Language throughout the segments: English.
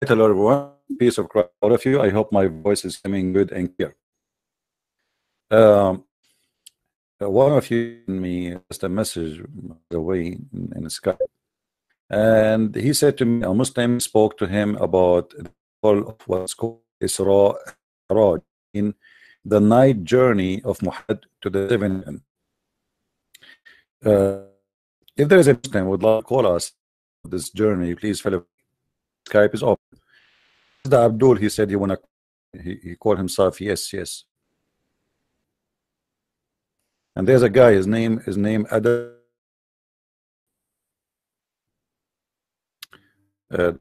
Hello everyone, peace of Christ, all of you. I hope my voice is coming good and clear. One of you sent me just a message the way in Skype, and he said to me, a Muslim spoke to him about the call of what's called Isra Miraj, in the night journey of Muhammad to the seven heaven. If there is a Muslim who would like to call us this journey, please follow. Skype is open. The Abdul, he said he called himself yes. And there's a guy, his name Adam. Let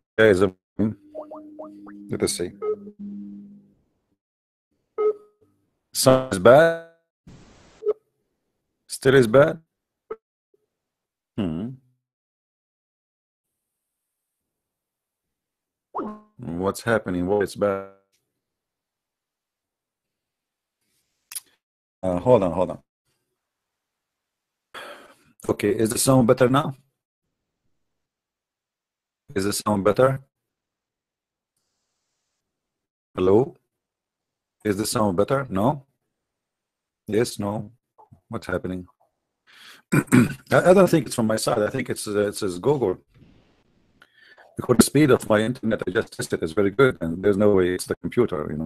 us see. Some is bad. Still is bad. What's happening? What is bad? Hold on. Okay, is the sound better now? Is the sound better? Hello? Is the sound better? No? Yes, no? What's happening? I don't think it's from my side. I think it's Google. Because the speed of my internet, I just tested, is very good, and there's no way it's the computer, you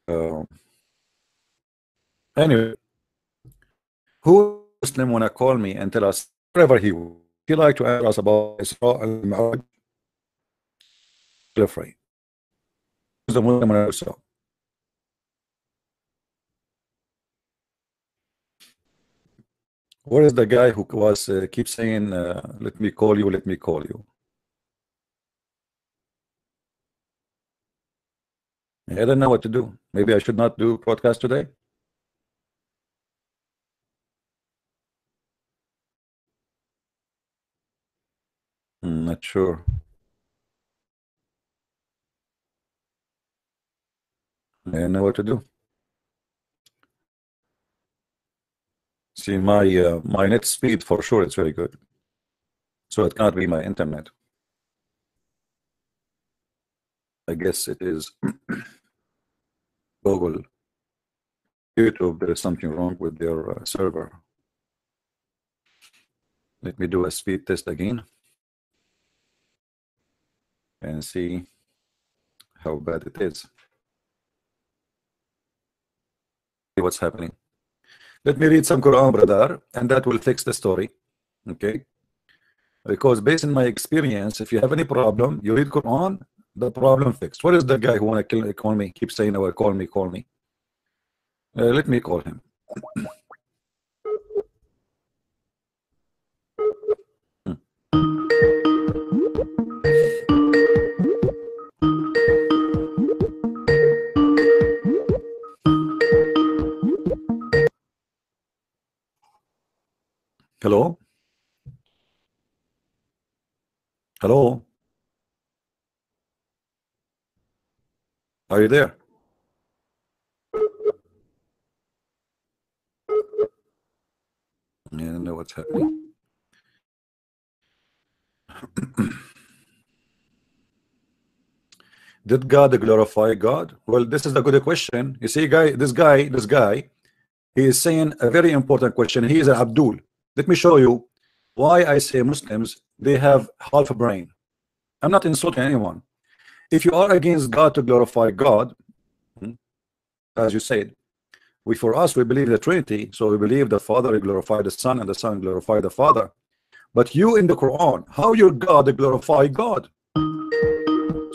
know. Anyway, who Muslim wanna call me and tell us whatever he like to ask us about Isra Miraj? Feel free. Who's the Muslim wanna do so? Where is the guy who was keep saying let me call you, let me call you? I don't know what to do. Maybe I should not do podcast today. Not sure. I don't know what to do. See, my net speed for sure it's very good, so it can't be my internet. I guess it is Google, YouTube. There is something wrong with their server. Let me do a speed test again and see how bad it is. See what's happening. Let me read some Quran, brother, and that will fix the story. Okay? Because based on my experience, if you have any problem, you read Quran, the problem fixed. What is the guy who wanna call me? Keep saying, "Oh, call me." Let me call him. Hello? Hello? Are you there? I don't know what's happening. Did God glorify God? Well, this is a good question. You see, this guy, he is saying a very important question. He is an Abdul. Let me show you why I say Muslims, they have half a brain. I'm not insulting anyone. If you are against God to glorify God, as you said, for us, we believe the Trinity, so we believe the Father glorified the Son and the Son glorified the Father. But you in the Quran, how your God glorify God?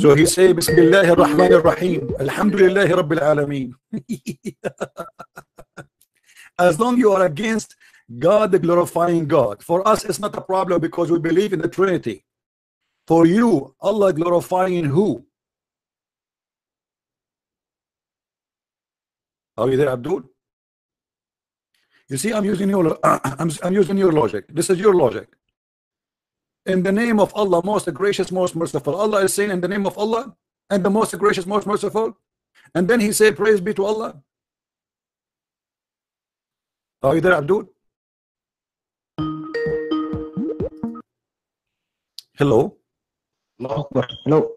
So he say, Bismillahir Rahmanir Rahim, Alhamdulillahi Rabbil Alameen. As long you are against God glorifying God, for us it's not a problem because we believe in the Trinity. For you, Allah glorifying who? Are you there, Abdul? You see, I'm using your I'm using your logic. This is your logic. In the name of Allah, most gracious, most merciful. Allah is saying in the name of Allah and the most gracious, most merciful. And then he said, praise be to Allah. Are you there, Abdul? Hello? Allahu Akbar. Hello.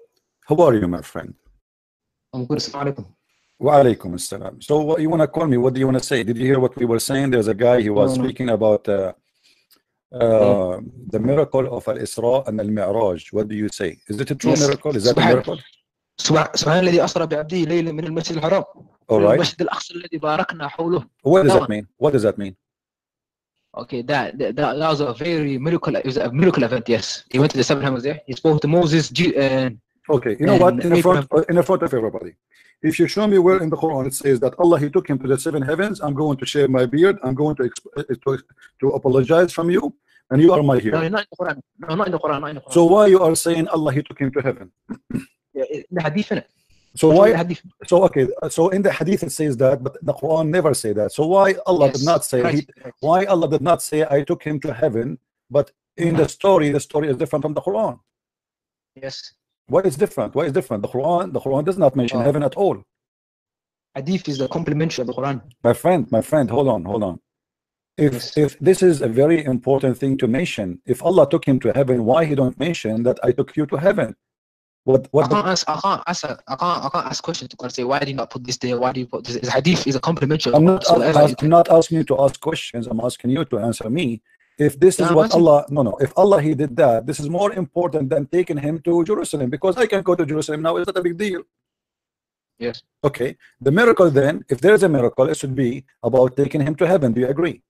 How are you, my friend? I'm good. Assalamu alaikum. Wa alaikum assalam. So what you want to call me? What do you want to say? Did you hear what we were saying? There's a guy, he was speaking about the miracle of Al-Isra and Al-Mi'raj. What do you say? Is it a true miracle? Is that a miracle? سبحان الذي أسرى بعبده ليلا من المسجد الحرام إلى المسجد الأقصى الذي باركنا حوله. What does that mean? What does that mean? Okay, that was a very miracle. It was a miracle event. Yes, he went to the seven heavens there. He spoke to Moses. Okay, you know what? In front of everybody, if you show me where in the Quran it says that Allah, he took him to the seven heavens, I'm going to shave my beard. I'm going to apologize from you, and you are my hero. No, not in the Quran. No, not in the Quran. Not in the Quran. So why you are saying Allah, he took him to heaven? Yeah, the hadith in it. So why? So okay. So in the hadith it says that, but the Quran never say that. So why Allah did not say? Why Allah did not say I took him to heaven? But in the story is different from the Quran. Yes. Why is different? Why is different? The Quran does not mention heaven at all. Hadith is the complementary of the Quran. My friend, hold on. If this is a very important thing to mention, if Allah took him to heaven, why he don't mention that I took you to heaven? I can't ask questions to God. Say, why did you not put this there? Why do you put this? His hadith is a complimentary. I'm not asking you to ask questions. I'm asking you to answer me. If this is what Allah, if Allah he did that, this is more important than taking him to Jerusalem, because I can go to Jerusalem now. Is that a big deal? Yes. Okay. The miracle then, if there is a miracle, it should be about taking him to heaven. Do you agree?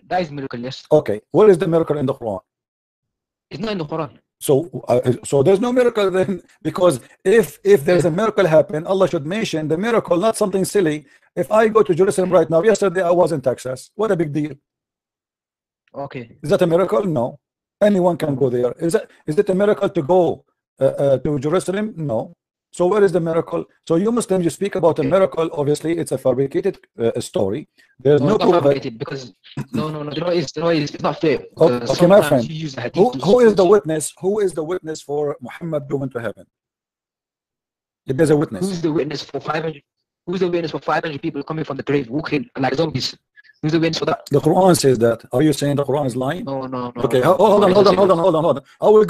That is miracle. Yes. Okay. What is the miracle in the Quran? It's not in the Quran. So there's no miracle then, because if there's a miracle happen, Allah should mention the miracle, not something silly. If I go to Jerusalem right now, yesterday I was in Texas. What a big deal. Okay. Is that a miracle? No. Anyone can go there. Is it a miracle to go to Jerusalem? No. So where is the miracle? So you Muslims, you speak about a miracle. Obviously, it's a fabricated story. There's no proof fabricated because no. It's not fair. Okay, my friend. Who is the witness? Who is the witness for Muhammad going to heaven? If there's a witness. Who's the witness for 500? Who's the witness for 500 people coming from the grave, walking like zombies? Who's the witness for that? The Quran says that. Are you saying the Quran is lying? No. Okay, hold on. I will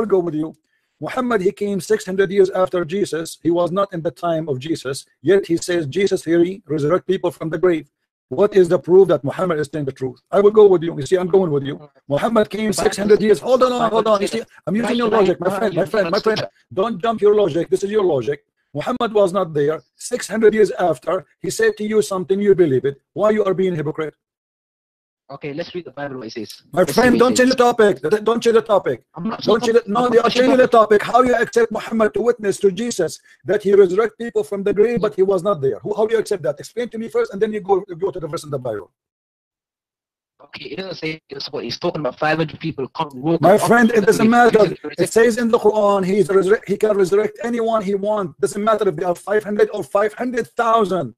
go with you. Muhammad, he came 600 years after Jesus. He was not in the time of Jesus, yet he says Jesus here resurrect people from the grave. What is the proof that Muhammad is saying the truth? I will go with you. You see, I'm going with you. Muhammad came 600 years. Hold on. You see, I'm using your logic, my friend. Don't jump your logic. This is your logic. Muhammad was not there. 600 years after, he said to you something, you believe it. Why you are being hypocrite? Okay, let's read the Bible what it says. My friend, don't change the topic. Don't change the topic. Don't change it. No, they are changing the topic. How you accept Muhammad to witness to Jesus that he resurrect people from the grave, but he was not there? How do you accept that? Explain to me first, and then you go to the verse in the Bible. Okay, it doesn't say it's what he's talking about. 500 people come. My friend, it doesn't matter. It says in the Quran, he can resurrect anyone he wants. Doesn't matter if they are 500 or 500,000.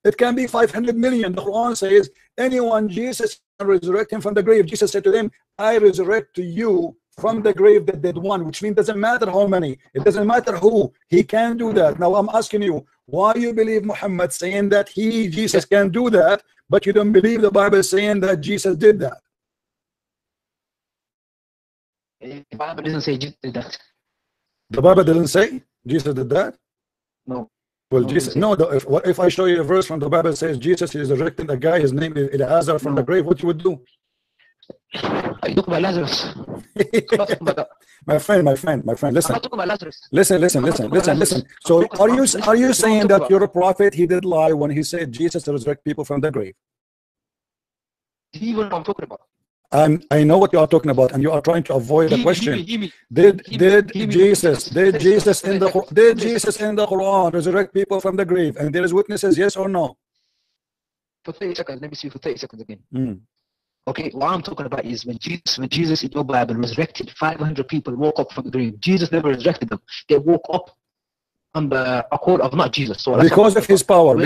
It can be 500 million. The Quran says anyone Jesus can resurrect him from the grave. Jesus said to them, I resurrect to you from the grave the dead one, which means doesn't matter how many, it doesn't matter who, he can do that. Now I'm asking you, why you believe Muhammad saying that Jesus can do that, but you don't believe the Bible saying that Jesus did that? The Bible doesn't say Jesus did that. The Bible doesn't say Jesus did that? No. Well, Jesus, no. If I show you a verse from the Bible says Jesus is resurrecting a guy, his name is Elazar from the grave, what you would do? I talk about Lazarus. my friend, listen. I'm talking about Lazarus. Listen. So are you saying that you're a prophet? He did lie when he said Jesus to resurrect people from the grave? Do you even know what I'm talking about? I know what you are talking about, and you are trying to avoid the question. Did Jesus in the Quran resurrect people from the grave? And there is witnesses, yes or no? For 30 seconds, let me see for 30 seconds again. Okay, what I'm talking about is when Jesus in your Bible resurrected 500 people, woke up from the grave. Jesus never resurrected them. They woke up on the accord of not Jesus. So because of his power.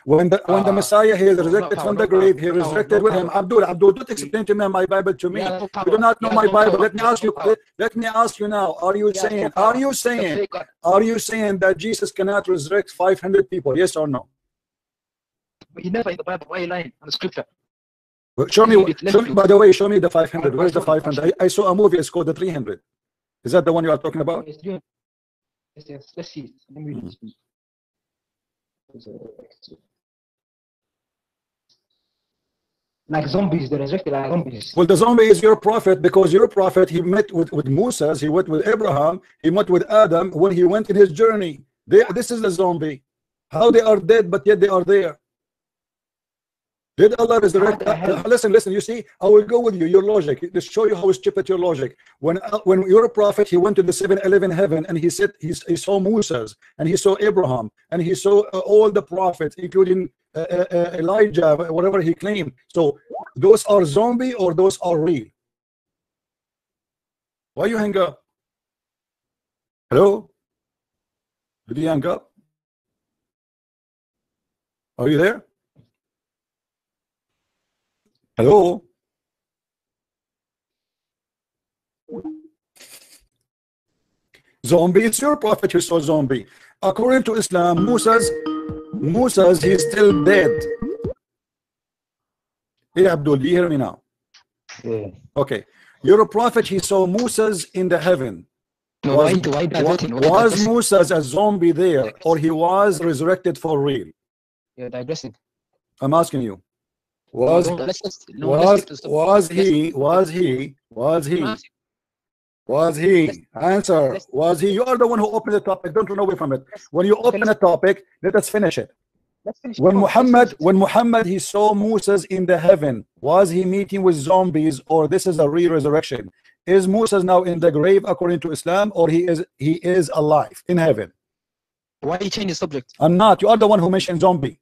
When the Messiah he is resurrected from the grave, he resurrected with him. Abdul, don't explain to me my Bible to me. You do not know my Bible. Let me ask you now. Are you saying that Jesus cannot resurrect 500 people? Yes or no? But he never in the Bible. Why are you lying on the scripture? Show me, by the way, show me the 500. Where's the 500? I saw a movie, it's called the 300. Is that the one you are talking about? Yes, yes. Let's see. Let me read this. Like zombies, they're resurrected like zombies. Well, the zombie is your prophet, because your prophet, he met with Moses, he went with Abraham, he met with Adam when he went in his journey. This is the zombie. How they are dead, but yet they are there. Did Allah resurrect? Listen, you see, I will go with you, your logic, to show you how stupid your logic. When you're a prophet, he went to the 7-Eleven heaven, and he said he saw Moses, and he saw Abraham, and he saw all the prophets, including Elijah, whatever he claimed. So those are zombie or those are real? Why you hang up? Hello? Did you hang up? Are you there? Hello? Zombie, it's your prophet who saw zombie. According to Islam, Moses, he's still dead. Hey Abdul, do you hear me now? Yeah. Okay. You're a prophet, he saw Moses in the heaven. No, was Moses a zombie there, or he was resurrected for real? You're digressing. I'm asking you. Was he? Answer. Was he? You are the one who opened the topic. Don't run away from it. When you open a topic, let us finish it. When Muhammad he saw Moses in the heaven, was he meeting with zombies, or this is a real resurrection? Is Moses now in the grave according to Islam, or he is alive in heaven? Why you change the subject? I'm not. You are the one who mentioned zombie.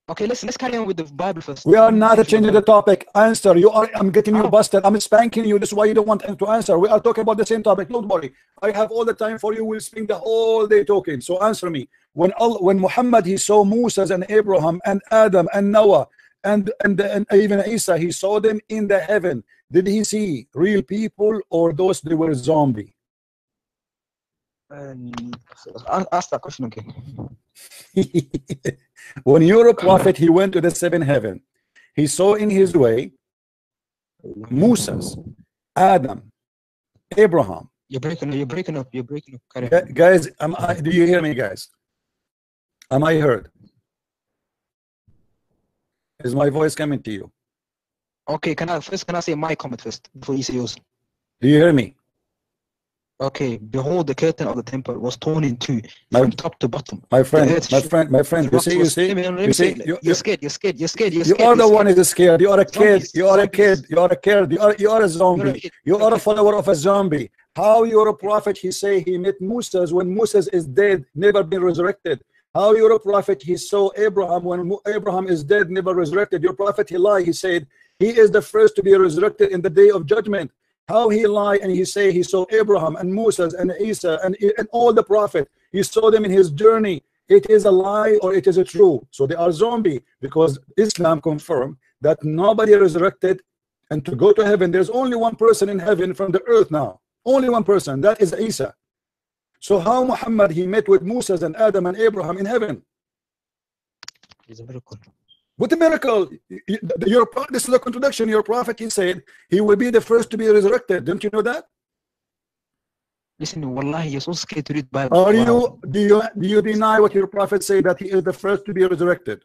Okay, let's carry on with the Bible first. We are not changing the topic. Answer. I'm getting you busted. I'm spanking you. This is why you don't want to answer. We are talking about the same topic. Don't worry. I have all the time for you. We'll spend the whole day talking. So answer me. When Muhammad he saw Moses and Abraham and Adam and Noah and even Isa, he saw them in the heaven. Did he see real people, or those they were zombie? Ask that question again. When you're a prophet, he went to the 7th heaven. He saw in his way Moses, Adam, Abraham. You're breaking up. Guys, do you hear me, guys? Am I heard? Is my voice coming to you? Okay, can I say my comment first before you say yours? Do you hear me? Okay, behold, the curtain of the temple was torn in two from top to bottom. My friend. You see. You're scared. You are the one who is scared. You are a kid. You are a zombie. You are a follower of a zombie. How you're a prophet? He say he met Moses when Moses is dead, never been resurrected. How you're a prophet? He saw Abraham when Abraham is dead, never resurrected. Your prophet, he lied. He said he is the first to be resurrected in the day of judgment. How he lied and he say he saw Abraham and Moses and Isa and all the prophet. He saw them in his journey. It is a lie or it is a true. So they are zombie, because Islam confirmed that nobody resurrected, and to go to heaven, there's only one person in heaven from the earth now. Only one person, that is Isa. So how Muhammad he met with Moses and Adam and Abraham in heaven? It's a miracle. What a miracle! This is a contradiction. Your prophet, he said he will be the first to be resurrected. Don't you know that? Listen, wallahi, you're so scared to read Bible. Are you? Do you deny what your prophet said, that he is the first to be resurrected?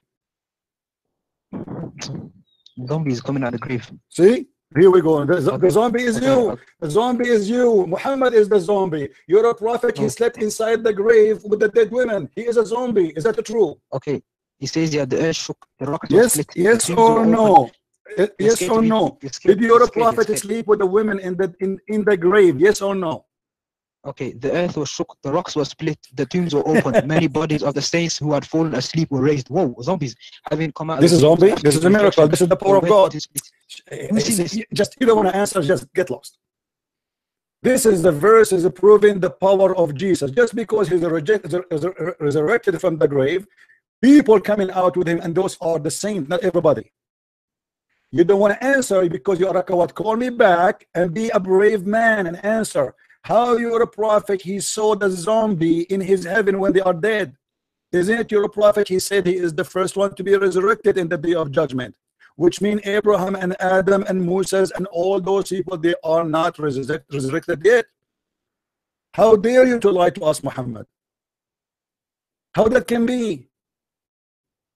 Zombie is coming out of the grave. See, here we go. The zombie is you. The zombie is you. Muhammad is the zombie. You're a prophet. He slept inside the grave with the dead women. He is a zombie. Is that true? Okay. He says, yeah, the earth shook, the rock yes, split. Yes or no? Yes or no? Did your prophet sleep with the women in the grave? Yes or no? Okay, the earth was shook, the rocks were split, the tombs were opened, many bodies of the saints who had fallen asleep were raised. Whoa, zombies having come out. This is zombie. This is a miracle. This is the power of God. Just you don't want to answer. Just get lost. This is the verse is proving the power of Jesus. Just because he's resurrected from the grave, people coming out with him, and those are the saints, not everybody. You don't want to answer because you are a coward. Call me back and be a brave man and answer. How you're a prophet? He saw the zombie in his heaven when they are dead. Isn't it your prophet? He said he is the first one to be resurrected in the day of judgment. which mean Abraham and Adam and Moses and all those people, they are not resurrected yet. How dare you to lie to us, Muhammad? How that can be?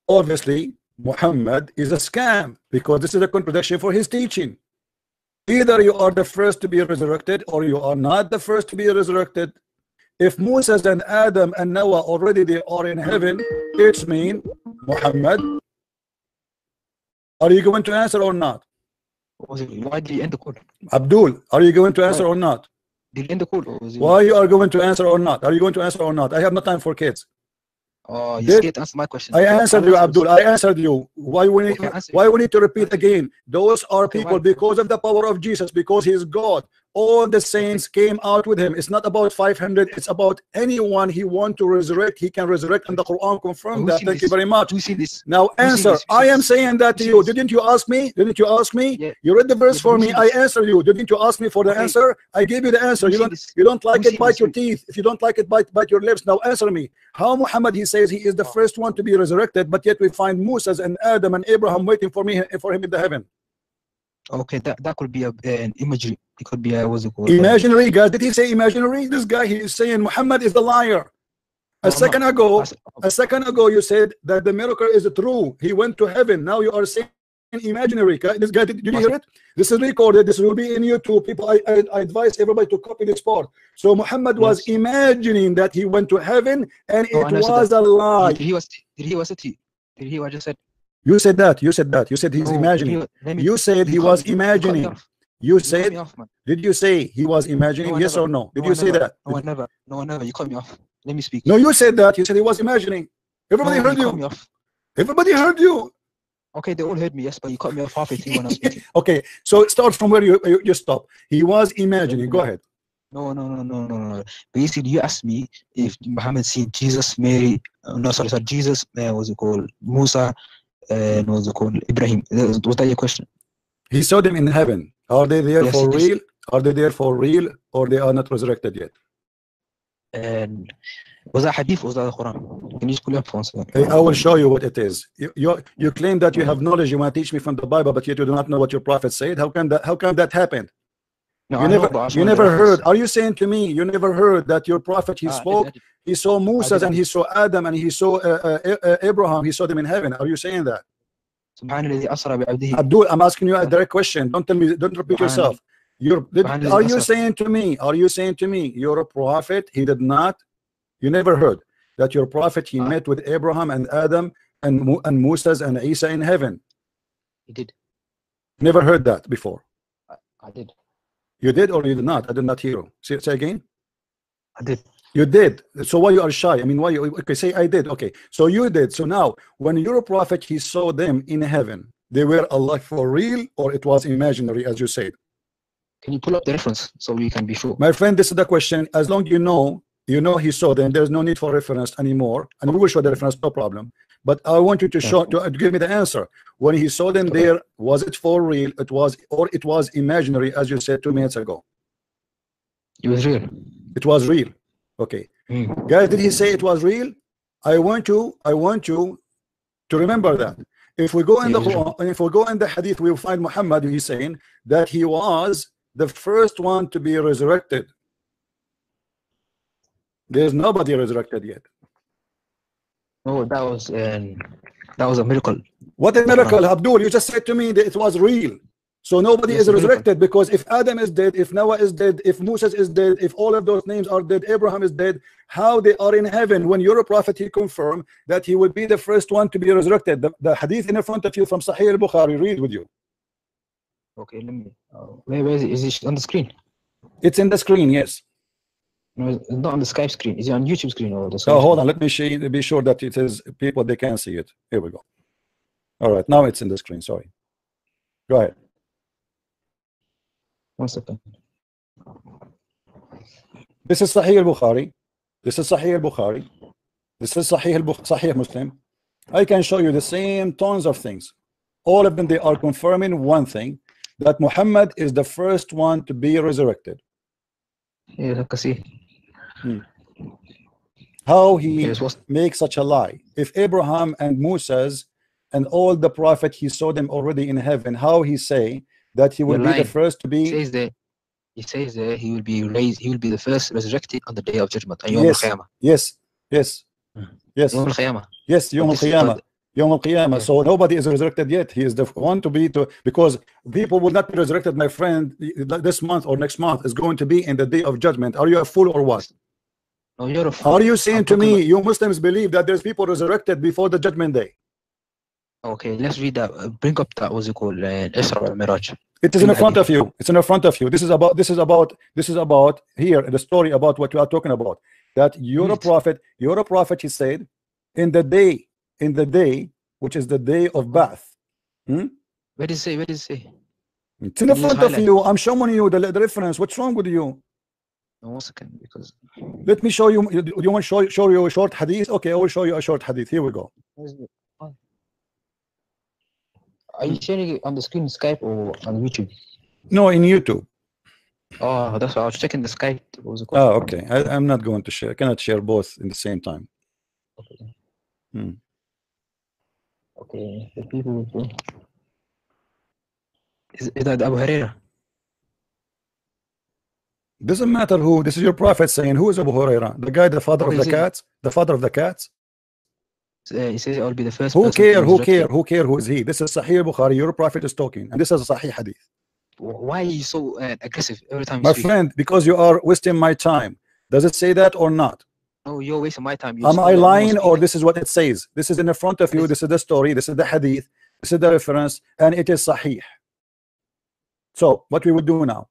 Obviously, Muhammad is a scam, because this is a contradiction for his teaching. Either you are the first to be resurrected, or you are not the first to be resurrected. If Moses and Adam and Noah already they are in heaven, it's mean Muhammad. Are you going to answer or not? Why did you end the call? Abdul, are you going to answer or not? Did you end the call? Why you are going to answer or not? Are you going to answer or not? I have no time for kids. Oh, you scared to answer my question. I answered you, Abdul. I answered you. Why we need to repeat again? Those are people because of the power of Jesus, because he is God. All the saints came out with him. It's not about 500. It's about anyone he want to resurrect. He can resurrect, and the Quran confirmed that. Thank you very much. Now answer. I am saying that to you. Didn't you ask me? Didn't you ask me? Yeah. You read the verse for me. I answered you. Didn't you ask me for the answer? I gave you the answer. You don't like it, bite your teeth. If you don't like it, bite your lips. Now answer me. How Muhammad, he says he is the first one to be resurrected, but yet we find Moses and Adam and Abraham waiting for him in the heaven. Okay, that could be an imagery. It could be what's it called? Imaginary, guys. Did he say imaginary? This guy, he is saying Muhammad is a liar. A second ago, you said that the miracle is true. He went to heaven. Now you are saying imaginary. This guy, did you hear it? This is recorded. This will be in YouTube. People, I advise everybody to copy this part. So Muhammad was imagining that he went to heaven, and it was a lie. Did he what I just said? You said that. You said that. You said he's imagining. You said he was imagining. You said. Did you say he was imagining? Yes or no? Did you say that? No, never. No, never. You cut me off. Let me speak. No, you said that. You said he was imagining. Everybody heard you. Everybody heard you. Okay, they all heard me. Yes, but you cut me off halfway through when I was speaking. Okay, so start from where you stop. He was imagining. Go ahead. No. Basically, you asked me if Muhammad seen Jesus, Mary. No, sorry. Jesus. What's it called? Musa. What's it called? Ibrahim. Was that your question? He saw them in heaven. Are they there for real? Are they there for real, or they are not resurrected yet? And was that hadith or was that the Quran? Can you just pull it up for 1 second? Hey, I will show you what it is. You claim that you have knowledge, you want to teach me from the Bible, but yet you do not know what your prophet said. How can that happen? No, you never heard. Are you saying to me you never heard that your prophet, he spoke, he saw Moses and he saw Adam and he saw Abraham, he saw them in heaven? Are you saying that? Abdul, I'm asking you a direct question. Don't tell me, don't repeat yourself. Are you saying to me you're a prophet? He did not. You never heard that your prophet, he met with Abraham and Adam and Moses and Isa in heaven? He did. Never heard that before? I did. You did or you did not? I did not hear you. Say again. I did. You did. So why you are shy? I mean, why you, okay, say I did. Okay, so you did. So now when you're a prophet, he saw them in heaven, they were alive for real, or it was imaginary, as you said? Can you pull up the reference so we can be sure? My friend, this is the question. As long you know he saw them, there's no need for reference anymore, and we will show the reference, no problem. But I want you to show, to give me the answer. When he saw them there, was it for real? It was imaginary, as you said 2 minutes ago? It was real. It was real. Okay, guys, did he say it was real? I want you to remember that. If we go in the Quran, and if we go in the Hadith, we will find Muhammad. He's saying that he was the first one to be resurrected. There's nobody resurrected yet. No, that was a miracle. What a miracle, Abdul! You just said to me that it was real. So nobody is resurrected, because if Adam is dead, if Noah is dead, if Moses is dead, if all of those names are dead, Abraham is dead, how they are in heaven? When you're a prophet, he confirmed that he will be the first one to be resurrected. The hadith in front of you from Sahih al-Bukhari, read with you. Okay, let me. Where is it? Is it on the screen? It's in the screen, yes. No, it's not on the Skype screen. Is it on YouTube screen or the Skype Oh, hold on. Let me be sure that it is people, they can see it. Here we go. All right, now it's in the screen. Sorry. Go ahead. 1 second. This is Sahih al-Bukhari. This is Sahih al-Bukhari. This is Sahih Muslim. I can show you the same tons of things. All of them, they are confirming one thing, that Muhammad is the first one to be resurrected. Yeah, I can see. How he makes such a lie? If Abraham and Moses and all the prophet he saw them already in heaven. How he say that he will be the first to be? He says that he will be raised. He will be the first resurrected on the day of judgment. Yes, yes, yes, yes, Yawm al-Qiyamah. yes, Yawm al-Qiyamah. Yawm al-Qiyamah. So nobody is resurrected yet. He is the one to be because people will not be resurrected, my friend, this month or next month is going to be in the day of judgment. Are you a fool or what? No, you're a fool. Are you saying to me you Muslims believe that there's people resurrected before the judgment day? Okay, let's read that. Bring up that, what's it called? Isra Miraj. It is in front of you. It's in front of you. This is about here, the story about what you are talking about. That you're a prophet, he said, in the day, which is the day of Ba'ath. Where does it say? It's in front of you. I'm showing you the reference. What's wrong with you? No, 1 second, because let me show you. You want to show you a short hadith? Okay, I will show you a short hadith. Here we go. Are you sharing it on the screen, Skype, or on YouTube? No, in YouTube. Oh, that's why I was checking the Skype. Oh, okay. I'm not going to share. I cannot share both in the same time. Okay. Okay, the people will do. Is that Abu Hurairah? Doesn't matter who. This is your prophet saying, who is Abu Hurairah? The guy, the father of the cats? The father of the cats? He says, I'll be the first. Who care? Who care? Who care? Who is he? This is Sahih Bukhari. Your prophet is talking, and this is a Sahih hadith. Why are you so aggressive every time you my speak? Friend, because you are wasting my time. Does it say that or not? No, you're wasting my time. Am I lying, or this is what it says? This is in the front of you. This is the story. This is the hadith. This is the reference, and it is Sahih. So what we will do now?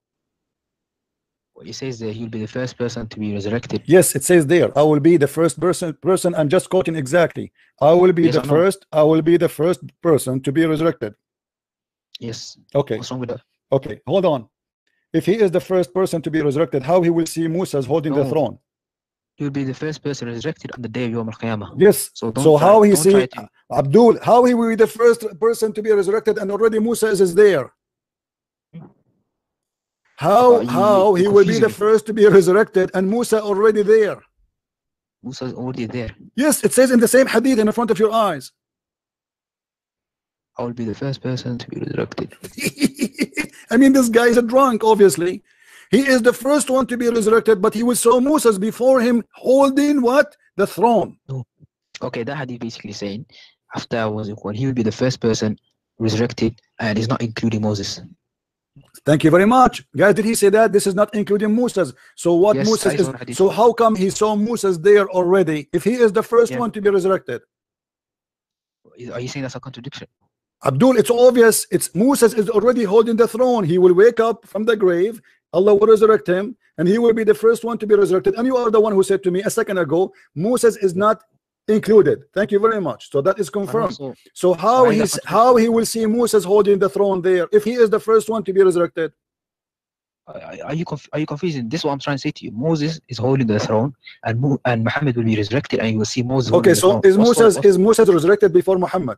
It says that he'll be the first person to be resurrected. Yes, it says there, I will be the first person. I'm just quoting exactly. I will be the first. I will be the first person to be resurrected. Yes. Okay. What's wrong with that? Okay, hold on. If he is the first person to be resurrected, how he will see Musa holding the throne? He will be the first person resurrected on the day of Yawm al-Qiyamah. Yes. So how he see Abdul? How he will be the first person to be resurrected, and already Musa is there? How he will be the first to be resurrected and Musa already there? Musa is already there. Yes, it says in the same hadith in front of your eyes. I will be the first person to be resurrected. I mean, this guy is a drunk, obviously. He is the first one to be resurrected, but he will saw Moses before him holding what? The throne. No. Okay, that hadith basically saying after he will be the first person resurrected, and is not including Moses. Thank you very much, guys. Did he say that this is not including Moses? So what? Yes, Moses is? So how come he saw Moses there already? If he is the first one to be resurrected, are you saying that's a contradiction? Abdul, it's obvious. It's Moses is already holding the throne. He will wake up from the grave. Allah will resurrect him, and he will be the first one to be resurrected. And you are the one who said to me a second ago, Moses is not included. Thank you very much. So that is confirmed. So how he will see Moses holding the throne there if he is the first one to be resurrected? Are you confusing? This is what I'm trying to say to you. Moses is holding the throne, and Muhammad will be resurrected, and you will see Moses. Okay, so is Moses resurrected before Muhammad?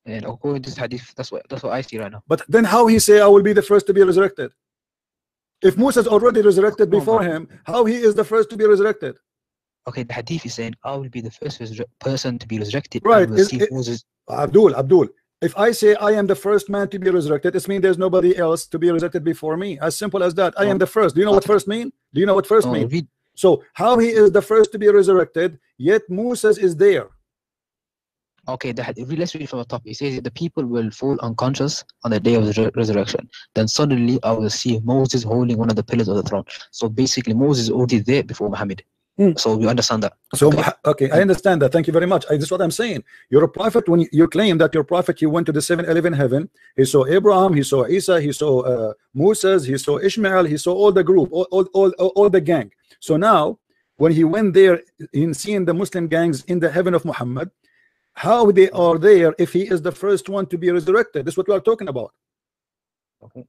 And according to this hadith, that's what I see right now. But then how he say I will be the first to be resurrected? If Moses already resurrected before him, how he is the first to be resurrected? Okay, the hadith is saying I will be the first person to be resurrected. Right. Moses. Abdul, if I say I am the first man to be resurrected, it means there's nobody else to be resurrected before me. As simple as that. I am the first. Do you know what first mean? Do you know what first mean? So how he is the first to be resurrected, yet Moses is there? Okay, let's read from the top. It says that the people will fall unconscious on the day of the resurrection. Then suddenly I will see Moses holding one of the pillars of the throne. So basically Moses is already there before Muhammad. So we understand that. So okay, I understand that. Thank you very much. This is what I'm saying. You're a prophet. When you claim that your prophet, he went to the 7-11 heaven. He saw Abraham, he saw Isa, he saw Moses, he saw Ishmael, he saw all the group, all the gang. So now when he went there in seeing the Muslim gangs in the heaven of Muhammad, how they are there if he is the first one to be resurrected? This is what we are talking about. Okay.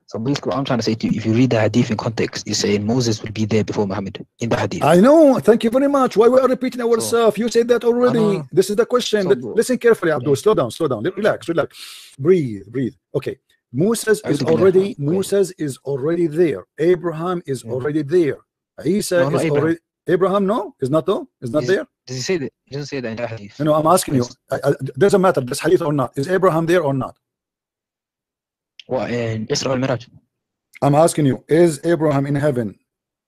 So basically what I'm trying to say to you, if you read the hadith in context, you say Moses will be there before Muhammad in the hadith. I know. Thank you very much. Why we are repeating ourselves? You said that already. This is the question. Listen carefully, Abdul. Slow down. Relax. Breathe. Okay. Moses is already there. Abraham is already there. Isa is already. Abraham, no, is not though, is not there. Does he say that? He doesn't say that in the hadith. No, I'm asking you. Doesn't matter this hadith or not. Is Abraham there or not? What in Isra Miraj? I'm asking you. Is Abraham in heaven?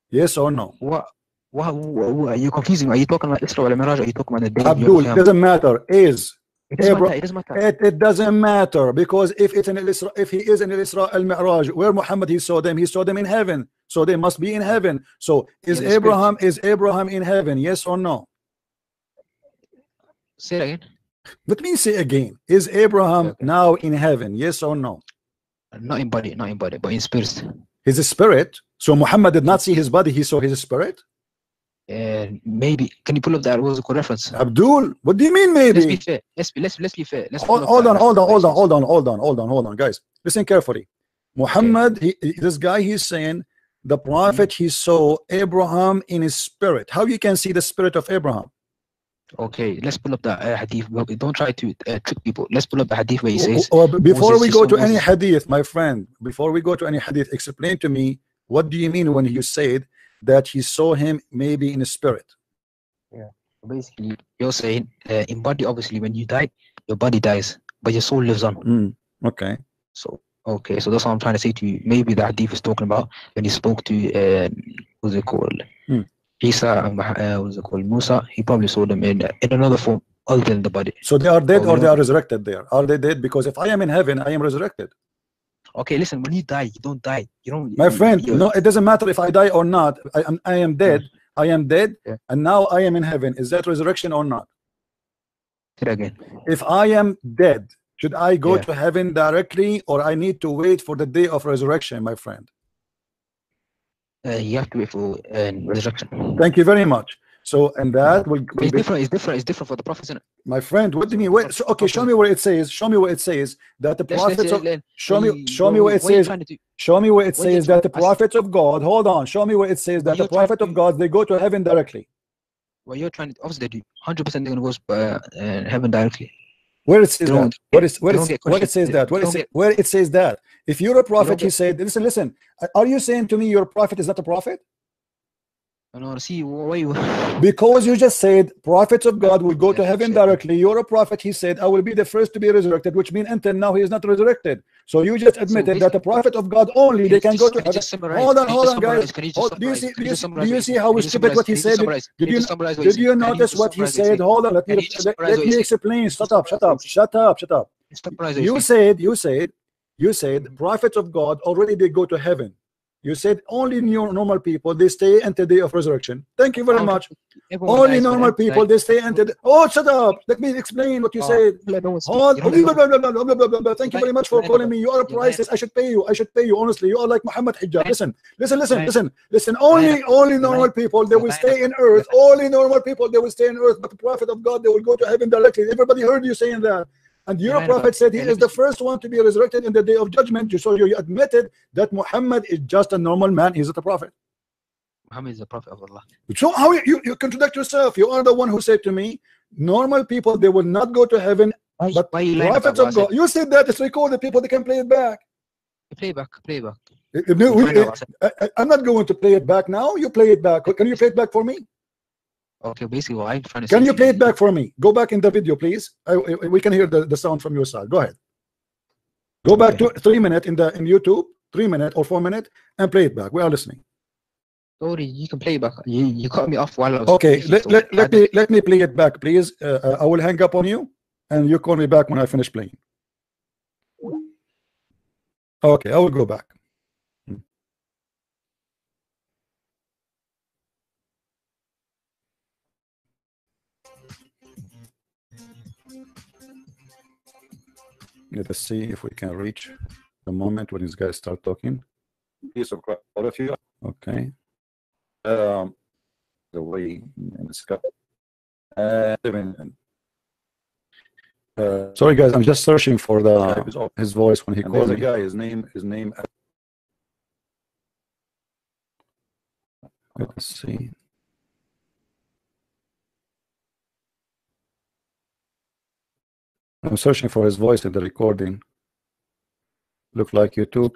Yes or no? What are you confusing? Are you talking about Isra Miraj? Or are you talking about the day? Abdul, it doesn't matter. It doesn't matter. It doesn't matter, because if it's in Isra, if he is in Isra al-Mi'raj, where Muhammad he saw them in heaven, so they must be in heaven. So is Abraham in heaven? Yes or no? Say it again. Let me say again. Is Abraham now in heaven? Yes or no? Not in body, but in spirit. His spirit. So Muhammad did not see his body; he saw his spirit. Maybe. Can you pull up that was a reference? Abdul, what do you mean maybe? Let's be fair. Let's be fair. Hold on, guys. Listen carefully. Muhammad, this guy, he's saying the prophet he saw Abraham in his spirit. How you can see the spirit of Abraham? Okay, let's pull up the hadith. Don't try to trick people. Let's pull up the hadith where he says. Before we go to any hadith, my friend, before we go to any hadith, explain to me what do you mean when you said that he saw him maybe in a spirit? Yeah, basically you're saying in body, obviously when you die your body dies but your soul lives on. Okay, so that's what I'm trying to say to you. Maybe the hadith is talking about when he spoke to what's it called, Isa, what's it called, Musa. He probably saw them in another form other than the body. So they are dead or they are resurrected there? Are they dead? Because if I am in heaven, I am resurrected. Okay, listen, when you die, you don't die. You don't. My friend, no, it doesn't matter if I die or not. I am dead. I am dead, and now I am in heaven. Is that resurrection or not? Say it again. If I am dead, should I go to heaven directly, or I need to wait for the day of resurrection, my friend? You have to wait for resurrection. Thank you very much. So, and that will be different. It's different for the prophets, isn't it? My friend, what do you mean? Wait, so, okay, show me where it says. Show me where it says that the prophets of. Show me where it says. Show me where it says that the prophets of God. Hold on. Show me where it says that the prophet of God, they go to heaven directly. Well, you're trying to. Obviously, they do. 100% they're gonna go to heaven directly. Where it says that? What it says that? Where it says that? If you're a prophet, he said, listen. Are you saying to me your prophet is not a prophet? No, see, why you? Because you just said prophets of God will go to heaven directly. You're a prophet. He said, I will be the first to be resurrected, which means until now he is not resurrected. So you just admitted that the prophet of God only they can go to heaven. Hold on, guys. Do you see how stupid what he said? Did you notice what he said? Hold on, let me explain. Shut up. You said prophets of God already they go to heaven. You said only normal people they stay until the day of resurrection. Thank you very much. Only normal people they stay until shut up. Let me explain what you said. Thank you very much for calling me. You are priceless. I should pay you. Honestly, you are like Muhammad Hijab. Listen. Only normal people they will stay in earth. Only normal people they will stay in earth. But the prophet of God they will go to heaven directly. Everybody heard you saying that. And your prophet said he is the first one to be resurrected in the day of judgment. So you admitted that Muhammad is just a normal man. He's not a prophet. Muhammad is the prophet of Allah. So how you contradict yourself? You are the one who said to me, normal people, they will not go to heaven. But prophets of God. You said that it's recorded. People, they can play it back. Play back. I'm not going to play it back now. You play it back. Can you play it back for me? Okay, basically what I'm trying to say. Can you play it back for me? Go back in the video, please. We can hear the sound from your side. Go ahead. Go back to 3 minutes in YouTube, 3 minutes or 4 minutes, and play it back. We are listening. Sorry, you can play it back. You cut me off while I was. Okay, let me play it back, please. I will hang up on you, and you call me back when I finish playing. Okay, I will go back. Let us see if we can reach the moment when these guys start talking. Please subscribe, all of you. Okay. The way it's got. Sorry guys, I'm just searching for his voice when he called me. The guy, his name. Let's see. I'm searching for his voice in the recording. Look like YouTube.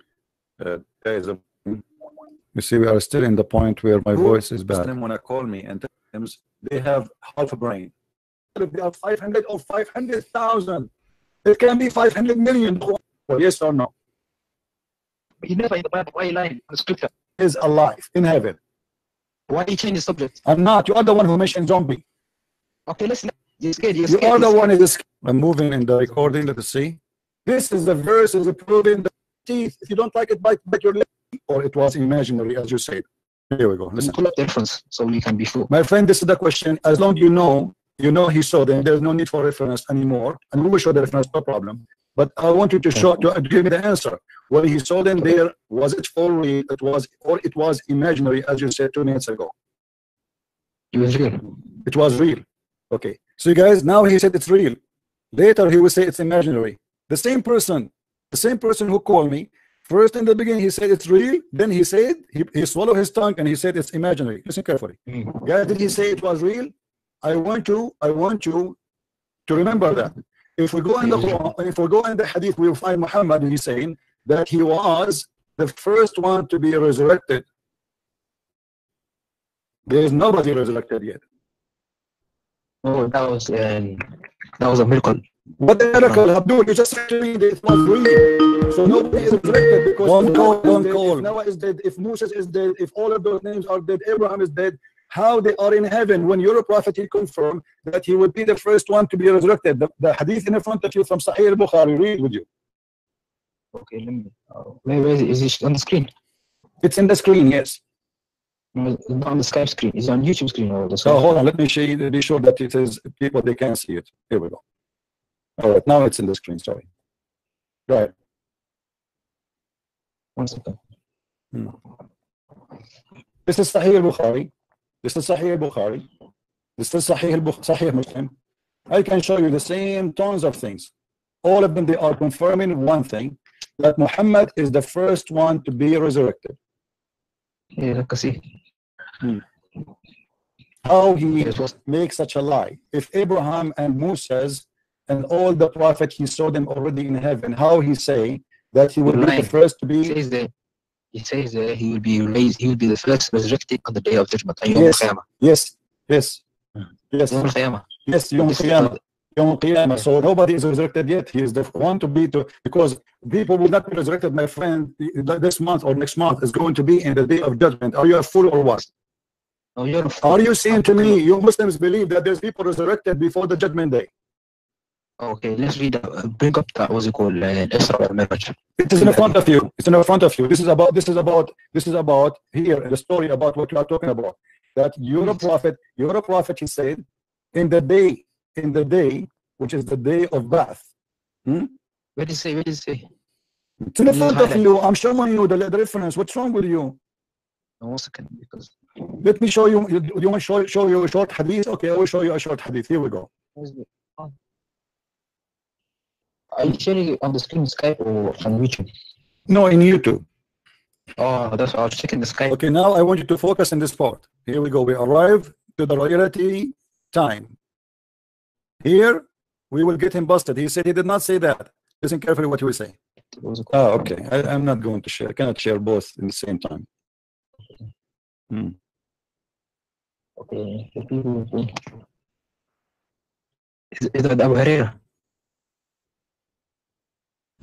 You see, we are still in the point where my voice is bad. Muslim wanna call me and times they have half a brain. If they are 500 or 500,000, it can be 500 million. Well, yes or no? You never in the Bible. Why are you lying? The scripture is alive in heaven. Why you change the subject? I'm not. You are the one who mentioned zombie. Okay, listen. You're scared. You're scared. You are the one who is scared. I'm moving in the recording. Let us see. This is the verse is proving the teeth. If you don't like it, bite your lip. Or it was imaginary, as you said. Here we go. Listen. Pull up the reference so we can be sure. My friend, this is the question. As long as you know he saw them. There's no need for reference anymore, and we will show the reference, no problem. But I want you to show to give me the answer. When he saw them there, was it for real? It was imaginary, as you said 2 minutes ago. It was real. It was real. Okay. So you guys, now he said it's real. Later he will say it's imaginary. The same person who called me. First in the beginning he said it's real, then he said he swallowed his tongue and he said it's imaginary. Listen carefully. Guys, did he say it was real? I want you to remember that. If we go in the Quran, if we go in the Hadith, we will find Muhammad, and he's saying that he was the first one to be resurrected. There is nobody resurrected yet. Oh, that was a miracle. What the miracle, Abdul? You just said to me that it was real. So nobody is resurrected because one call. If Noah is dead, if Moses is dead, if all of those names are dead, Abraham is dead. How they are in heaven when your prophet he confirmed that he would be the first one to be resurrected. The hadith in front of you from Sahih al-Bukhari, read with you. Okay, let me. Where is it on the screen? It's in the screen, yes. No, it's not on the Skype screen. It's on YouTube screen. Or the Skype. Oh, hold on. Let me show you. Be sure that it is people they can see it. Here we go. All right, now it's in the screen. Sorry. Go ahead. 1 second. This is Sahih al-Bukhari. This is Sahih al-Bukhari. This is Sahih Muslim. I can show you the same tons of things. All of them, they are confirming one thing, that Muhammad is the first one to be resurrected. Yeah, I see. How he makes such a lie. If Abraham and Moses and all the prophets, he saw them already in heaven, how he say that he will be the first to be... He says that he will be raised, he will be the first resurrected on the day of judgment. Yes. Yom Qiyamah. So nobody is resurrected yet. He is the one to be because people will not be resurrected, my friend. This month or next month is going to be in the day of judgment. Are you a fool or what? Oh, are you saying to me you Muslims believe that there's people resurrected before the judgment day? Okay, let's read. Bring up that. What's it called? Isra Miraj. It is in front of you. It's in front of you. This is about here the story about what you are talking about. That you're a prophet. He said, in the day, which is the day of Ba'ath. Where did he say? It's in front of you. I'm showing you the reference. What's wrong with you? 1 second, because let me show you. You want to show you a short hadith? Okay, I will show you a short hadith. Here we go. Are you sharing it on the screen, Skype, or on YouTube? No, in YouTube. Oh, that's why I was checking the Skype. Okay, now I want you to focus in this part. Here we go. We arrive to the royalty time. Here, we will get him busted. He said he did not say that. Listen carefully what he will say. Oh, okay. I'm not going to share. I cannot share both in the same time. Okay. Is that Abu Hurairah?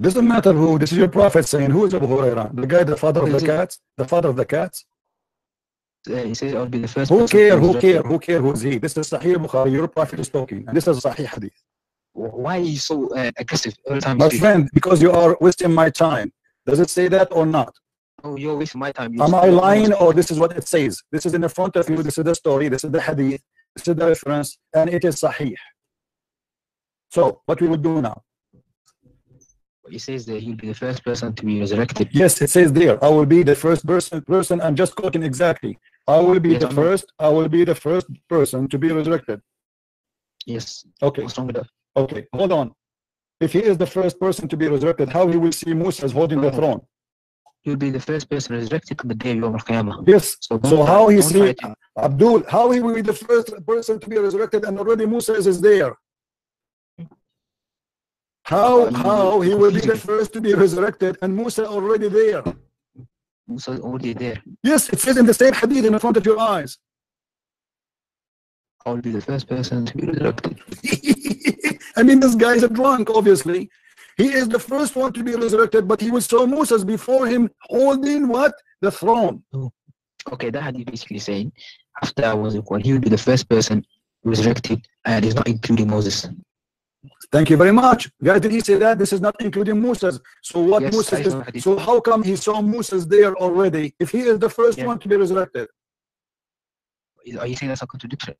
Doesn't matter who. This is your prophet saying, who is Abu Hurairah? The guy, the father of the cats? The father of the cats? He says, I'll be the first. Who care who is he? This is Sahih Bukhari. Your prophet is talking. And this is Sahih Hadith. Why are you so aggressive every time? My friend, because you are wasting my time. Does it say that or not? Oh, you're wasting my time. Am I lying or this is what it says? This is in the front of you. This is the story. This is the Hadith. This is the reference. And it is Sahih. So, what we will do now? He says that he'll be the first person to be resurrected. Yes, it says there, I will be the first person. I'm just quoting exactly. I will be the first person to be resurrected. Yes. Okay. What's wrong with that? Okay, hold on. If he is the first person to be resurrected, how he will see Moses holding the throne? He'll be the first person resurrected on the day of Yom Qiyamah. Yes. So how he see Abdul? How he will be the first person to be resurrected and already Moses is there? How he will be the first to be resurrected and Musa already there? Musa is already there. Yes, it says in the same hadith in front of your eyes. I will be the first person to be resurrected. I mean, this guy is a drunk, obviously. He is the first one to be resurrected, but he will saw Moses before him holding what? The throne. Oh. Okay, that hadith basically saying after I was when he will be the first person resurrected, and it's not including Moses. Thank you very much. Guys, did he say that? This is not including Moses. So what Yes, Moses I know is, so how come he saw Moses there already if he is the first Yeah. one to be resurrected? Are you saying that's a contradiction?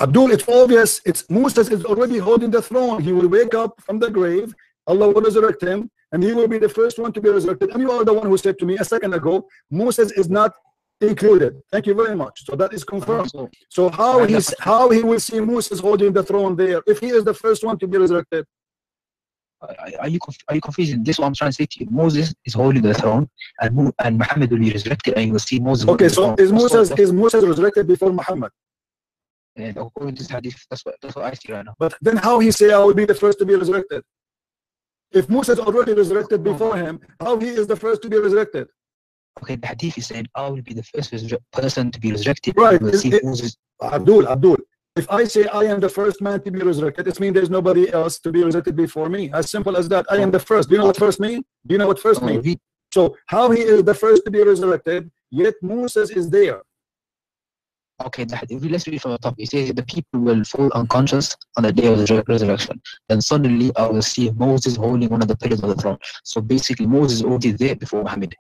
Abdul, it's obvious. It's Moses is already holding the throne. He will wake up from the grave. Allah will resurrect him, and he will be the first one to be resurrected. And you are the one who said to me a second ago, Moses is not included. Thank you very much. So that is confirmed. So how he will see Moses holding the throne there if he is the first one to be resurrected? Are you confusing? This is what I'm trying to say to you. Moses is holding the throne, and Muhammad will be resurrected, and you will see Moses. Okay, so is Moses resurrected before Muhammad? And according to this hadith, that's what I see right now. But then how he say I will be the first to be resurrected? If Moses already resurrected before him, how he is the first to be resurrected? Okay, the hadith is saying I will be the first person to be resurrected. Right. We'll see Moses. Abdul, if I say I am the first man to be resurrected, it means there's nobody else to be resurrected before me. As simple as that. I am the first. Do you know what first means? Do you know what first means? So how he is the first to be resurrected, yet Moses is there? Okay, let's read from the top. It says the people will fall unconscious on the day of the resurrection. Then suddenly I will see Moses holding one of the pillars of the throne. So basically Moses is already there before Muhammad.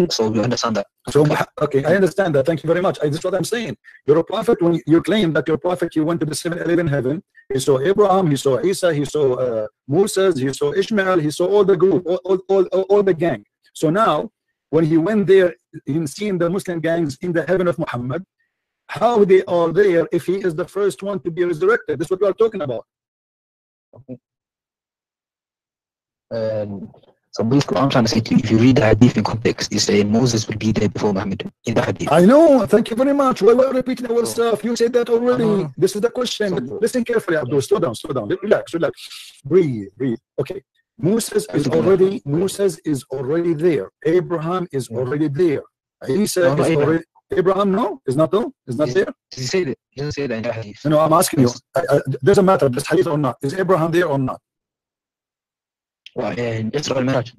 So we understand that. So okay, I understand that. Thank you very much. This is what I'm saying. You're a prophet. When you claim that you're a prophet, you went to the 7-Eleven heaven. He saw Abraham, he saw Isa, he saw Moses, he saw Ishmael, he saw all the group, all the gang. So now, when he went there in seeing the Muslim gangs in the heaven of Muhammad, how they are there if he is the first one to be resurrected? This is what we are talking about. Okay. So basically, I'm trying to say to you, if you read the hadith in context, you say Moses will be there before Muhammad in the hadith. I know. Thank you very much. Why are repeating our stuff? You said that already. This is the question. Listen carefully, Abdul. Slow down. Relax. Breathe. Okay. Moses is already there. Abraham is already there. Isa is already. Abraham, no, is not though. Is not there. Did he say that? He doesn't say that in the hadith. No, I'm asking you. Doesn't matter. This hadith or not. Is Abraham there or not? Well, in Isra Miraj.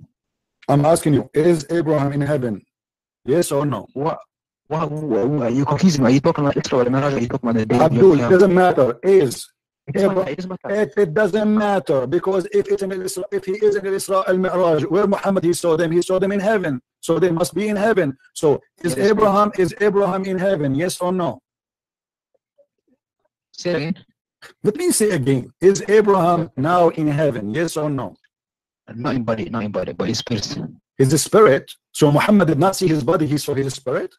I'm asking you. Is Abraham in heaven? Yes or no? What are you confusing? Are you talking about Isra Miraj? Are you talking about the day? Abdul, it doesn't matter. It doesn't matter because if he is in Isra al-Miraj, where Muhammad he saw them in heaven. So they must be in heaven. So is Abraham in heaven? Yes or no? Say again. Let me say again. Is Abraham now in heaven? Yes or no? Not in body, but his spirit. Is the spirit? So Muhammad did not see his body, he saw his spirit?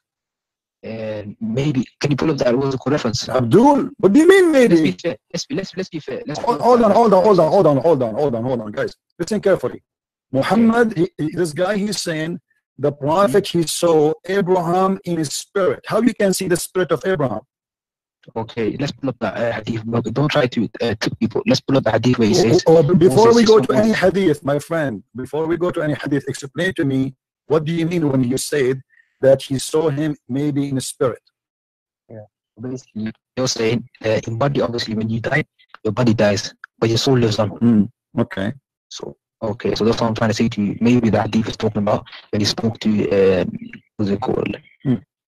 Maybe. Can you pull up that reference? Abdul, what do you mean maybe? Let's be fair. Hold on, guys. Listen carefully. Muhammad, this guy, he's saying the prophet, he saw Abraham in his spirit. How you can see the spirit of Abraham? Okay, let's pull up the hadith. Don't try to trick people. Let's pull up the hadith where he says. Before we go to any hadith, my friend, explain to me what do you mean when you said that he saw him maybe in the spirit? Yeah, basically, you're saying in body, obviously, when you die, your body dies, but your soul lives on. Okay. So that's what I'm trying to say to you. Maybe the hadith is talking about when he spoke to what's it called?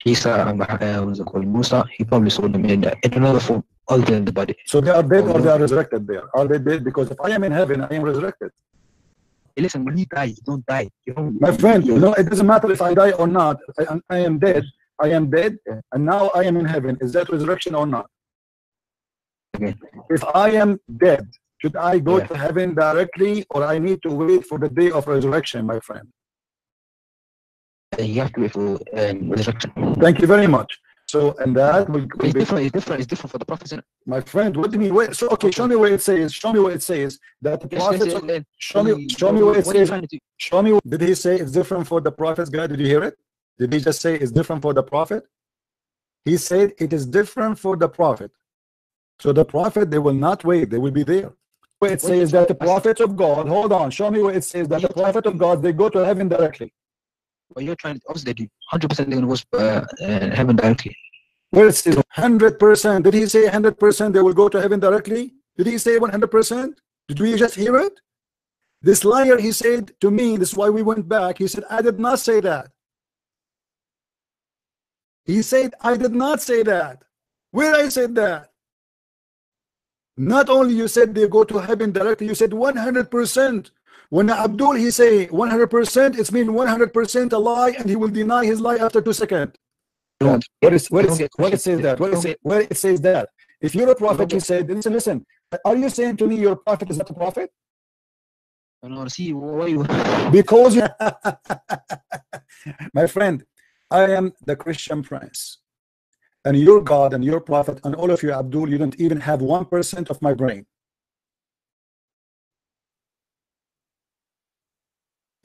Isa and what's it called? Musa. He probably saw them in another form other than the body. So they are dead or they are resurrected there? Are they dead? Because if I am in heaven, I am resurrected. Hey, listen, when you die, you don't die. My friend, it doesn't matter if I die or not. I am dead. And now I am in heaven. Is that resurrection or not? Okay. If I am dead, should I go to heaven directly, or I need to wait for the day of resurrection, my friend? You have to wait for resurrection. Thank you very much. So, and that will be different. It's different for the prophets. My friend, what do you mean? Wait, so okay, show me where it says. Show me where it says that the prophets. Show me where it says. Show me. Did he say it's different for the prophets? Guy, did you hear it? Did he just say it's different for the prophet? He said it is different for the prophet. So the prophet, they will not wait. They will be there. Where it says that the prophets of God. Hold on. Show me where it says that the prophet of God, they go to heaven directly. Well, you're trying. Obviously, they do. 100% they're gonna go heaven directly. Well, it's 100%. Did he say 100% they will go to heaven directly? Did he say 100%? Did we just hear it? This liar, he said to me, this is why we went back. He said, I did not say that. He said, I did not say that. Where I said that? Not only you said they go to heaven directly, you said 100%. When Abdul, he say 100%, it's mean 100% a lie, and he will deny his lie after 2 seconds. Where it says that? Where it says that? If you're a prophet, he said, listen, are you saying to me your prophet is not a prophet? I don't see why you. Because you my friend, I am the Christian prince, and your God and your prophet and all of you, Abdul, you don't even have 1% of my brain.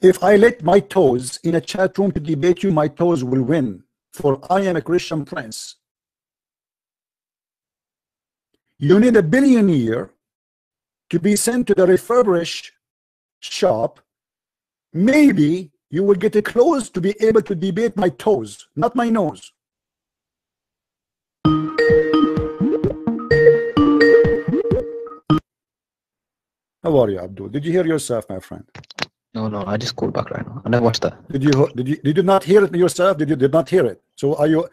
If I let my toes in a chat room to debate you, my toes will win, for I am a Christian prince. You need a billionaire to be sent to the refurbished shop. Maybe you will get it close to be able to debate my toes, not my nose. How are you, Abdul? Did you hear yourself, my friend? No, I just called back right now. I never watched that. Did you not hear it yourself? Did not hear it? So are you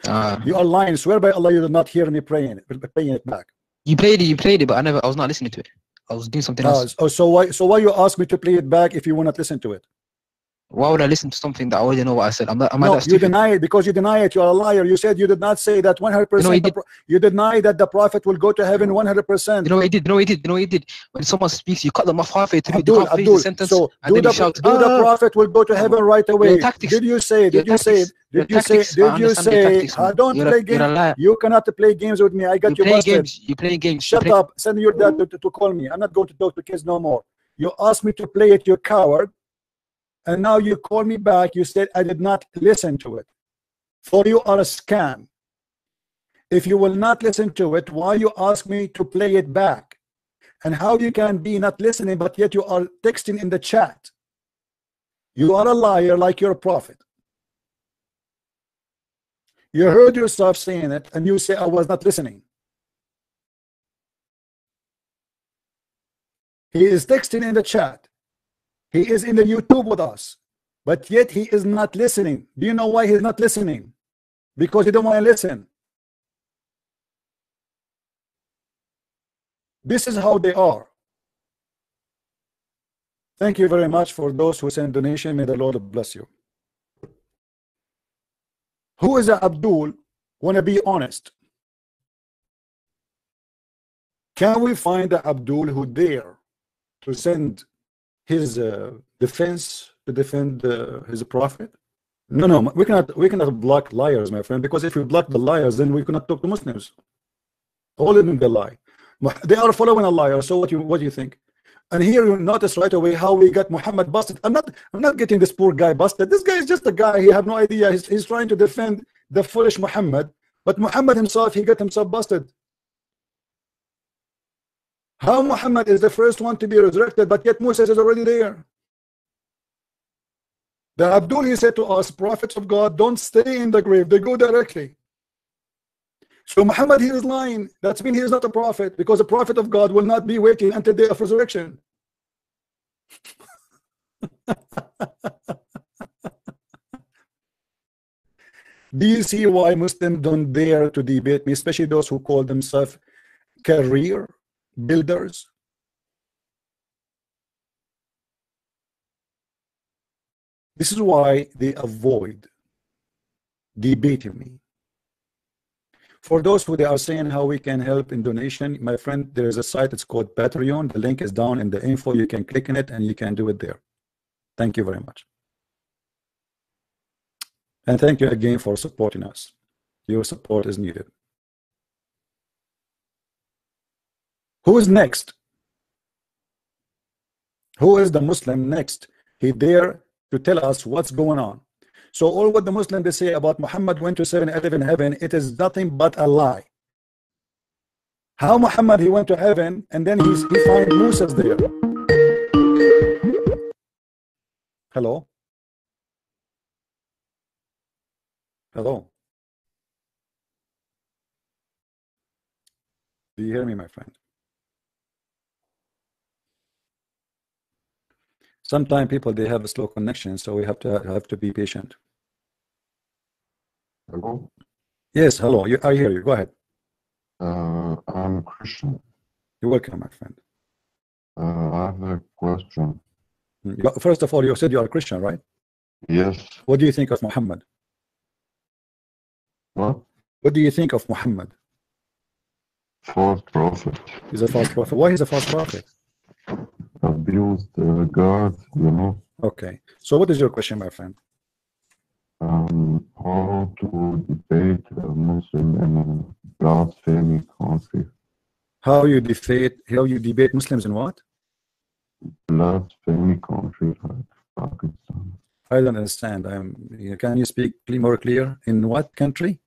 you are lying? Swear by Allah you did not hear me playing it back. You played it, but I was not listening to it. I was doing something else. So why you ask me to play it back if you will not listen to it? Why would I listen to something that I already know what I said? No, you deny it because you deny it. You are a liar. You said you did not say that 100%. You deny that the prophet will go to heaven 100%. You know he did. When someone speaks, you cut them off halfway to Abdul, the sentence, so and then you shout, the prophet will go to heaven right away. Did you say? Don't play games. You cannot play games with me. I got you busted. You playing games. Shut up. Send your dad to call me. I'm not going to talk to kids no more. You asked me to play it, you coward. And now you call me back. You said I did not listen to it. For you are a scam. If you will not listen to it, why you ask me to play it back? And how you can be not listening, but yet you are texting in the chat? You are a liar like you're a prophet. You heard yourself saying it, and you say I was not listening. He is texting in the chat. He is in the YouTube with us, but yet he is not listening. Do you know why he's not listening? Because he don't want to listen. This is how they are. Thank you very much for those who send donation. May the Lord bless you. Who is Abdul? Want to be honest? Can we find Abdul who dare to send his defense to defend his prophet? No, we cannot block liars, my friend, because if we block the liars, then we cannot talk to Muslims. All of them they lie. They are following a liar. So what do you think? And here you notice right away how we got Muhammad busted. I'm not getting this poor guy busted. This guy is just a guy. He have no idea. He's trying to defend the foolish Muhammad, but Muhammad himself, he got himself busted. How Muhammad is the first one to be resurrected, but yet Moses is already there. The Abdul, he said to us, prophets of God don't stay in the grave, they go directly. So Muhammad, he is lying. That means he is not a prophet, because a prophet of God will not be waiting until the day of resurrection. Do you see why Muslims don't dare to debate me, especially those who call themselves career builders? This is why they avoid debating me. For those who they are saying how we can help in donation, my friend, there is a site, it's called Patreon. The link is down in the info. You can click on it and you can do it there. Thank you very much. And thank you again for supporting us. Your support is needed. Who is next? Who is the Muslim next? He dare to tell us what's going on. So all what the Muslims they say about Muhammad went to 7-Eleven heaven, it is nothing but a lie. How Muhammad he went to heaven and then he found Moses there. Hello. Hello. Do you hear me, my friend? Sometimes people, they have a slow connection, so we have to be patient. Hello. Yes, hello. I hear you. Go ahead. I'm Christian. You're welcome, my friend. I have a question. First of all, you said you are Christian, right? Yes. What do you think of Muhammad? What? What do you think of Muhammad? False prophet. He's a false prophet. Why he's a false prophet? Abused God, you know. Okay. So what is your question, my friend? How to debate a Muslim in a blasphemy country. How you debate Muslims in what? Blasphemy country like Pakistan. I don't understand. Can you speak more clear? In what country?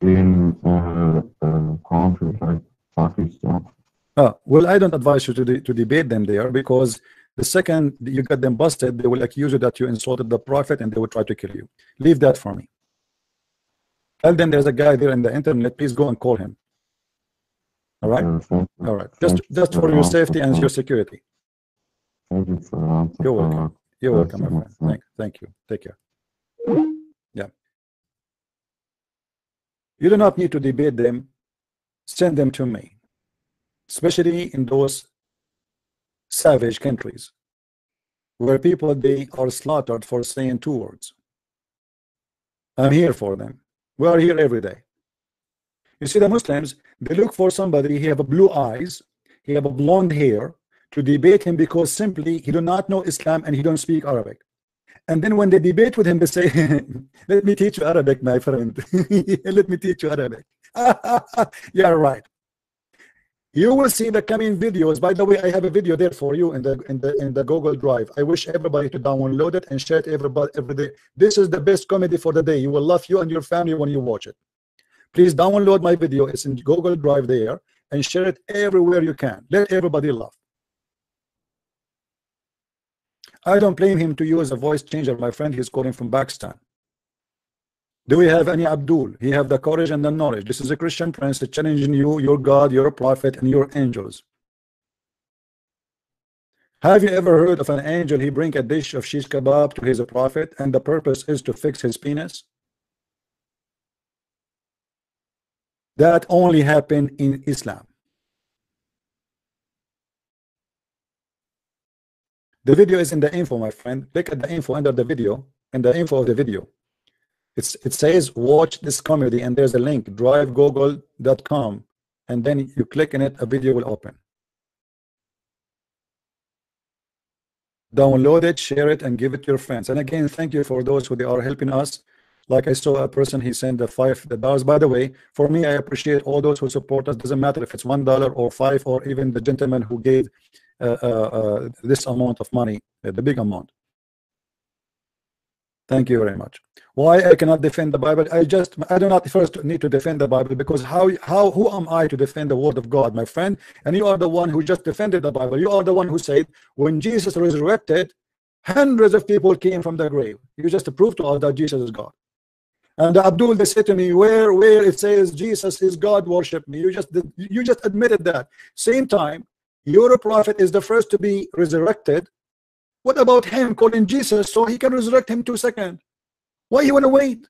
In a country like Pakistan. Well, I don't advise you to debate them there, because the second you get them busted, they will accuse you that you insulted the prophet and they will try to kill you. Leave that for me. Tell them there's a guy there in the internet. Please go and call him. All right? All right. Just for your safety and your security. Thank you for You're welcome. You're welcome, my friend. Thank you. Take care. Yeah. You do not need to debate them. Send them to me. Especially in those savage countries where people, they are slaughtered for saying 2 words. I'm here for them. We are here every day. You see, the Muslims, they look for somebody, he have a blue eyes, he have a blonde hair, to debate him because simply he do not know Islam and he don't speak Arabic. And then when they debate with him, they say, let me teach you Arabic, my friend. Let me teach you Arabic. Yeah, right. You will see the coming videos. By the way, I have a video there for you in the Google Drive. I wish everybody to download it and share it every day. This is the best comedy for the day. You will love you and your family when you watch it. Please download my video. It's in Google Drive there, and share it everywhere you can. Let everybody laugh. I don't blame him to use a voice changer, my friend. He's calling from Pakistan. Do we have any Abdul? He have the courage and the knowledge. This is a Christian prince challenging you, your God, your prophet, and your angels. Have you ever heard of an angel? He bring a dish of shish kebab to his prophet, and the purpose is to fix his penis. That only happened in Islam. The video is in the info, my friend. Click at the info under the video, and the info of the video. It says watch this comedy, and there's a link, drivegoogle.com, and then you click on it, a video will open. Download it, share it, and give it to your friends. And again, thank you for those who they are helping us. Like I saw a person, he sent the $5. By the way, for me, I appreciate all those who support us. Doesn't matter if it's $1 or $5, or even the gentleman who gave this amount of money, the big amount. Thank you very much. Why I cannot defend the Bible? I do not first need to defend the Bible, because who am I to defend the word of God, my friend? And you are the one who just defended the Bible. You are the one who said when Jesus resurrected, hundreds of people came from the grave. You just proved to us that Jesus is God. And Abdul, they said to me, where it says Jesus is God, worship me. You just admitted that. Same time, your prophet is the first to be resurrected. What about him calling Jesus so he can resurrect him 2 seconds? Why you want to wait?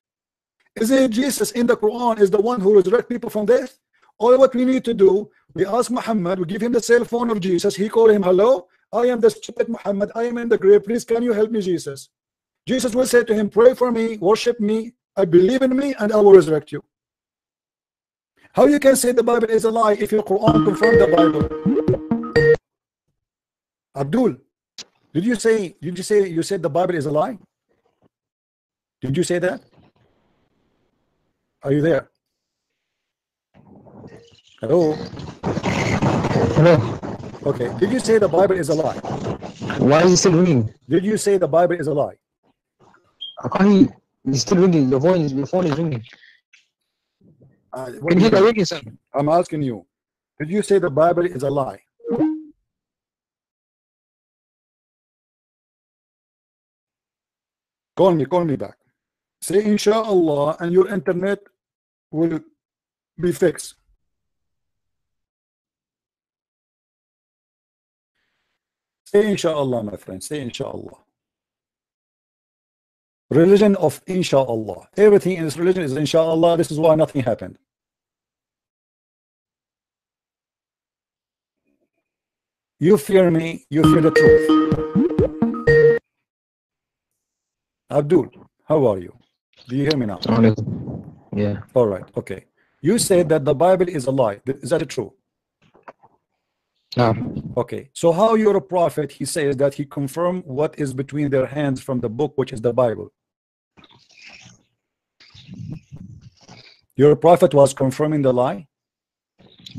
Isn't it Jesus in the Quran is the one who resurrects people from death? All what we need to do, we ask Muhammad, we give him the cell phone of Jesus, he call him, hello, I am the stupid Muhammad, I am in the grave, please can you help me, Jesus? Jesus will say to him, pray for me, worship me, I believe in me, and I will resurrect you. How you can say the Bible is a lie if your Quran confirms the Bible? Abdul, did you say you said the Bible is a lie? Did you say that? Are you there? Hello? Hello. Okay. Did you say the Bible is a lie? Why is it still ringing? Did you say the Bible is a lie? I can't hear you. It's still ringing. Your phone is ringing. Can you hear the ringing sound? I'm asking you. Did you say the Bible is a lie? Call me back. Say inshallah and your internet will be fixed. Say inshallah, my friend. Say inshallah. Religion of inshallah. Everything in this religion is inshallah. This is why nothing happened. You fear me, you fear the truth. Abdul, how are you? Do you hear me now? Yeah. All right, okay. You said that the Bible is a lie. Is that true? No. Okay. So how you're a prophet, he says that he confirmed what is between their hands from the book, which is the Bible. Your prophet was confirming the lie?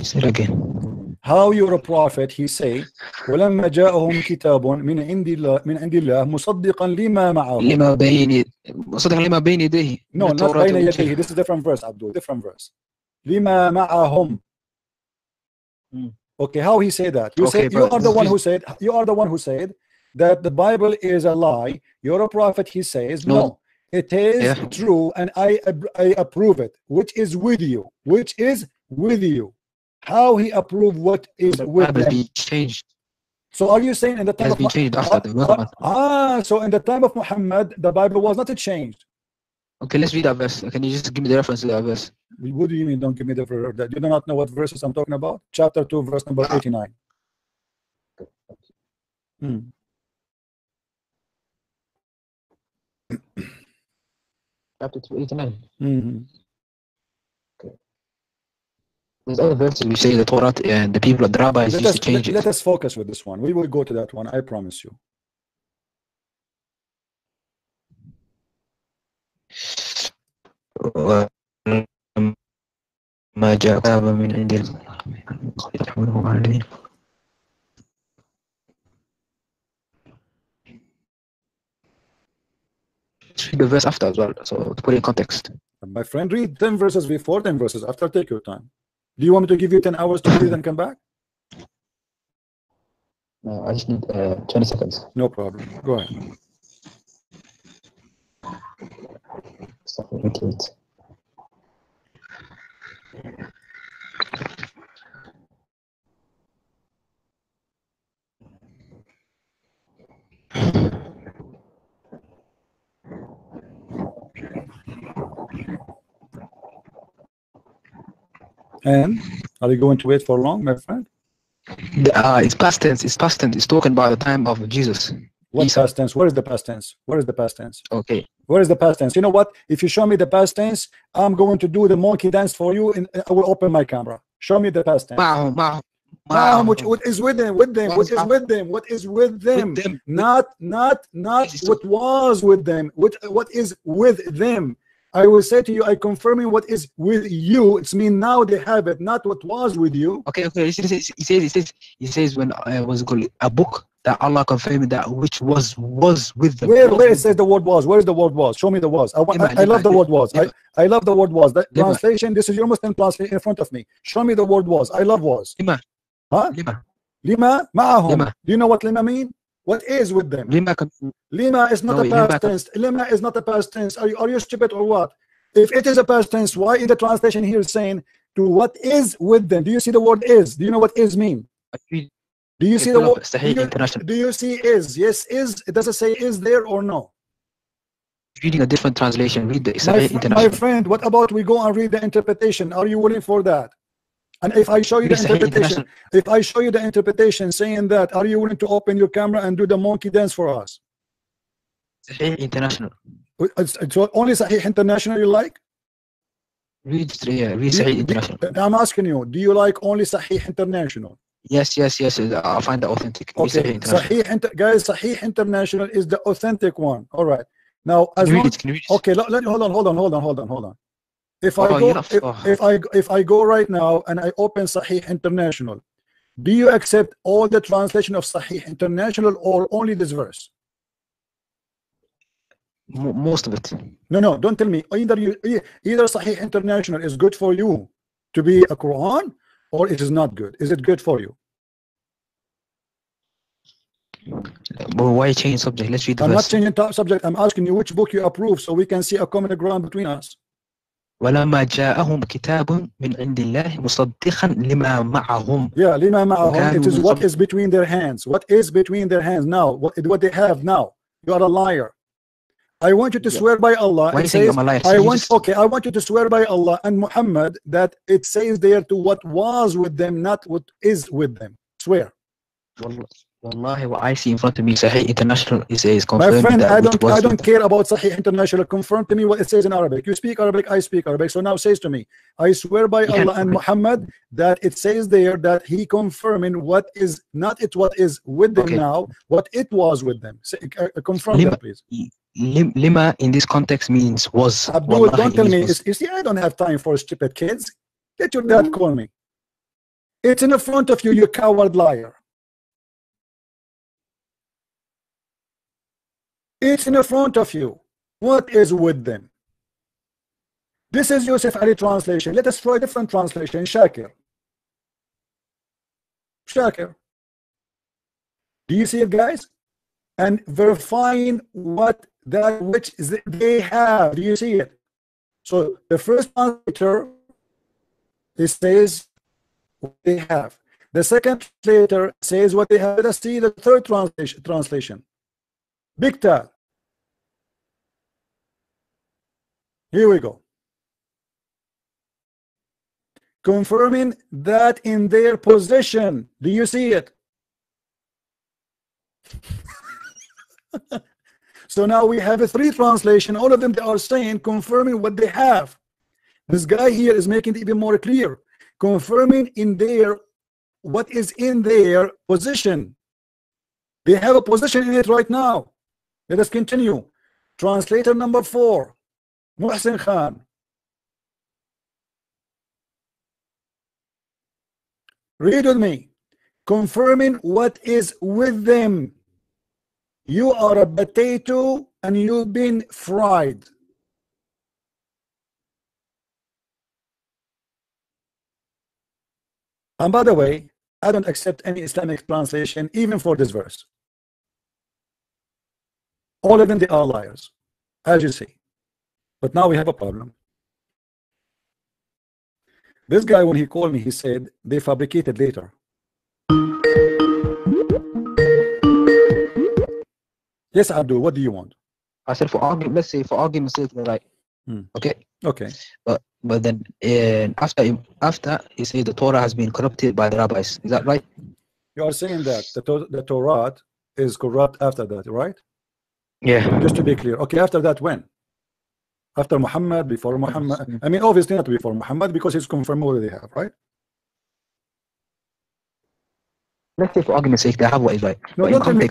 Say it again. How you're a prophet, he say ولما جاءهم كتاب من عند الله مصدقا لما معهم. مصدقا لما بين يديه. No, not بين يديه. This is different verse, Abdul. Different verse. لما معهم. Okay, how he say that? You say you are the one who said. You are the one who said that the Bible is a lie. You're a prophet. He says no. It is true, and I approve it. Which is with you? Which is with you? How he approved what is with them? Changed. So are you saying in the time of changed after so in the time of Muhammad the Bible was not changed? Okay, let's read that verse. Can you just give me the reference to that verse? What do you mean? Don't give me the verse. You do not know what verses I'm talking about? Chapter 2, verse number 89. Chapter 2, 89. Okay. There's other verses we say the Torah and the people of the rabbis used to change it. Let us focus with this one. We will go to that one. I promise you. ما جاء من عند الله. Read the verse after as well, so to put it in context. My friend, read 10 verses before, 10 verses after. Take your time. Do you want me to give you 10 hours to read and come back? No, I just need 20 seconds. No problem. Go ahead. And are you going to wait for long, my friend? It's past tense. It's past tense. It's talking about the time of Jesus. What past tense? Where is the past tense? Where is the past tense? Okay. Where is the past tense? You know what? If you show me the past tense, I'm going to do the monkey dance for you, and I will open my camera. Show me the past tense. What is with them? With them? What is with them? What is with them? Not what was with them. What is with them? I will say to you, I confirming what is with you. It's mean now they have it, not what was with you. Okay. He says when was called a book that Allah confirmed that which was with them. Where it says the word was? Where is the word was? Show me the was. I love the word was. I love the word was. That translation. This is your Muslim translation in front of me. Show me the word was. I love was. Huh? Lima ma'ahum. Do you know what lima mean? What is with them? Lima is not a past tense. Lima is not a past tense. Are you stupid or what? If it is a past tense, why is the translation here saying to what is with them? Do you see the word is? Do you know what is mean? Do you see the word? Do you see is? Yes, is. It doesn't say is there or no. Reading a different translation. Read the Sahih International. My friend, what about we go and read the interpretation? Are you willing for that? And if I show you the interpretation, if I show you the interpretation saying that, are you willing to open your camera and do the monkey dance for us? Sahih International. It's only Sahih International you like? Read Sahih International. I'm asking you, do you like only Sahih International? Yes. I'll find the authentic. Okay, guys, Sahih International is the authentic one. All right. Now, as long, okay, hold on. If I go right now and I open Sahih International, do you accept all the translation of Sahih International or only this verse? Most of it. No, don't tell me. Either Sahih International is good for you to be a Quran, or it is not good. Is it good for you? But why change subject? Let's read the I'm verse. not changing top subject. I'm asking you which book you approve so we can see a common ground between us. ولما جاءهم كتاب من عند الله مصدقا لما معهم. Yeah, لما معهم. It is وكانوا what is between their hands. What is between their hands now? What they have now? You are a liar. I want you to swear by Allah. Why It you saying says, I'm a liar? I want you to swear by Allah and Muhammad that it says there to what was with them, not what is with them. Swear. Wallahi, what I see in front of me, Sahih International, it says My confirmed friend, that I don't care about Sahih International. Confirm to me what it says in Arabic. You speak Arabic, I speak Arabic. So now says to me, I swear by Allah and Muhammad that it says there that he confirming what is not it what is with them now, what it was with them. Say, confirm that, please. Lima in this context means was. Abdul, don't tell me. You see, I don't have time for stupid kids. Let your dad call me. It's in front of you, you coward liar. It's in front of you. What is with them? This is Yusuf Ali translation. Let us try different translation. Shakir. Shakir. Do you see it, guys? And verifying what that which they have. Do you see it? So the first translator, it says what they have. The second translator says what they have. Let us see the third translation. Big Tal. Here we go. Confirming that in their possession. Do you see it? So now we have a three translation. All of them, they are saying confirming what they have. This guy here is making it even more clear. Confirming in their what is in their possession. They have a position in it right now. Let us continue. Translator number 4, Muhsin Khan. Read with me. Confirming what is with them. You are a potato and you've been fried. And by the way, I don't accept any Islamic translation even for this verse. All of them, they are liars, as you see. But now we have a problem. This guy, when he called me, he said they fabricated later. Yes, Abdul, what do you want? I said for argument, let's say for argument's sake, right? Okay. Okay. But then after he said the Torah has been corrupted by the rabbis. Is that right? You are saying that the Torah is corrupt after that, right? Yeah. Just to be clear. Okay, after that, when? After Muhammad, before Muhammad? I mean, obviously not before Muhammad because he's confirmed what they have, right? Let's say for argument's sake, they have what is right. No, don't tell me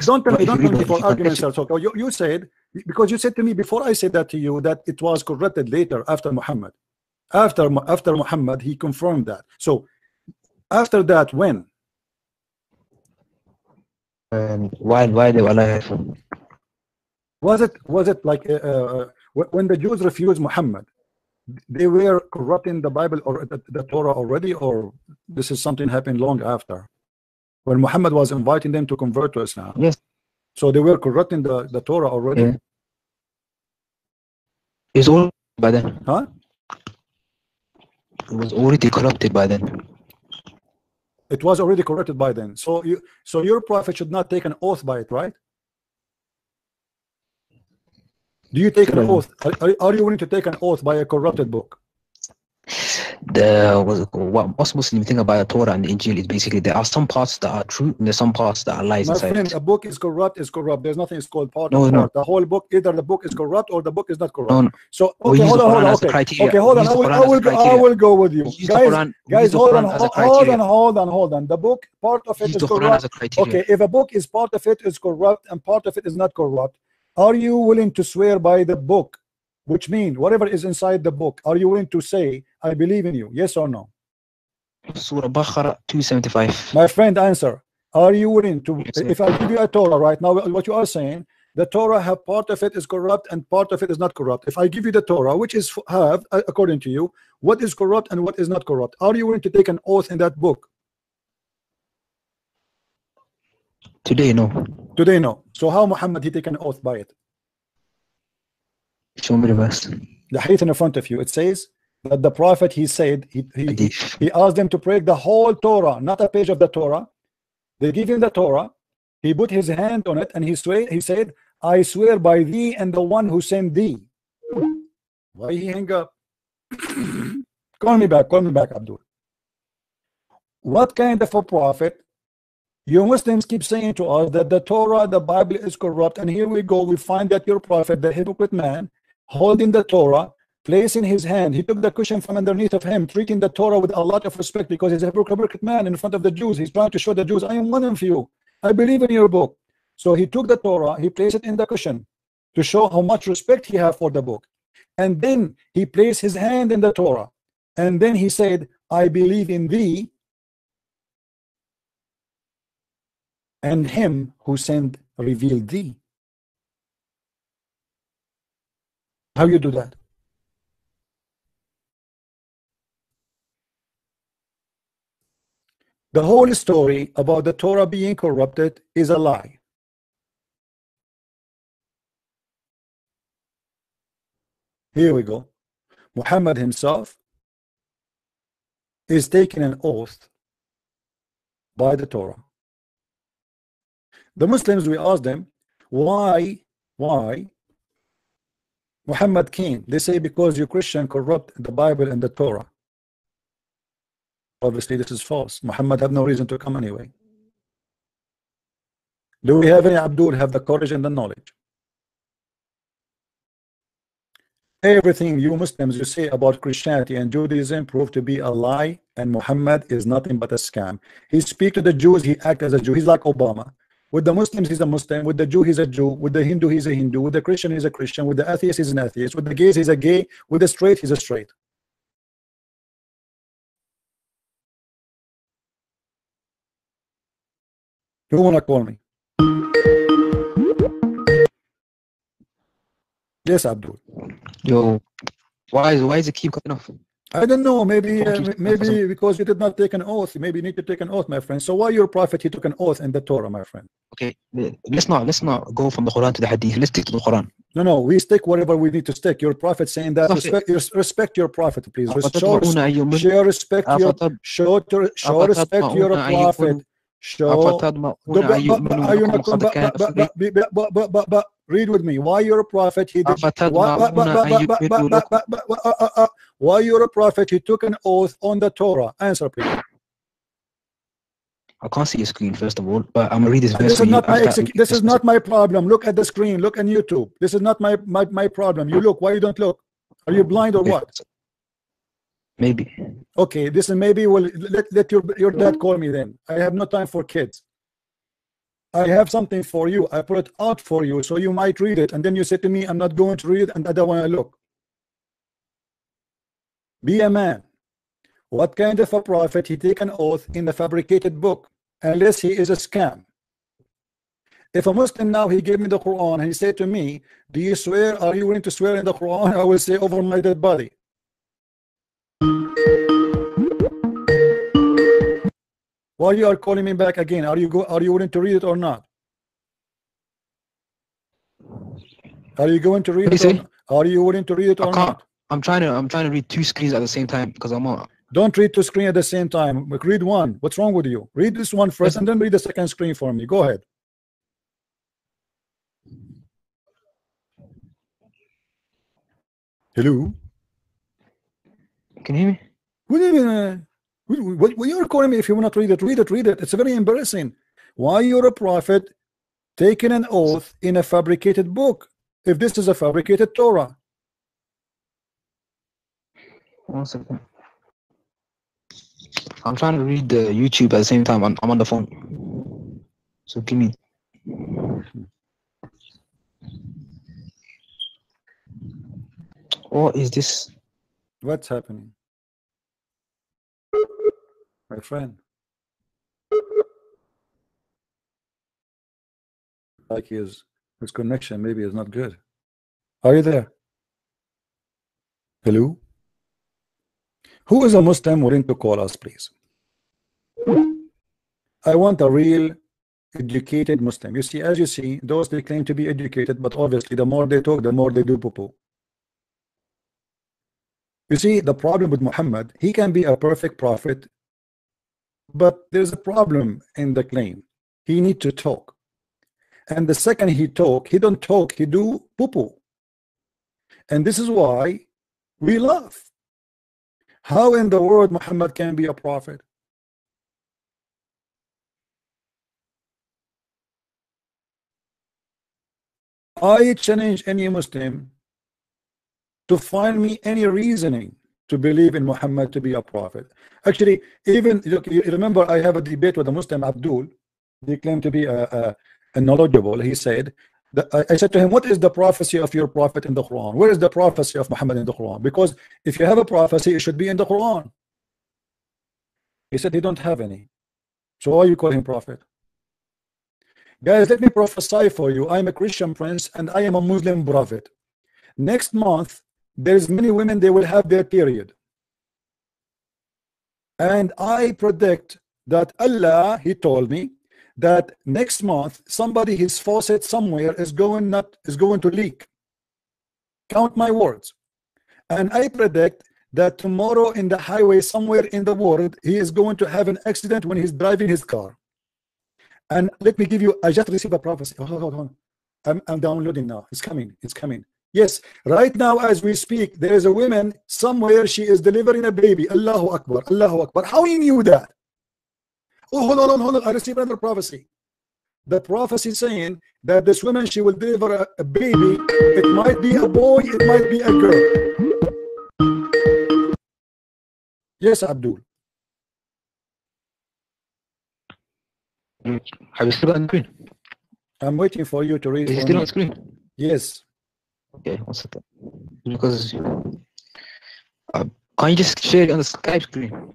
for argument's sake. You said, because you said to me before I said that to you, that it was corrupted later after Muhammad. After Muhammad, he confirmed that. So after that, when? Why they were alive? Was it like when the Jews refused Muhammad, they were corrupting the Bible or the Torah already, or this is something happened long after? When Muhammad was inviting them to convert to Islam. Yes. So they were corrupting the Torah already. Yeah. It's all by then. Huh? It was already corrupted by then. It was already corrupted by then. So your prophet should not take an oath by it, right? Do you take an oath? Are you willing to take an oath by a corrupted book? What most Muslims think about the Torah and the Injil is basically there are some parts that are true and there's some parts that are lies My inside friend, it. a book is corrupt. There's nothing is called part No, of no. part. The whole book, either the book is corrupt or the book is not corrupt. No, no. So We okay, use hold the on. Quran as the Okay, criteria. okay, hold on. We use the Quran I as the will criteria. go with you, We use the guys. Quran- we Guys, use the hold Quran as a criteria. hold on. The book, part of it Use is the Quran corrupt. as a criteria. Okay, if a book is part of it is corrupt and part of it is not corrupt, are you willing to swear by the book? Which means whatever is inside the book, are you willing to say, I believe in you? Yes or no? Surah Baqarah 275. My friend, answer. Are you willing to, Yes, sir. if I give you a Torah right now, what you are saying, the Torah have part of it is corrupt and part of it is not corrupt. If I give you the Torah, which is have, according to you, what is corrupt and what is not corrupt, are you willing to take an oath in that book? Today, no. Today, no. So how Muhammad he take an oath by it? Show me the verse. The hadith in front of you. It says that the prophet he said Hadith. he asked them to break the whole Torah, not a page of the Torah. They give him the Torah. He put his hand on it and he said, I swear by thee and the one who sent thee. Why he hang up? Call me back, Abdul. What kind of a prophet? You Muslims keep saying to us that the Torah, the Bible is corrupt, and here we go, we find that your prophet, the hypocrite man, holding the Torah, placing his hand, he took the cushion from underneath of him, treating the Torah with a lot of respect because he's a hypocrite man in front of the Jews. He's trying to show the Jews, I am one of you. I believe in your book. So he took the Torah, he placed it in the cushion to show how much respect he has for the book. And then he placed his hand in the Torah. And then he said, I believe in thee and him who sent revealed thee. How you do that? The whole story about the Torah being corrupted is a lie. Here we go. Muhammad himself is taking an oath by the Torah. The Muslims, we asked them, why Muhammad came? They say because you Christian corrupt the Bible and the Torah. Obviously this is false. Muhammad had no reason to come anyway. Do we have any Abdul have the courage and the knowledge? Everything you Muslims you say about Christianity and Judaism proved to be a lie, and Muhammad is nothing but a scam. He speaks to the Jews, he acts as a Jew. He's like Obama. With the Muslims he's a Muslim, with the Jew he's a Jew, with the Hindu he's a Hindu, with the Christian he's a Christian, with the atheist he's an atheist, with the gays he's a gay, with the straight he's a straight. Who wanna call me? Yes, Abdul. Yo, why is it keep cutting off? I don't know. Maybe because you did not take an oath. Maybe you need to take an oath, my friend. So why your prophet he took an oath in the Torah, my friend? Okay, let's not go from the Quran to the Hadith. Let's stick to the Quran. No, we stick whatever we need to stick. Your prophet saying that respect your prophet, please. Show respect your prophet. Read with me. Why you're a prophet? Why you're a prophet? He took an oath on the Torah. Answer, please. I can't see your screen first of all, but I'm gonna read this verse. This is not my problem. Look at the screen. Look on YouTube. This is not my problem. You look. Why you don't look? Are you blind or what? Maybe. Okay, this is maybe. Well, let your dad call me then. I have no time for kids. I have something for you. I put it out for you, so you might read it, and then you say to me, "I'm not going to read it, and I don't want to look." Be a man. What kind of a prophet he take an oath in a fabricated book, unless he is a scam? If a Muslim now he gave me the Quran and he said to me, "Do you swear? Are you willing to swear in the Quran?" I will say, "Over my dead body." Why you are calling me back again? Are you willing to read it or not? Are you going to read it? Are you willing to read it or not? I'm trying to read two screens at the same time because I'm on. Don't read two screens at the same time. Read one. What's wrong with you? Read this one first and then read the second screen for me. Go ahead. Hello? Can you hear me? What do you mean? What you're calling me if you want to read it? Read it. It's very embarrassing. Why you're a prophet taking an oath in a fabricated book if this is a fabricated Torah? 1 second. I'm trying to read the YouTube at the same time. I'm on the phone. So give me. What is this? What's happening? My friend. Like his connection maybe is not good. Are you there? Hello? Who is a Muslim willing to call us, please? I want a real educated Muslim. You see, as you see, those they claim to be educated, but obviously the more they talk, the more they do poo-poo. You see, the problem with Muhammad, he can be a perfect prophet, but there's a problem in the claim. He need to talk. And the second he talk, he don't talk, he do poo-poo. And this is why we laugh. How in the world Muhammad can be a prophet? I challenge any Muslim to find me any reasoning to believe in Muhammad to be a prophet. Actually, even look, you remember I have a debate with a Muslim, Abdul. He claimed to be a knowledgeable. He said that I said to him, what is the prophecy of your prophet in the Quran? Where is the prophecy of Muhammad in the Quran? Because if you have a prophecy, it should be in the Quran. He said he don't have any. So why you call him prophet? Guys, let me prophesy for you. I am a Christian prince and I am a Muslim prophet. Next month, there's many women, they will have their period. And I predict that Allah, he told me, that next month, somebody, his faucet somewhere is going to leak. Count my words. And I predict that tomorrow in the highway, somewhere in the world, he is going to have an accident when he's driving his car. And let me give you, I just received a prophecy. Hold on. I'm downloading now. It's coming. It's coming. Yes, right now as we speak, there is a woman somewhere, she is delivering a baby. Allahu Akbar, Allahu Akbar. How he knew that? Oh, hold on. I received another prophecy. The prophecy saying that this woman, she will deliver a baby. It might be a boy, it might be a girl. Yes, Abdul. Have you still got on screen? I'm waiting for you to read. Is it still on screen? Yes. Okay, one second. Because can you just share it on the Skype screen?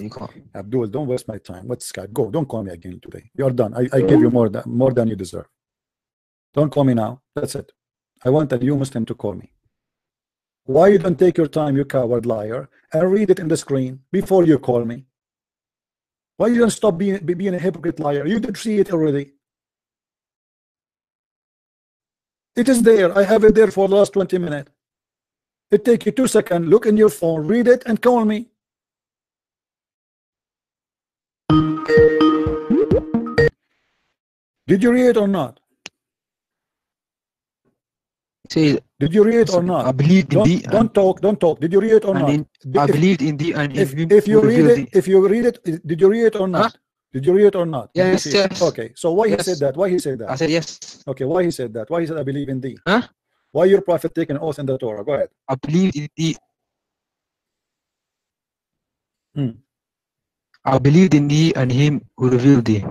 You can't. Abdul, don't waste my time. What's Skype? Go. Don't call me again today. You're done. I give you more than you deserve. Don't call me now. That's it. I want a new Muslim to call me. Why you don't take your time, you coward liar, and read it in the screen before you call me? Why you don't stop being a hypocrite liar? You did see it already. It is there. I have it there for the last 20 minutes. It take you 2 seconds. Look in your phone, read it, and call me. Did you read it or not? Say, did you read it or not? I believed in thee. Don't talk. Did you read it or not? I believed in thee, and if you read it, did you read it or not? Huh? Did you read it or not? Yes, yes. Okay, so why he said that? Why he said that? I said yes. Okay, why he said that? Why he said I believe in thee? Huh? Why your prophet taking an oath in the Torah? Go ahead. I believed in thee. I believed in thee and him who revealed thee.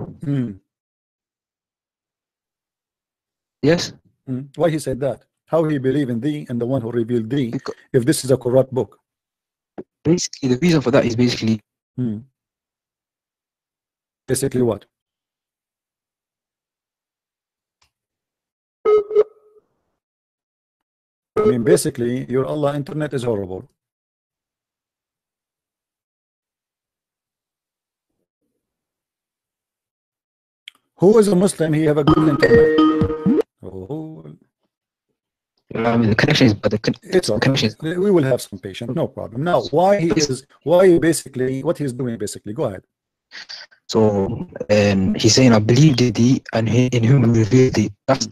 Yes. Why he said that? How he believe in thee and the one who revealed thee if this is a corrupt book? Basically, the reason for that is basically. Basically what? I mean, basically, your Allah internet is horrible. Who is a Muslim? He have a good internet. Oh. I mean, the connection is, but it's connection. We will have some patience, no problem. Now, why basically what he's doing basically? Go ahead. So, he's saying, I believe in thee and in whom we revealed thee. That's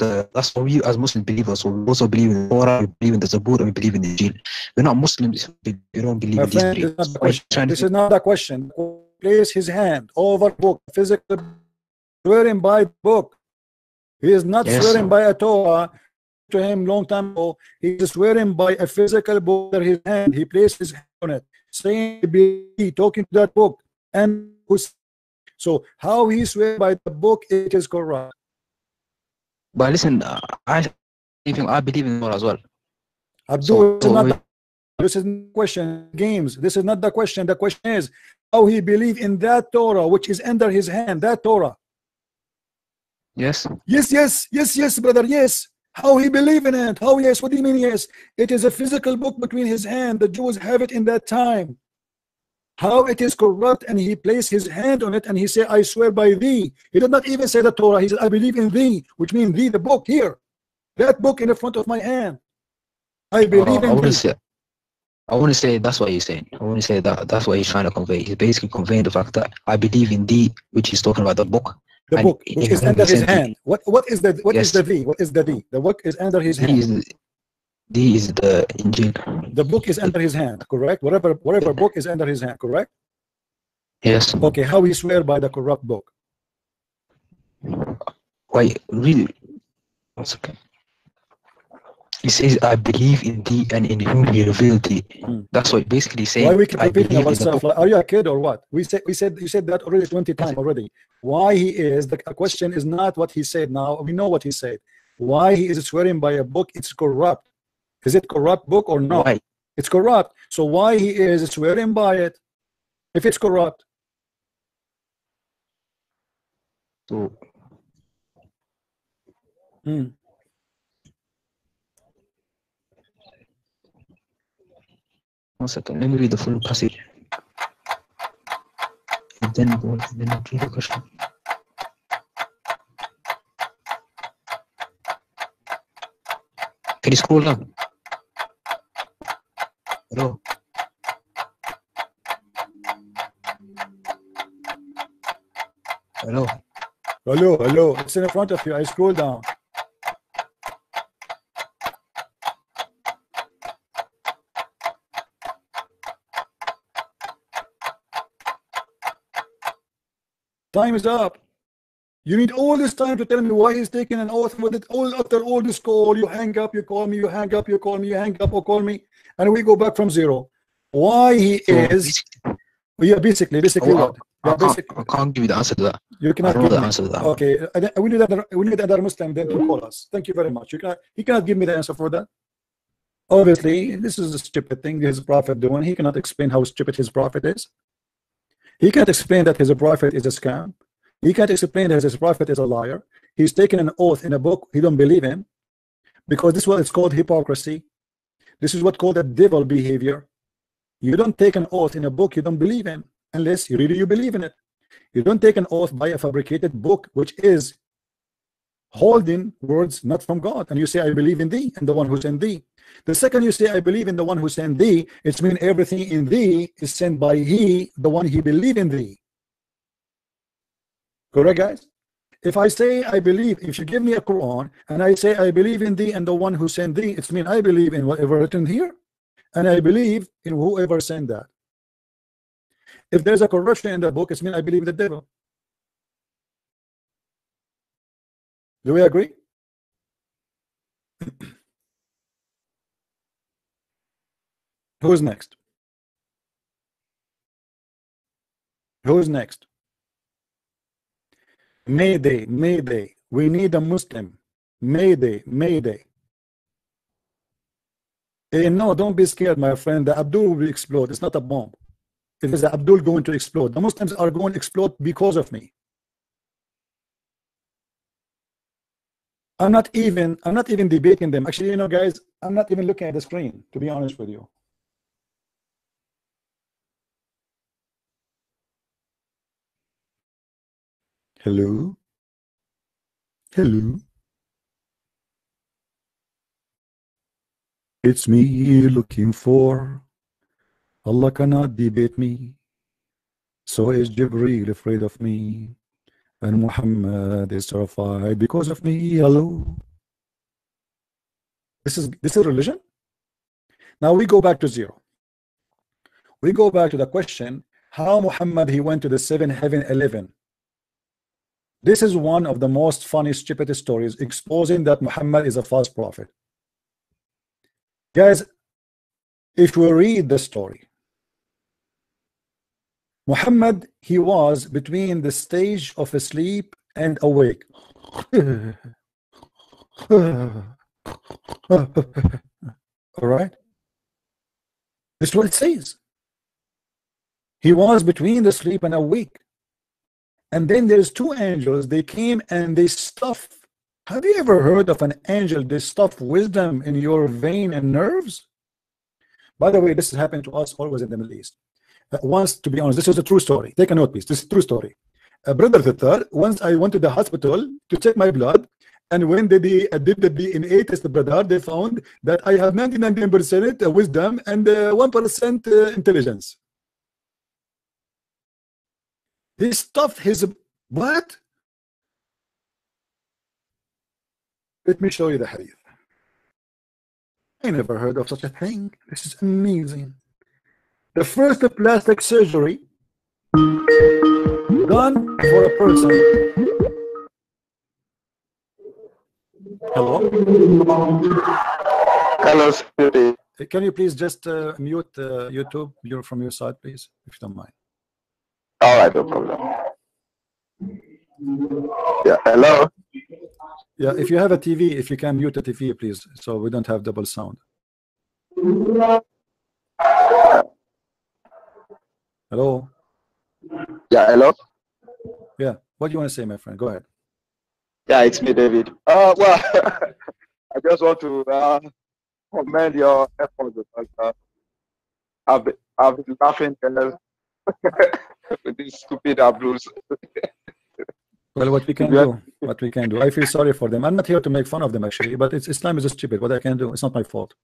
what we as Muslim believers. So we also believe in the Torah, we believe in the Zabur, and we believe in the Injil. We're not Muslims. We don't believe in these three. This is not a question. Place his hand over book, physical, swearing by book. He is not swearing by a Torah. To him long time ago, he is swearing by a physical book under his hand. He placed his hand on it, saying, be talking to that book. And so how he swear by the book, it is correct. But listen, I believe in Torah as well. Abdul, this is not question games. This is not the question. The question is how he believe in that Torah which is under his hand. That Torah. Yes. Yes, brother. Yes. How he believe in it? How yes? What do you mean yes? It is a physical book between his hand. The Jews have it in that time. how it is corrupt, and he placed his hand on it and he said, I swear by thee. He did not even say the Torah. He said, I believe in thee, which means thee, the book here, that book in the front of my hand. I believe in thee. I want to say that's what he's saying. I want to say that's what he's trying to convey. He's basically conveying the fact that I believe in thee, which he's talking about the book. The book which is under his hand. What is the Yes. is the thee? What is the thee? The book is under his hand. Thee is the Injil. The book is under his hand, correct? Whatever book is under his hand, correct? Yes. Okay, how he swear by the corrupt book? Wait, really? 1 second. He says, I believe in thee and in whom he revealed thee. That's what basically he's saying. Why we keep I repeating believe in the ourselves? book. Like, are you a kid or what? You said that already 20 times already. Why he is, the question is not what he said now. We know what he said. Why he is swearing by a book? It's corrupt. Is it corrupt book or not? Why? It's corrupt. So why he is swearing by it if it's corrupt? So, 1 second, let me read the full passage. And then I'll read the question. Can you scroll down? Hello? Hello? Hello. It's in front of you. I scroll down. Time is up. You need all this time to tell me why he's taking an oath with it. All after all this call, you hang up, you call me, you hang up, you call me, you hang up or call me, and we go back from zero. Why he is? Yeah, basically what? I can't give you the answer to that. You cannot I give know the me. answer to that. Okay, we need other Muslim then to call us. Thank you very much. He cannot give me the answer for that. Obviously, this is a stupid thing his prophet doing. He cannot explain how stupid his prophet is. He can't explain that his prophet is a scam. He can't explain that his prophet is a liar. He's taken an oath in a book he don't believe in, because this is what it's called hypocrisy. This is what called a devil behavior. You don't take an oath in a book you don't believe in unless you really believe in it. You don't take an oath by a fabricated book which is holding words not from God, and you say I believe in thee and the one who sent thee. The second you say I believe in the one who sent thee, it means everything in thee is sent by he, the one he believe in thee. Correct, guys? If I say I believe, if you give me a Quran and I say I believe in thee and the one who sent thee, it means I believe in whatever written here and I believe in whoever sent that. If there's a corruption in the book, it means I believe in the devil. Do we agree? Who's next? Who's next? Mayday, Mayday. We need a Muslim. Mayday, Mayday. Hey, no, don't be scared, my friend. The Abdul will explode. It's not a bomb. It is the Abdul going to explode. The Muslims are going to explode because of me. I'm not even debating them. Actually, you know, guys, I'm not even looking at the screen, to be honest with you. Hello? Hello? It's me you're looking for. Allah cannot debate me. So is Jibreel afraid of me. And Muhammad is terrified because of me. Hello? This is religion? Now we go back to zero. We go back to the question, how Muhammad he went to the 7th heaven 11. This is one of the most funny, stupid stories exposing that Muhammad is a false prophet. Guys, if we read the story, Muhammad, he was between the stage of asleep and awake. All right? This is what it says. He was between the sleep and awake. And then there's two angels. They came and they stuff. Have you ever heard of an angel? They stuff wisdom in your vein and nerves. By the way, this has happened to us always in the Middle East. Once, to be honest, this is a true story. Take a note, please. This is a true story. Brother Thatar, once I went to the hospital to check my blood, and when they did the DNA test, brother, they found that I have 99% wisdom and 1% intelligence. He stuffed his what? Let me show you the hadith. I never heard of such a thing. This is amazing. The first plastic surgery done for a person. Hello? Hello, Spirit. Can you please just mute YouTube from your side, please, if you don't mind? All right, no problem. Yeah, hello? Yeah, if you have a TV, if you can mute the TV, please, so we don't have double sound. Hello? Yeah, hello? Yeah, what do you want to say, my friend? Go ahead. Yeah, it's me, David. Well, I just want to commend your efforts because I've been laughing with these stupid Abdus. Well, what we can do, I feel sorry for them. I'm not here to make fun of them, actually, but Islam is stupid. What I can do, it's not my fault.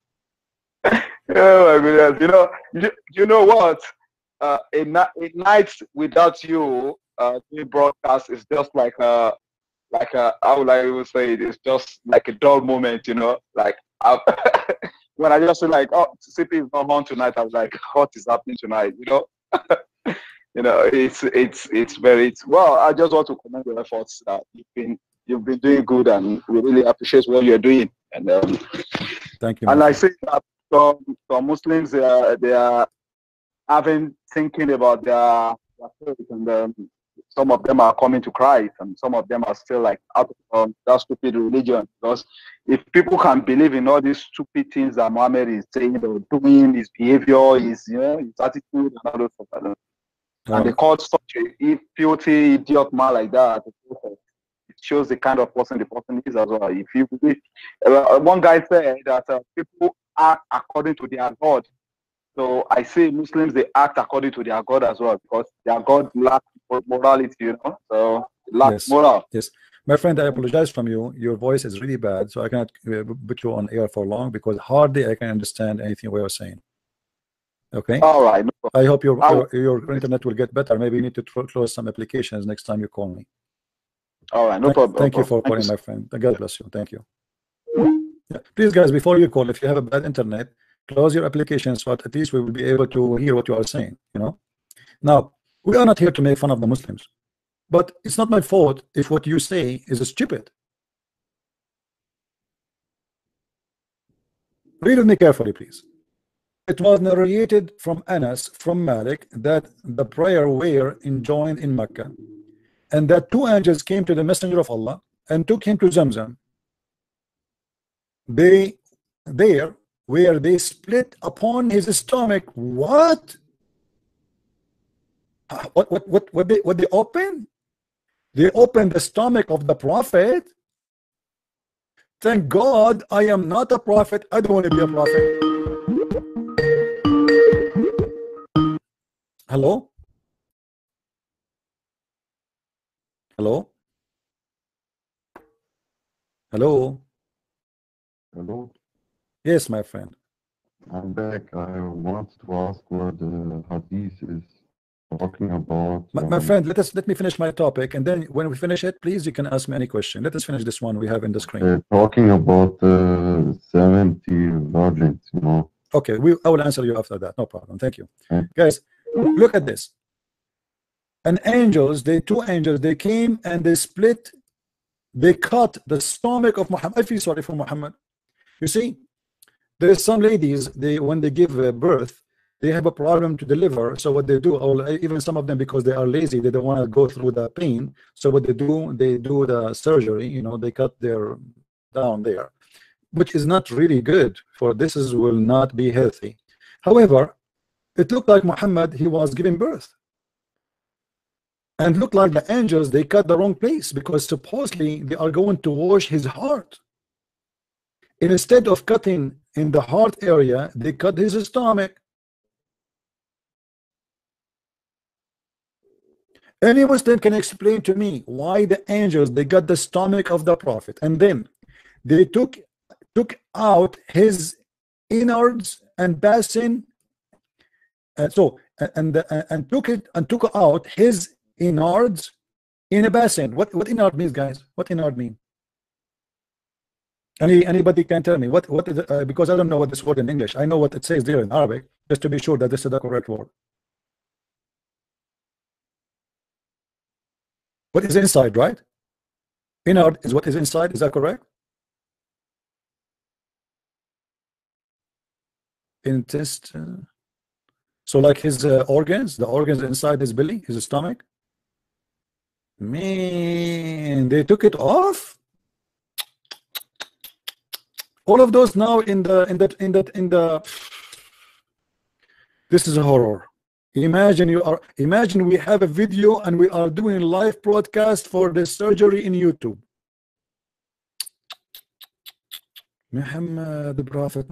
Oh my goodness! You know what? A night without you doing broadcast is just like how would I even say it? It's just like a dull moment, you know. Like when I just feel like, oh, CP is not on tonight, I was like, what is happening tonight? You know. You know, it's very well. I just want to commend your efforts. You've been doing good, and we really appreciate what you're doing. And thank you. And I think that some Muslims they are thinking about their faith, and some of them are coming to Christ, and some of them are still like out of that stupid religion. Because if people can believe in all these stupid things that Muhammad is saying or doing, his behavior, his his attitude, and all those stuff. And they call such a filthy idiot man like that. It shows the kind of person the person is as well. If you believe, one guy said that people act according to their God. So I say Muslims, they act according to their God as well, because their God lacks morality, you know. So lacks moral. Yes, my friend, I apologize from you. Your voice is really bad, so I cannot put you on air for long because hardly I can understand anything we are saying. Okay. All right. No, I hope your internet will get better. Maybe you need to close some applications next time you call me. All right. No problem. Thank you for calling, my friend. God bless you. Thank you. Yeah. Please, guys, before you call, if you have a bad internet, close your application so at least we will be able to hear what you are saying. You know. Now, we are not here to make fun of the Muslims, but it's not my fault if what you say is stupid. Read with me carefully, please. It was narrated from Anas from Malik that the prayer were enjoined in Mecca, and that two angels came to the Messenger of Allah and took him to Zamzam. They split upon his stomach. What they opened? They opened the stomach of the Prophet. Thank God I am not a prophet. I don't want to be a prophet. Hello? Hello? Hello? Hello? Yes, my friend. I'm back. I want to ask what the hadith is talking about. My friend, let me finish my topic, and then when we finish it, please, you can ask me any question. Let us finish this one we have in the screen. Talking about 70 virgins, you know. Okay, I will answer you after that. No problem. Thank you. Guys, look at this. And two angels, they came and they cut the stomach of Muhammad. I feel sorry for Muhammad. You see, there is some ladies, when they give birth, they have a problem to deliver. So what they do, even some of them, because they are lazy, they don't want to go through the pain. So what they do the surgery, you know, they cut their down there, which is not really good for this will not be healthy. However, it looked like Muhammad, he was giving birth. And looked like the angels, they cut the wrong place, because supposedly they are going to wash his heart. And instead of cutting in the heart area, they cut his stomach. Any Muslim can explain to me why the angels, they got the stomach of the prophet, and then they took out his innards and basin, and took out his innards in a basin. What innard means, guys? What innard mean? Anybody can tell me what is it? Because I don't know what this word in English. I know what it says there in Arabic, just to be sure that this is the correct word. What is inside, right? Innard is what is inside. Is that correct? Intestine. So like his organs, the organs inside his belly, his stomach. Man, they took it off. All of those now in the. This is a horror. Imagine we have a video and we are doing live broadcast for the surgery in YouTube. Muhammad, Prophet,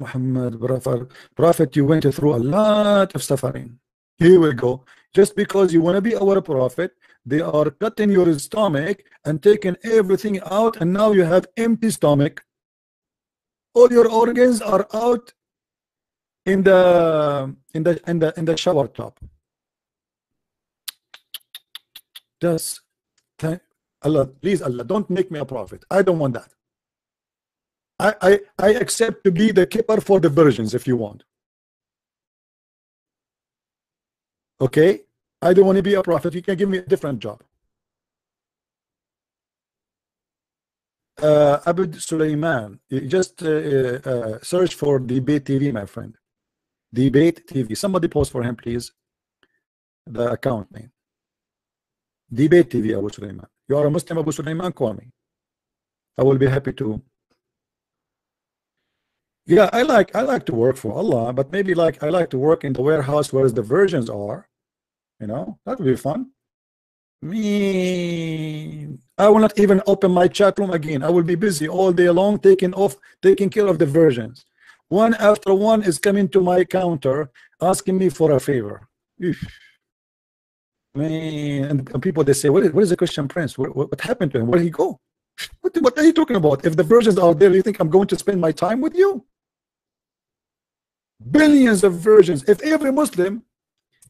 you went through a lot of suffering. Here we go. Just because you want to be our prophet, they are cutting your stomach and taking everything out, and now you have empty stomach. All your organs are out in the shower tub. Just thank Allah, please Allah, don't make me a prophet. I don't want that. I accept to be the keeper for the virgins if you want. Okay, I don't want to be a prophet. You can give me a different job. Abd Sulaiman, you just search for Debate TV, my friend. Debate TV. Somebody post for him, please. The account name. Debate TV, Abu Sulaiman. You are a Muslim, Abu Sulaiman, call me. I will be happy to. Yeah, I like to work for Allah, but maybe like I like to work in the warehouse where the virgins are. You know, that would be fun. Me, I will not even open my chat room again. I will be busy all day long taking care of the virgins. One after one is coming to my counter asking me for a favor. Man, and people, they say, what is the Christian prince? What happened to him? Where did he go? What are you talking about? If the virgins are there, you think I'm going to spend my time with you? Billions of virgins. If every Muslim,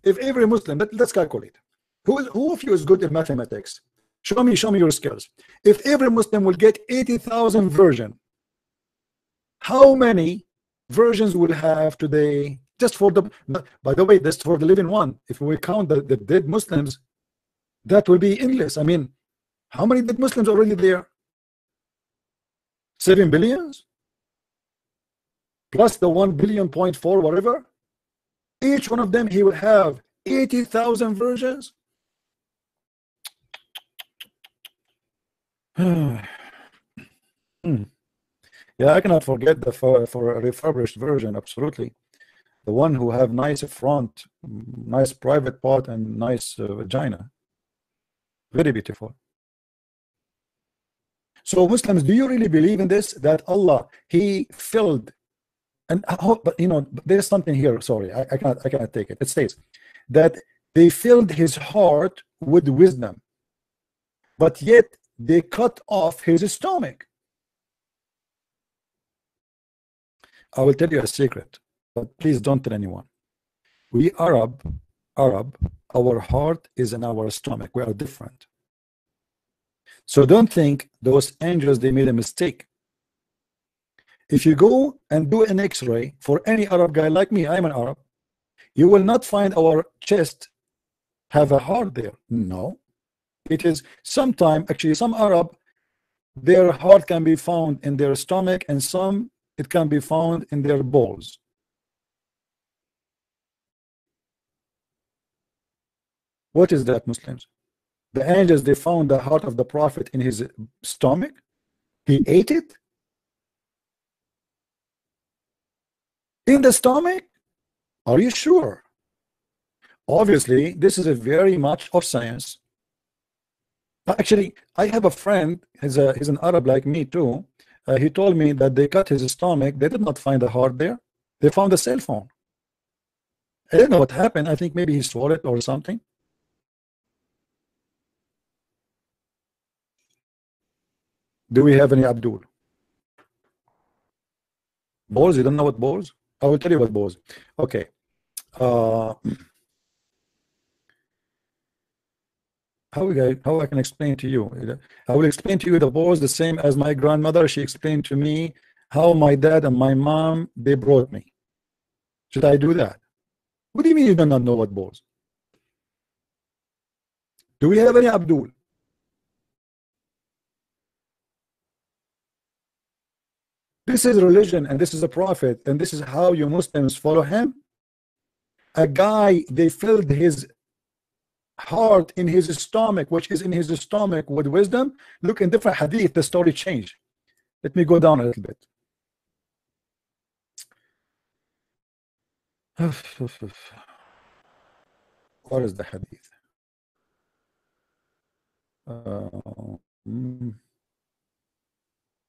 let's calculate. Who of you is good in mathematics? Show me your skills. If every Muslim will get 80,000 virgins, how many virgins will have today? Just for the, by the way, that's for the living one. If we count the dead Muslims, that will be endless. I mean, how many dead Muslims already there? 7 billions? Plus the 1 billion point 4, whatever. Each one of them, he will have 80,000 virgins. Yeah, I cannot forget the for a refurbished version. Absolutely, the one who have nice front, nice private part, and nice vagina. Very beautiful. So Muslims, do you really believe in this? That Allah, He filled, and but you know, there's something here. Sorry, I cannot take it. It states that they filled His heart with wisdom, but yet they cut off His stomach. I will tell you a secret, but please don't tell anyone. We Arab, our heart is in our stomach. We are different. So don't think those angels, they made a mistake. If you go and do an X-ray for any Arab guy like me, I'm an Arab, you will not find our chest have a heart there. No. It is sometime, actually, some Arab, their heart can be found in their stomach, and some it can be found in their balls. What is that, Muslims? The angels, they found the heart of the Prophet in his stomach. He ate it in the stomach. Are you sure? Obviously, this is a very much of science. Actually, I have a friend, he's an Arab like me too. He told me that they cut his stomach. They did not find the heart there. They found a cell phone. I don't know what happened. I think maybe he swallowed it or something. Do we have any Abdul? Balls? You don't know what balls? I will tell you what balls. Okay. How I can explain to you? I will explain to you the balls the same as my grandmother. She explained to me how my dad and my mom, they brought me. Should I do that? What do you mean you do not know what balls? Do we have any Abdul? This is religion, and this is a prophet, and this is how you Muslims follow him. A guy, they filled his heart in his stomach, which is in his stomach, with wisdom. Look, in different hadith, the story changed. Let me go down a little bit. What is the hadith?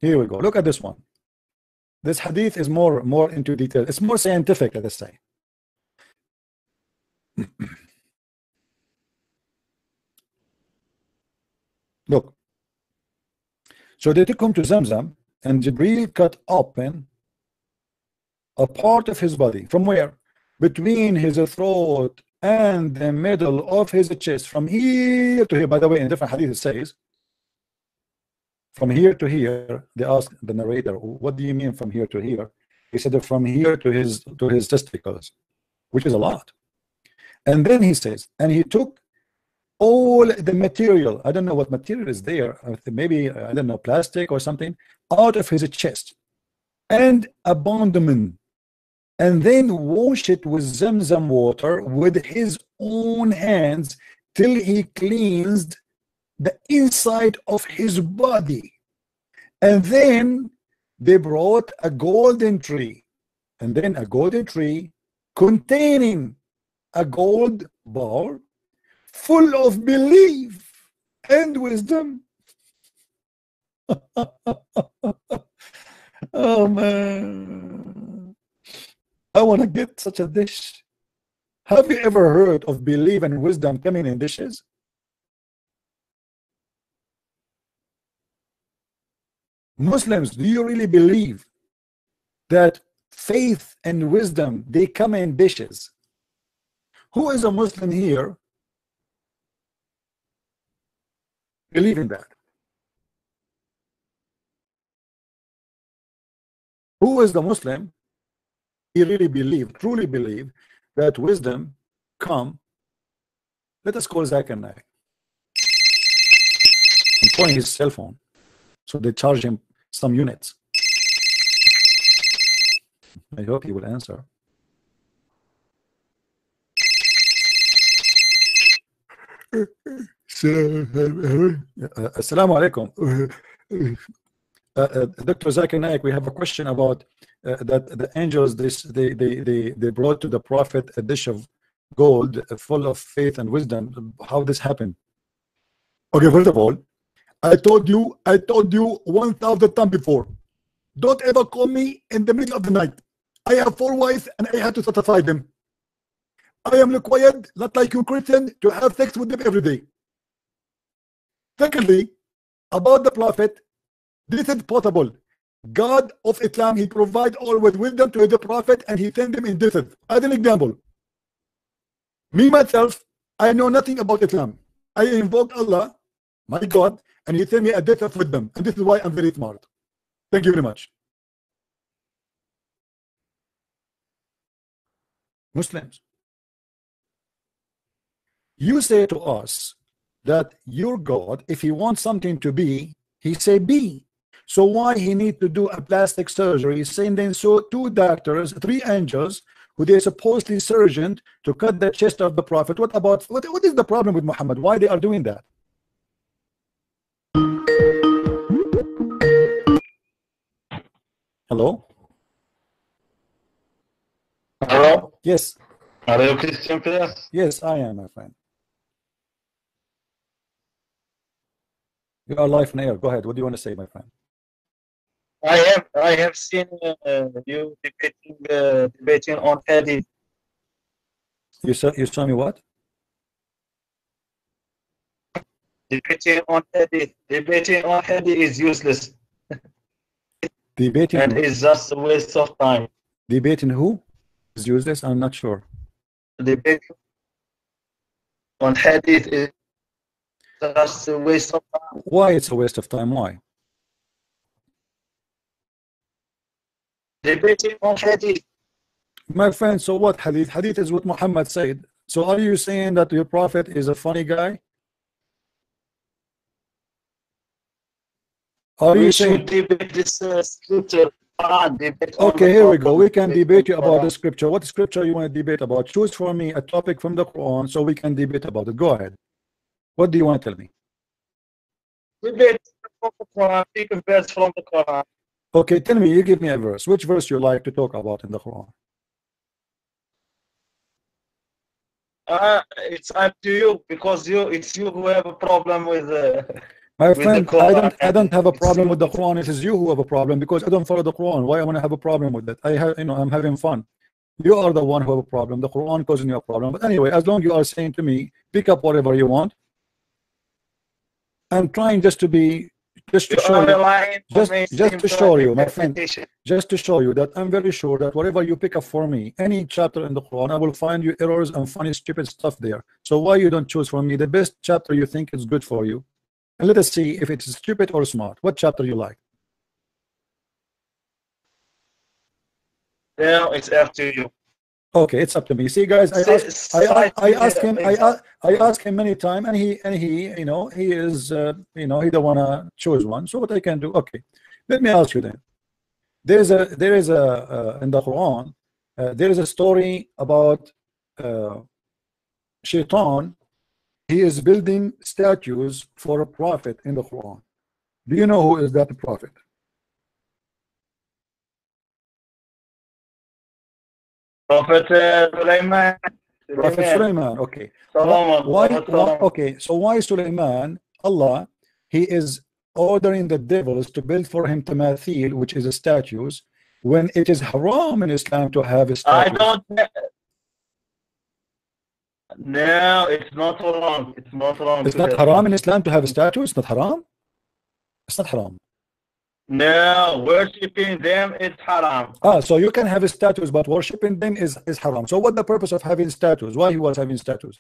Here we go. Look at this one. This hadith is more into detail. It's more scientific, let us say. Look. So they took him to Zamzam, and Jibreel cut open a part of his body. From where? Between his throat and the middle of his chest. From here to here. By the way, in different hadith it says, from here to here. They asked the narrator, what do you mean from here to here? He said from here to his testicles, which is a lot. And then he says, and he took all the material, I don't know what material is there, maybe, I don't know, plastic or something, out of his chest, and abandonment, and then wash it with Zamzam water with his own hands till he cleansed the inside of his body. And then they brought a golden tree, and then a golden tree containing a gold ball full of belief and wisdom. Oh man, I want to get such a dish. Have you ever heard of belief and wisdom coming in dishes? Muslims, do you really believe that faith and wisdom, they come in dishes? Who is a Muslim here believing that? Who is the Muslim? He really believe, truly believe that wisdom come. Let us call Zakir Naik. I'm calling his cell phone, so they charge him some units. I hope he will answer. Assalamu alaikum. Dr. Zakir Naik, we have a question about that the angels, they brought to the prophet a dish of gold full of faith and wisdom. How this happened? Okay, first of all, I told you 1,000 times before, don't ever call me in the middle of the night. I have 4 wives and I have to satisfy them. I am required, not like you Christian, to have sex with them every day. Secondly, about the prophet, this is possible. God of Islam, he provide all with wisdom to the prophet, and he send them in desert. As an example, me myself, I know nothing about Islam. I invoked Allah, my God, and he sent me a desert with them, and this is why I'm very smart. Thank you very much. Muslims, you say to us that your God, if he wants something to be, he say be. So why he need to do a plastic surgery, sending 2 doctors, 3 angels, who they supposedly surgeon to cut the chest of the prophet? What about, what is the problem with Muhammad? Why they are doing that? Hello? Hello? Yes. Are you Christian, please? Yes, I am, my friend. You are live in air. Go ahead. What do you want to say, my friend? I have seen you debating on hadith. You saw me what? Debating on hadith. Debating on hadith is useless. Debating and it's just a waste of time. Debating who is useless? I'm not sure. Debating on hadith is just a waste of time. Why it's a waste of time? Why? Debating on hadith. My friend, so what hadith? Hadith is what Muhammad said. So are you saying that your prophet is a funny guy? Are you saying debate this scripture? Okay, here we go. We can debate you about the scripture. What scripture you want to debate about? Choose for me a topic from the Quran so we can debate about it. Go ahead. What do you want to tell me? Debate from the Quran. Pick a verse from the Quran. Okay, tell me. You give me a verse. Which verse you like to talk about in the Quran? It's up to you because it's you who have a problem with. My friend, I don't have a problem with the Quran. It is you who have a problem because I don't follow the Quran. Why I want to have a problem with that? I have, I'm having fun. You are the one who have a problem. The Quran causing you a problem. But anyway, as long as you are saying to me, pick up whatever you want. I'm trying just to be, just to show you, just to show you, my friend, just to show you that I'm very sure that whatever you pick up for me, any chapter in the Quran, I will find you errors and funny, stupid stuff there. So why you don't choose for me the best chapter you think is good for you? And let us see if it's stupid or smart. What chapter you like? Yeah, it's up to you. Okay, it's up to me. See, guys, I ask him many times, and he, he is, he don't wanna choose one. So what I can do? Okay, let me ask you then. There is a in the Quran, there is a story about Shaitan. He is building statues for a prophet in the Quran. Do you know who is that prophet? Prophet Sulaiman. Prophet Sulaiman. Okay. Okay. So why Sulaiman? Allah, he is ordering the devils to build for him tamathil, which is statues, when it is haram in Islam to have a statue. I don't. No, it's not wrong. It's not wrong. It's not haram in Islam to have a statue. It's not haram. It's not haram. No, worshipping them is haram. So you can have statues, but worshipping them is haram. So what the purpose of having statues? Why he was having statues?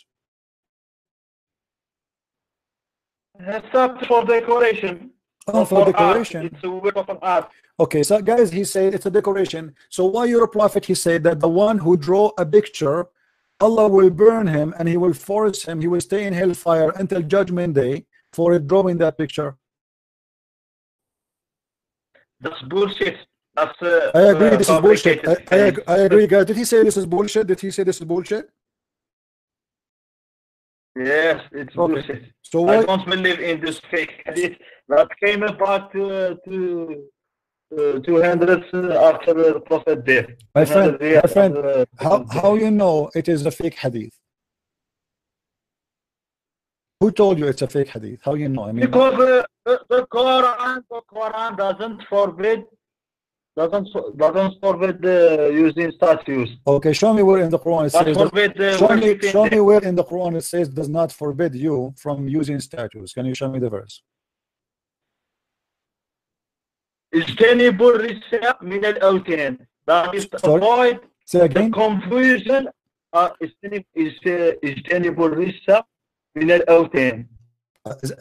It's up for decoration. Oh, for decoration. Art. It's a work of an art. Okay, so guys, he said it's a decoration. So why your prophet? He said that the one who draw a picture, Allah will burn him and he will force him. He will stay in hellfire until Judgment Day for drawing that picture. That's bullshit. That's I agree. This is bullshit. I agree, guys. Did he say this is bullshit? Did he say this is bullshit? Yes, it's bullshit. So why? I don't believe in this fake hadith that came about to 200 after the Prophet death. My friend, how you know it is a fake hadith? Who told you it's a fake hadith? How you know? I mean, because the Quran doesn't forbid using statues. Okay, show me where in the Quran it says. Show me where in the Quran it says does not forbid you from using statues. Can you show me the verse? اجتنبوا الرجس من الأوثان. That is avoid the confusion. اجتنبوا الرجس من الأوثان.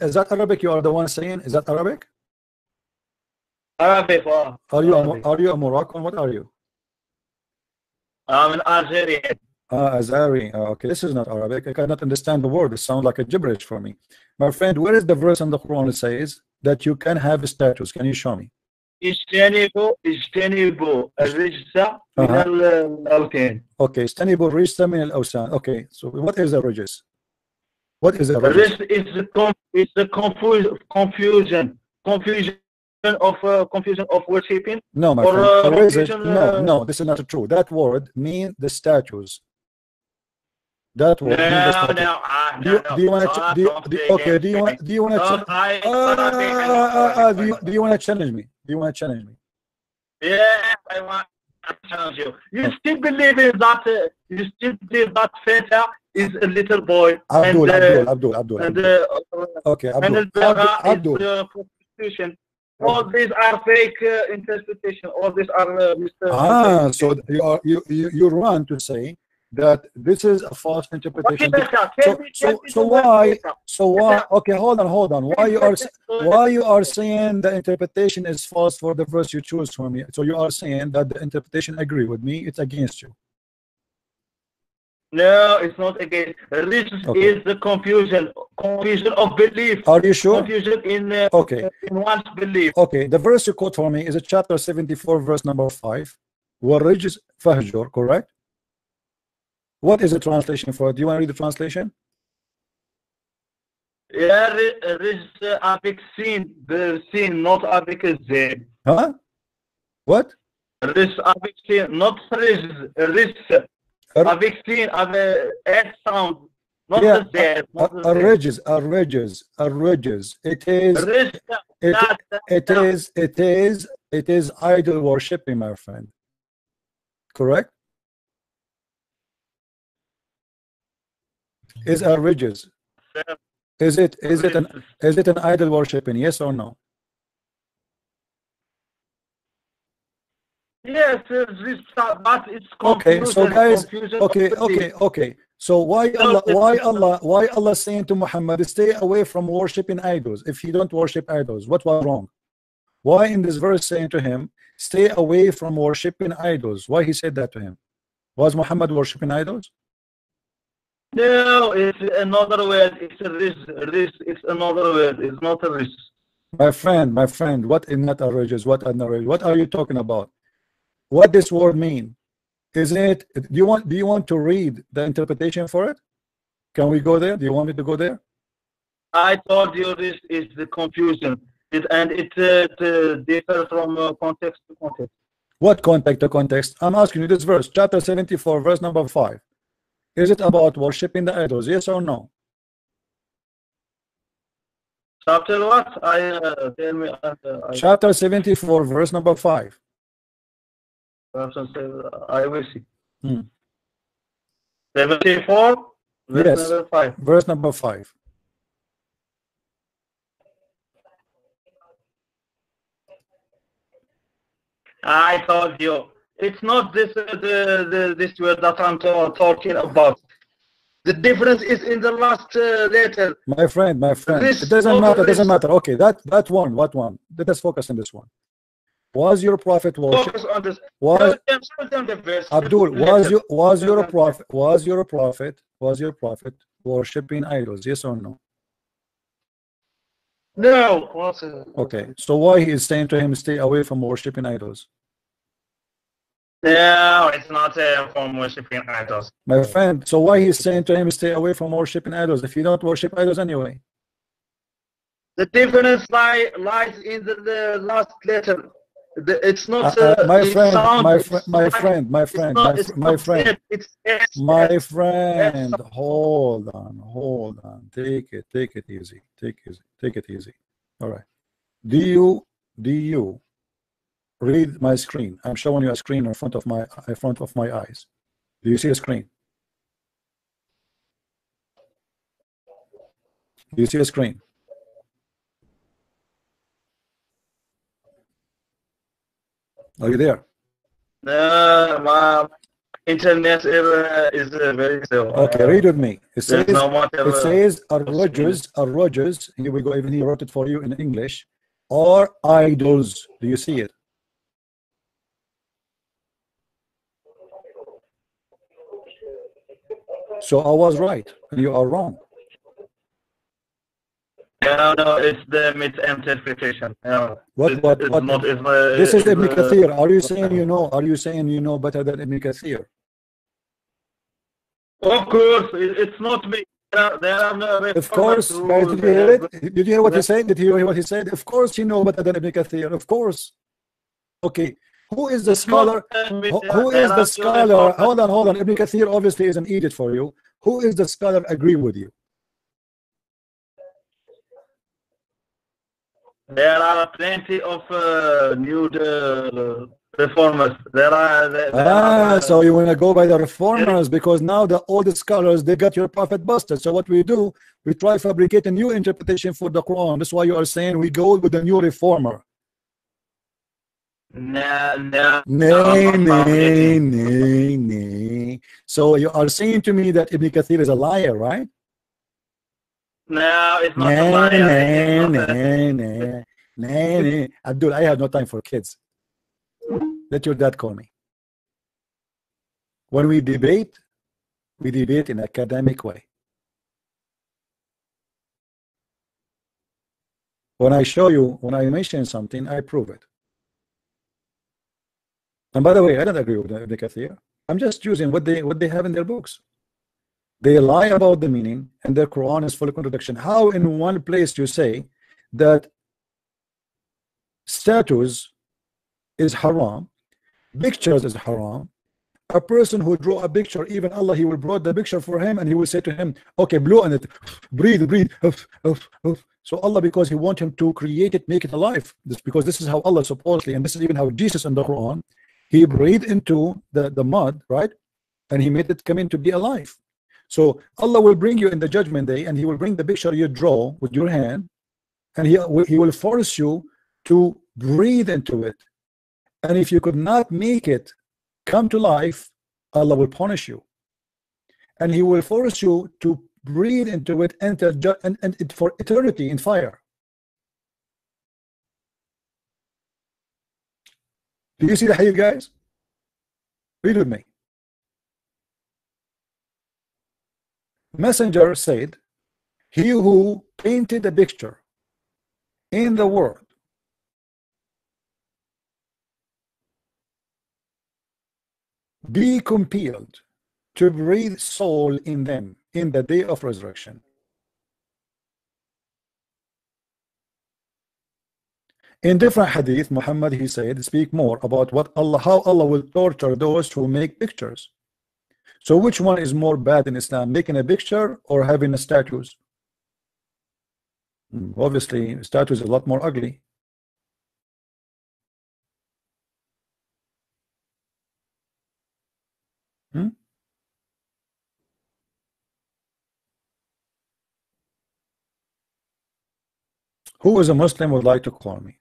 Is that Arabic? You are the one saying? Is that Arabic? Arabic. Are you a Moroccan? What are you? I'm an Algerian. Azari. Okay, this is not Arabic. I cannot understand the word. It sounds like a gibberish for me. My friend, where is the verse in the Quran that says that you can have statues? Can you show me? اجتنبوا الرجس من الأوثان. Okay, اجتنبوا الرجس من الأوثان. Okay, so what is a rijs? What is a rijs? It's the confusion of worshiping. No, my friend. No, this is not true. That word means the statues. That word means the statues. Do you want to? Do you want to challenge me? Do you want to challenge me? Yeah, I want to challenge you. You still believe in that? You still believe that Feta is a little boy? Abdul. Okay, and Abdul. is prostitution. All these are fake interpretation. All these are Mr. So you run to say that this is a false interpretation. So why? Okay, hold on. Why you are saying the interpretation is false for the verse you choose for me? So you are saying that the interpretation agree with me, it's against you. No, it's not against. This is the confusion of belief. Are you sure? Confusion in one's belief. Okay, the verse you quote for me is a chapter 74, verse number 5. وَالرِّجْزَ فَهْجُرْ, correct? What is the translation for it? Do you want to read the translation? Yeah, Rijz avec sin, not avec z. Huh? What? Rijz avec sin, not Rijz. Rijz. Avec sin, avec S sound, not the Z. Rijz. It is idol worshiping, my friend. Correct? Is a rijz. Is it an idol worshiping? Yes or no? Yes, but it's okay. So guys, okay. So why Allah saying to Muhammad, stay away from worshiping idols? If you don't worship idols, what was wrong? Why in this verse saying to him, stay away from worshiping idols? Why he said that to him? Was Muhammad worshiping idols? No, it's another word. It's a risk. It's another word. It's not a risk. My friend, what is not a rijz? What are you talking about? What this word mean? Is it? Do you want to read the interpretation for it? Can we go there? Do you want me to go there? I told you this is the confusion, it differs from context to context. What context to context? I'm asking you this verse, chapter 74, verse number 5. Is it about worshiping the idols? Yes or no? Chapter what? Tell me. Chapter 74, verse number 5. I will see. 74, verse yes, number 5. Verse number 5. I told you. It's not this this word that I'm talking about. The difference is in the last letter. My friend, it doesn't matter. Okay, that one, what one? Let us focus on this one. Was your prophet worship? Focus on this. Abdul, was your prophet worshiping idols? Yes or no? No. Okay, so why he is saying to him, stay away from worshiping idols? No, it's not from worshiping idols. My friend, so why he's saying to him, stay away from worshiping idols if you don't worship idols anyway? The difference lies in the last letter. It's not my friend, hold on, take it easy. All right, do you read my screen? I'm showing you a screen in front of my eyes. Do you see a screen? Do you see a screen? Are you there? My internet is very slow. Okay, read with me. It says a Rogers. Here we go. Even he wrote it for you in English. Or idols. Do you see it? So I was right, and you are wrong. No, it's the misinterpretation. What? This is Ibn Kathir. Are you saying you know? Are you saying you know better than Ibn Kathir? Of course, it's not me. Of course, guys, did you hear it? Did you hear what he said? Did you hear what he said? Of course, you know better than Ibn Kathir. Of course. Okay. Who is the scholar? Who is the scholar? Hold on. Ibn Kathir obviously is an idiot for you. Who is the scholar agree with you? There are plenty of nude Reformers. So you want to go by the reformers because now the old scholars they got your prophet busted. So what we do, we try to fabricate a new interpretation for the Quran. That's why you are saying we go with the new reformer. No. Nay. So you are saying to me that Ibn Kathir is a liar, right? No, it's not a liar. Nay. Abdul, I have no time for kids. Let your dad call me. When we debate in an academic way. When I show you, when I mention something, I prove it. And by the way, I don't agree with Ibn Kathir. I'm just using what they have in their books. They lie about the meaning, and their Quran is full of contradiction. How in one place you say that statues is haram, pictures is haram, a person who draw a picture, even Allah, he will brought the picture for him and he will say to him, okay, blow on it, breathe, so Allah, because he want him to create it, make it alive, this because this is how Allah supposedly, and this is even how Jesus in the Quran, he breathed into the mud, right, and he made it come in to be alive. So Allah will bring you in the judgment day and he will bring the picture you draw with your hand, and he will force you to breathe into it. And if you could not make it come to life, Allah will punish you, and he will force you to breathe into it, enter and for eternity in fire. Do you see the hadith, guys? Read with me. Messenger said, he who painted a picture in the world be compelled to breathe soul in them in the day of resurrection. In different hadith, Muhammad, he said, speak more about what Allah, how Allah will torture those who make pictures. So which one is more bad in Islam, making a picture or having a statues? Obviously, statues are a lot more ugly. Who is a Muslim would like to call me?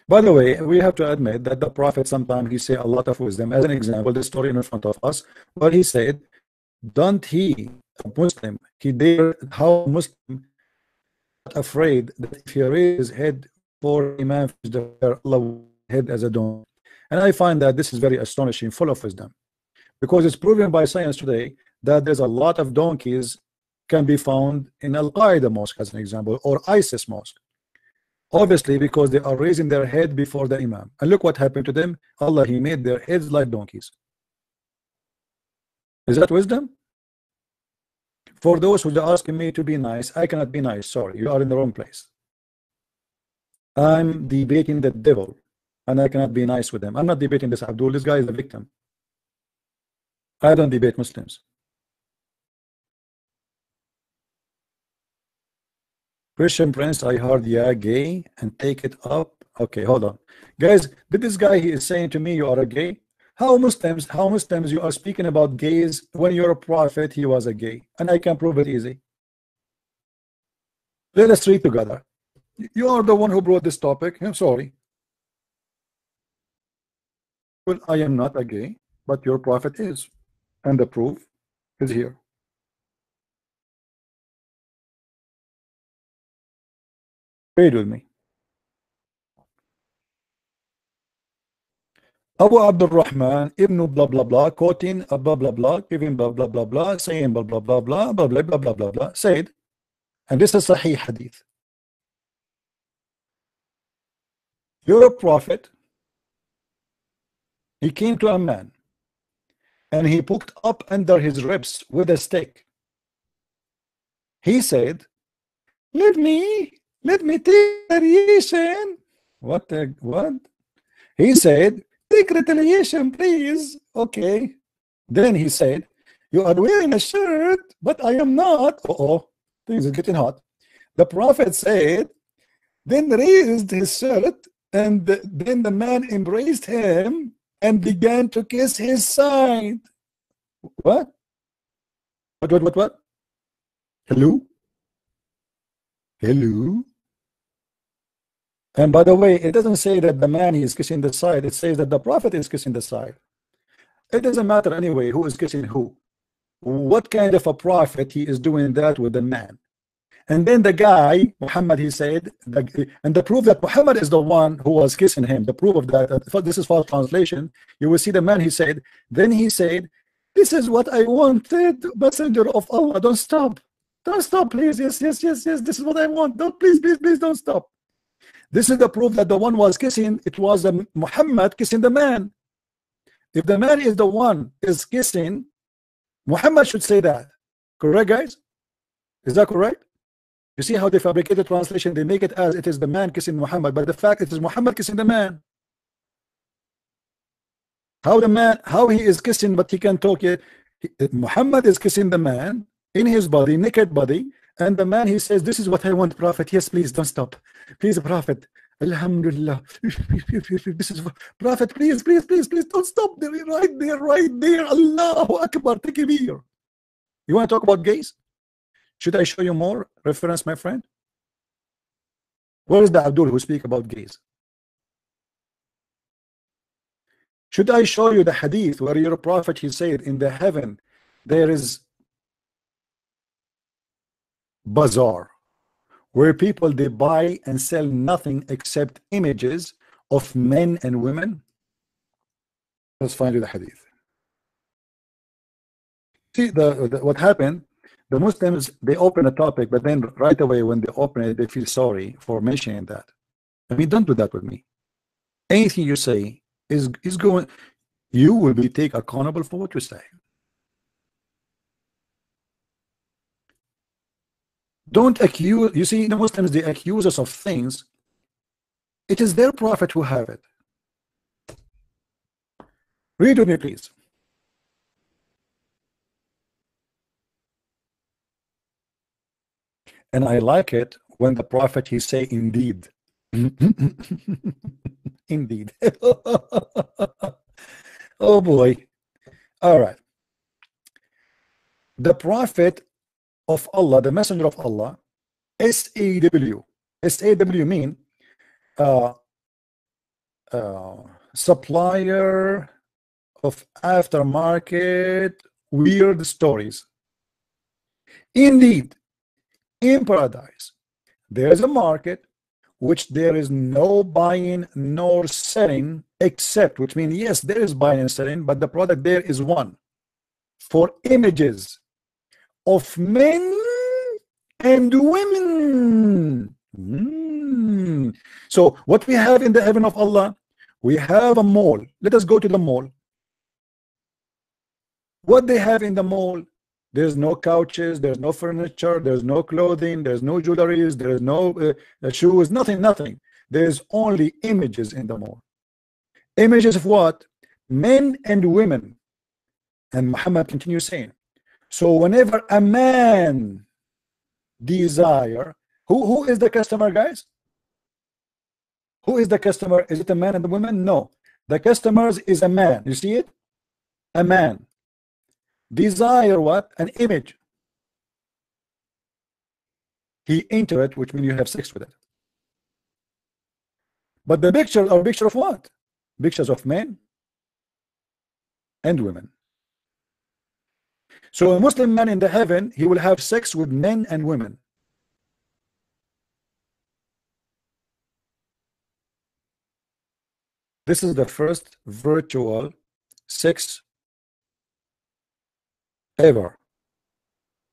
By the way, we have to admit that the Prophet sometimes he say a lot of wisdom. As an example, the story in front of us, where he said, don't he, a Muslim, he dare, how Muslim afraid that if he raise his head for Imam, Allah will head as a dome. And I find that this is very astonishing, full of wisdom, because it's proven by science today that there's a lot of donkeys can be found in Al-Qaeda mosque, as an example, or ISIS mosque. Obviously, because they are raising their head before the Imam. And look what happened to them. Allah, he made their heads like donkeys. Is that wisdom? For those who are asking me to be nice, I cannot be nice. Sorry, you are in the wrong place. I'm debating the devil, and I cannot be nice with them. I'm not debating this Abdul. This guy is a victim. I don't debate Muslims. Christian Prince, I heard yeah, gay, and take it up. Okay, hold on, guys. Did this guy he is saying to me you are a gay? How Muslims you are speaking about gays when you're a prophet he was a gay, and I can prove it easy. Let us read together. You are the one who brought this topic. I'm sorry. Well, I am not a gay, but your prophet is, and the proof is here. Read with me. Abu Abdul Rahman ibn blah blah blah, quoting a blah blah blah, giving blah blah blah blah, saying blah blah blah blah blah blah blah blah blah blah, said, and this is Sahih Hadith. You're a prophet. He came to a man, and he poked up under his ribs with a stick. He said, "Let me take retaliation." What? He said, "Take retaliation, please." Okay. Then he said, "You are wearing a shirt, but I am not." Uh-oh, things are getting hot. The prophet said, then raised his shirt, and then the man embraced him and began to kiss his side. What? What? Hello? Hello? And by the way, it doesn't say that the man is kissing the side. It says that the prophet is kissing the side. It doesn't matter anyway who is kissing who. What kind of a prophet he is doing that with the man? And then the guy, Muhammad, he said, and the proof that Muhammad is the one who was kissing him, the proof of that, this is false translation. You will see the man, he said, then he said, this is what I wanted, messenger of Allah, don't stop. Don't stop, please. Yes, this is what I want. Don't, please, don't stop. This is the proof that the one was kissing, it was Muhammad kissing the man. If the man is the one is kissing, Muhammad should say that. Correct, guys? Is that correct? You see how they fabricated translation? They make it as it is the man kissing Muhammad, but the fact it is Muhammad kissing the man. How he is kissing, but he can talk yet. Muhammad is kissing the man in his body, naked body, and the man, he says, this is what I want, Prophet. Yes, please, don't stop. Please, Prophet. Alhamdulillah. This is Prophet, please, don't stop. They're right there. Allahu Akbar. Take a beer. You want to talk about gays? Should I show you more reference, my friend? Where is the Abdul who speak about gays? Should I show you the hadith where your prophet, he said, in the heaven there is bazaar where people, they buy and sell nothing except images of men and women? Let's find you the hadith. See what happened. The Muslims, they open a topic, but then right away when they open it, they feel sorry for mentioning that. I mean, don't do that with me. Anything you say is going, you will be taken accountable for what you say. Don't accuse. You see, the Muslims, they accuse us of things. It is their prophet who have it. Read with me, please. And I like it when the prophet, he say, indeed. Indeed. Oh boy. All right. The prophet of Allah, the messenger of Allah, SAW. SAW mean supplier of aftermarket weird stories. Indeed, in paradise there is a market which there is no buying nor selling except, which means yes, there is buying and selling, but the product there is one, for images of men and women. So what we have in the heaven of Allah, we have a mall. Let us go to the mall. What they have in the mall? There's no couches, there's no furniture, there's no clothing, there's no jewelries, there's no shoes, nothing. There's only images in the mall. Images of what? Men and women. And Muhammad continues saying, so whenever a man desire, who is the customer, guys? Who is the customer? Is it a man and a woman? No. The customers is a man. You see it? A man. Desire what? An image. He enter it, which means you have sex with it. But the picture are picture of what? Pictures of men and women. So a Muslim man in the heaven, he will have sex with men and women. This is the first virtual sex ever.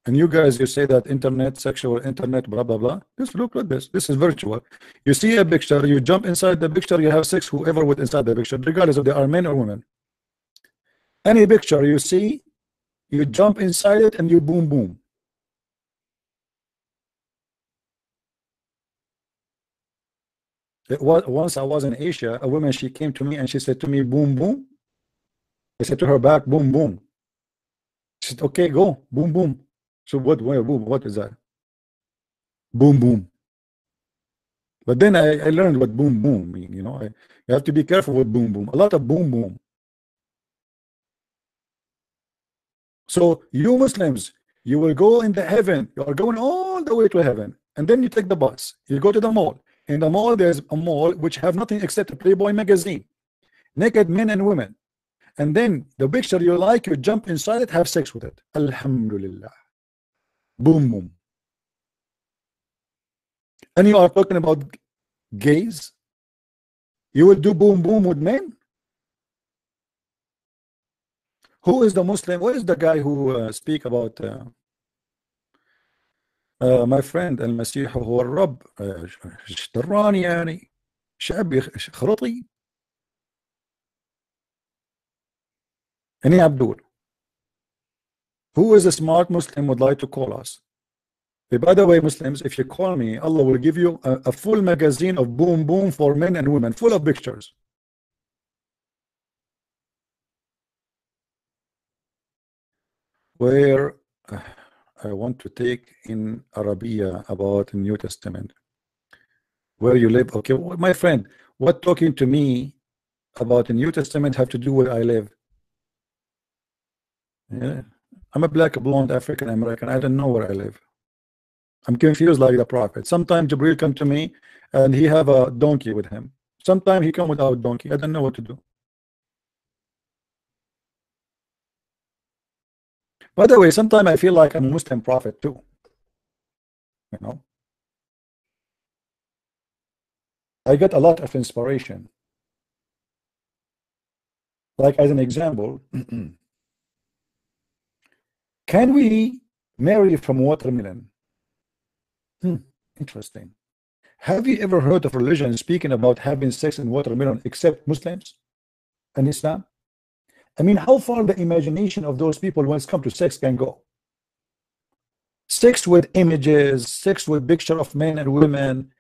And you guys, you say that internet, sexual internet, blah blah blah. Just look at this. This is virtual. You see a picture, you jump inside the picture, you have sex whoever with inside the picture, regardless of they are men or women. Any picture you see, you jump inside it and you boom boom. Once I was in Asia, a woman, she came to me and she said to me, boom boom. I said to her back, boom boom. She said, okay, go, boom boom. So what? Where boom? What is that? Boom boom. But then I learned what boom boom mean. You know, you have to be careful with boom boom. A lot of boom boom. So you Muslims, you will go in the heaven. You are going all the way to heaven, and then you take the bus. You go to the mall. In the mall, there's a mall which have nothing except a Playboy magazine, naked men and women. And then the picture you like, you jump inside it, have sex with it. Alhamdulillah. Boom boom. And you are talking about gays? You will do boom boom with men? Who is the Muslim? What is the guy who speak about my friend المسيح هو الرب اشتراني يعني شعبي خرطي any Abdul? Who is a smart Muslim would like to call us? By the way, Muslims, if you call me, Allah will give you a full magazine of boom boom for men and women, full of pictures. Where I want to take in Arabia about the New Testament. Where you live? Okay, my friend, what talking to me about the New Testament have to do where I live? Yeah, I'm a black, blonde, African American. I don't know where I live. I'm confused like the prophet. Sometimes Jibril come to me and he have a donkey with him. Sometimes he come without donkey. I don't know what to do. By the way, sometimes I feel like I'm a Muslim prophet too. You know, I get a lot of inspiration. Like as an example, can we marry from watermelon? Interesting. Have you ever heard of religion speaking about having sex in watermelon except Muslims and Islam? I mean, how far the imagination of those people when it comes to sex can go? Sex with images, sex with picture of men and women,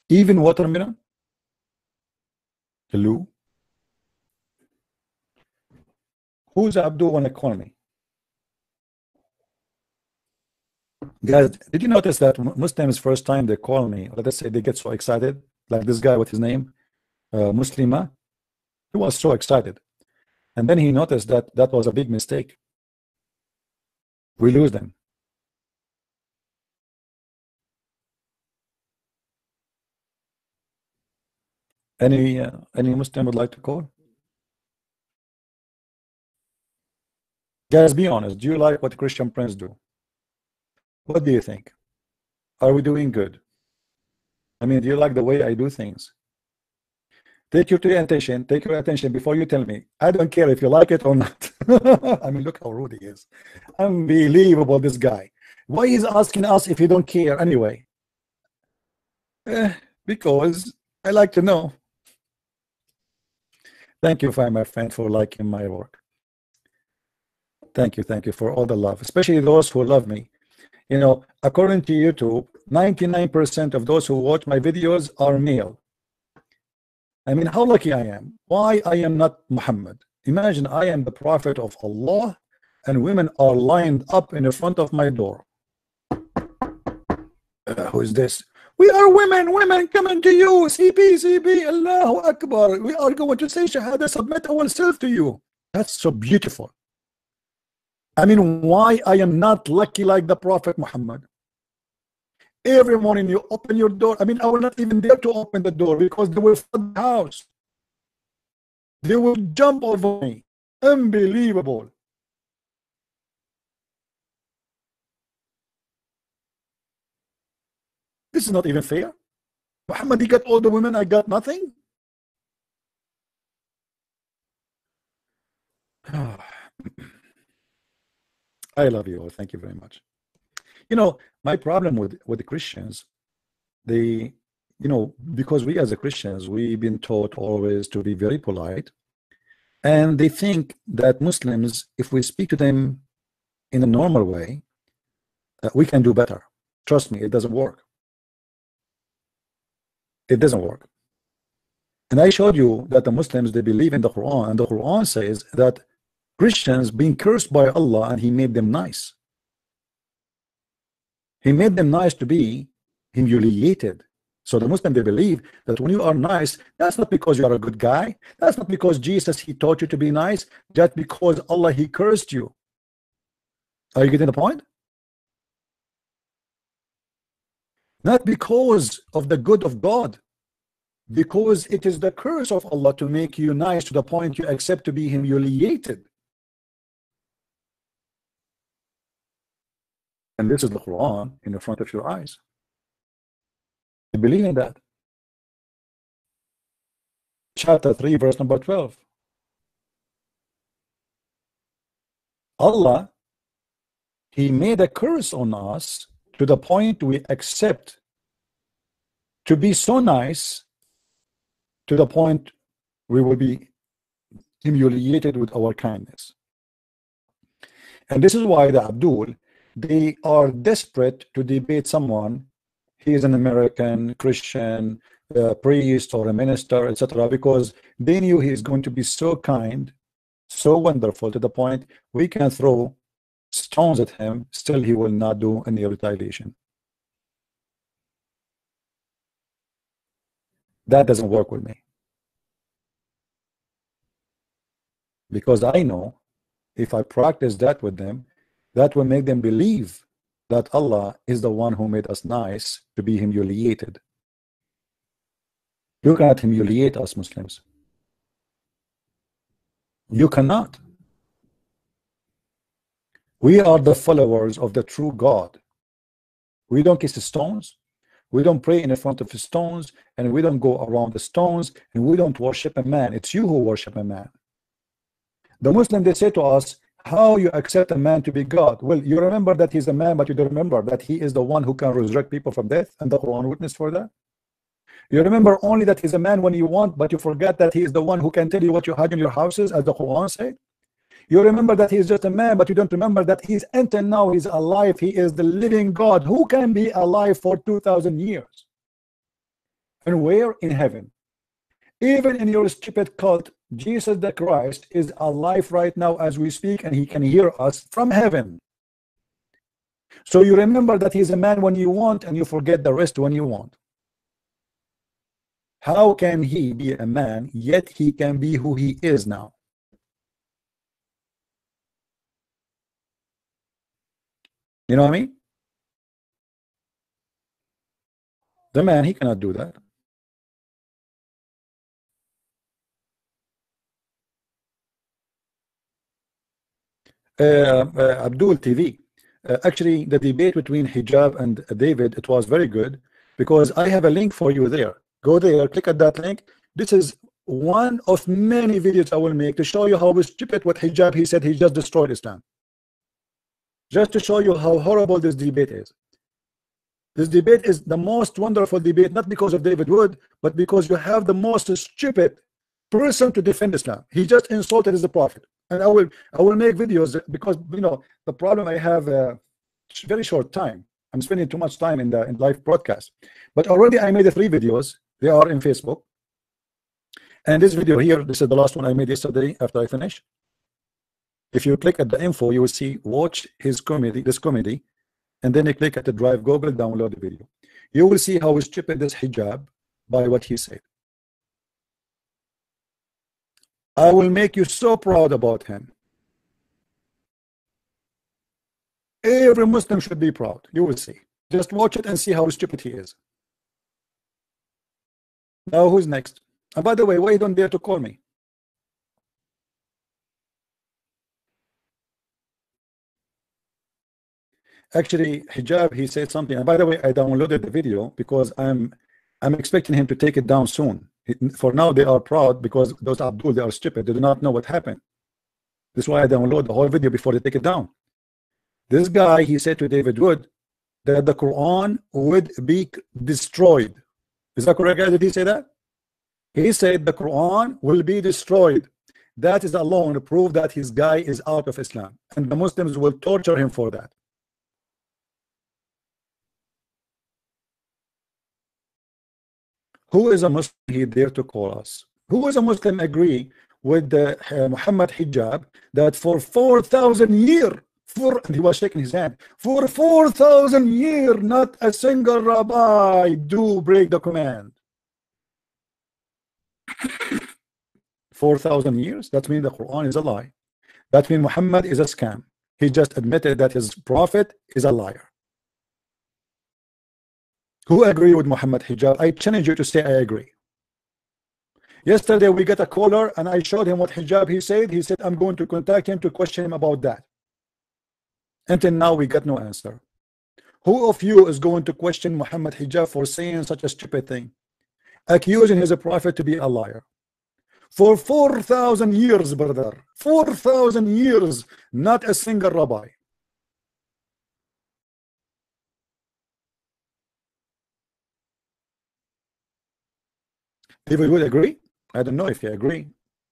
even watermelon? Hello? Who's Abdul wanna call me? Guys, did you notice that Muslims first time they call me, let us say they get so excited, like this guy with his name, Muslima, he was so excited. And then he noticed that that was a big mistake. We lose them. Any Muslim would like to call? Guys, be honest. Do you like what Christian friends do? What do you think? Are we doing good? I mean, do you like the way I do things? Take your attention before you tell me. I don't care if you like it or not. I mean, look how rude he is. Unbelievable, this guy. Why is asking us if he don't care anyway? Because I like to know. Thank you, my friend, for liking my work. Thank you for all the love, especially those who love me. You know, according to YouTube, 99% of those who watch my videos are male. I mean, how lucky I am. Why I am not Muhammad? Imagine I am the prophet of Allah and women are lined up in the front of my door. Who is this? We are women coming to you. CP, Allahu Akbar. We are going to say Shahada, submit ourselves to you. That's so beautiful. I mean, why I am not lucky like the Prophet Muhammad? Every morning you open your door. I mean, I will not even dare to open the door because they will flood the house. They will jump over me. Unbelievable. This is not even fair. Muhammad, he got all the women, I got nothing. I love you all. Thank you very much. You know, my problem with the Christians, they, you know, because we as the Christians, we've been taught always to be very polite, and they think that Muslims, if we speak to them in a normal way, we can do better. Trust me, it doesn't work. It doesn't work. And I showed you that the Muslims, they believe in the Quran, and the Quran says that Christians being cursed by Allah and he made them nice. He made them nice to be humiliated So the Muslim, they believe that when you are nice, that's not because you are a good guy. That's not because Jesus, he taught you to be nice. Just because Allah, he cursed you. Are you getting the point? Not because of the good of God. Because it is the curse of Allah to make you nice to the point you accept to be humiliated. And this is the Quran in the front of your eyes. You believe in that? Chapter 3, verse number 12. Allah, he made a curse on us to the point we accept to be so nice to the point we will be humiliated with our kindness. And this is why the Abdul, they are desperate to debate someone. He is an American Christian priest or a minister, etc., because they knew he is going to be so kind, so wonderful, to the point we can throw stones at him, still he will not do any retaliation. That doesn't work with me, because I know if I practice that with them, that will make them believe that Allah is the one who made us nice to be humiliated. You cannot humiliate us Muslims. You cannot. We are the followers of the true God. We don't kiss the stones. We don't pray in front of the stones, and we don't go around the stones, and we don't worship a man. It's you who worship a man. The Muslim, they say to us, how you accept a man to be God? Well, you remember that he's a man, but you don't remember that he is the one who can resurrect people from death, and the Quran witness for that. You remember only that he's a man when you want, but you forget that he is the one who can tell you what you had in your houses, as the Quran said. You remember that he is just a man, but you don't remember that he's until now he's alive. He is the living God who can be alive for 2,000 years. And where? In heaven. Even in your stupid cult, Jesus the Christ is alive right now as we speak, and he can hear us from heaven. So you remember that he's a man when you want, and you forget the rest when you want. How can he be a man, yet he can be who he is now? You know what I mean? The man, he cannot do that. Abdul TV. Actually, the debate between Hijab and David, it was very good, because I have a link for you there. Go there, click at that link. This is one of many videos I will make to show you how stupid what Hijab, he said he just destroyed Islam. Just to show you how horrible this debate is. This debate is the most wonderful debate, not because of David Wood, but because you have the most stupid person to defend Islam. He just insulted the Prophet. And I will make videos, because you know the problem I have very short time. I'm spending too much time in live broadcast. But already I made 3 videos. They are in Facebook. And this video here, this is the last one I made yesterday after I finished. If you click at the info, you will see watch his comedy, this comedy, and then you click at the drive Google, download the video. You will see how stupid this Hijab by what he said. I will make you so proud about him. Every Muslim should be proud. You will see. Just watch it and see how stupid he is. Now who's next? And by the way, why you don't dare to call me? Actually, Hijab, he said something. And by the way, I downloaded the video because I'm expecting him to take it down soon. For now, they are proud because those Abdul, they are stupid. They do not know what happened. This is why I download the whole video before they take it down. This guy, he said to David Wood that the Quran would be destroyed. Is that correct, guys? Did he say that? He said the Quran will be destroyed. That is alone to prove that his guy is out of Islam. And the Muslims will torture him for that. Who is a Muslim he dare to call us? Who is a Muslim agree with the Muhammad Hijab that for 4,000 years, and he was shaking his hand, for 4,000 years, not a single rabbi do break the command. 4,000 years, that means the Quran is a lie. That means Muhammad is a scam. He just admitted that his prophet is a liar. Who agree with Muhammad hijab? I challenge you to say I agree. Yesterday we got a caller and I showed him what hijab he said. He said I'm going to contact him to question him about that. Until now we got no answer. Who of you is going to question Muhammad hijab for saying such a stupid thing, accusing his prophet to be a liar? For 4,000 years, brother, 4,000 years, not a single rabbi. David would agree. I don't know if he agree.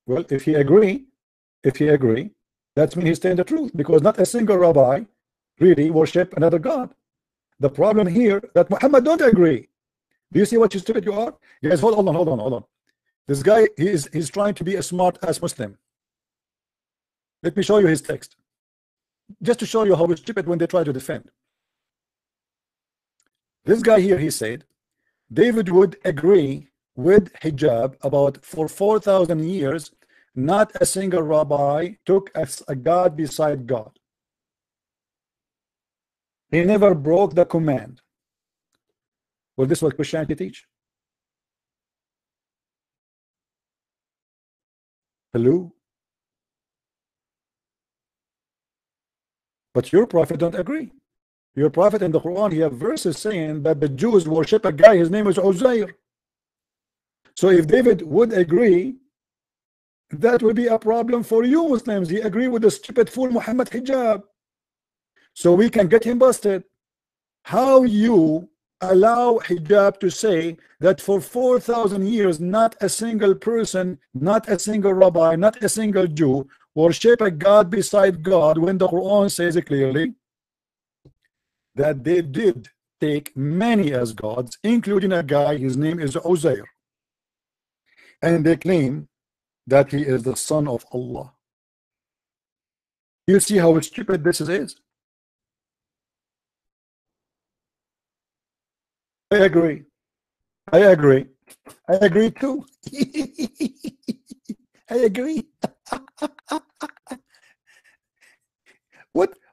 Well, if he agree, that means he's telling the truth, because not a single rabbi really worship another God. The problem here that Muhammad don't agree. Do you see what you stupid you are? Guys, hold on. This guy, he's trying to be a smart ass Muslim. Let me show you his text, just to show you how stupid when they try to defend. This guy here, he said David would agree with hijab about for 4,000 years not a single rabbi took as a God beside God. He never broke the command. Well, this is what Christianity teach. Hello? But your prophet don't agree. Your prophet in the Quran, he have verses saying that the Jews worship a guy, his name is Uzair. So if David would agree, that would be a problem for you Muslims. He agree with the stupid fool Muhammad hijab. So we can get him busted. How you allow hijab to say that for 4,000 years not a single person, not a single rabbi, not a single Jew worship a God beside God, when the Quran says clearly that they did take many as gods, including a guy, his name is Uzair, and they claim that he is the son of Allah. You see how stupid this is? I agree too. I agree.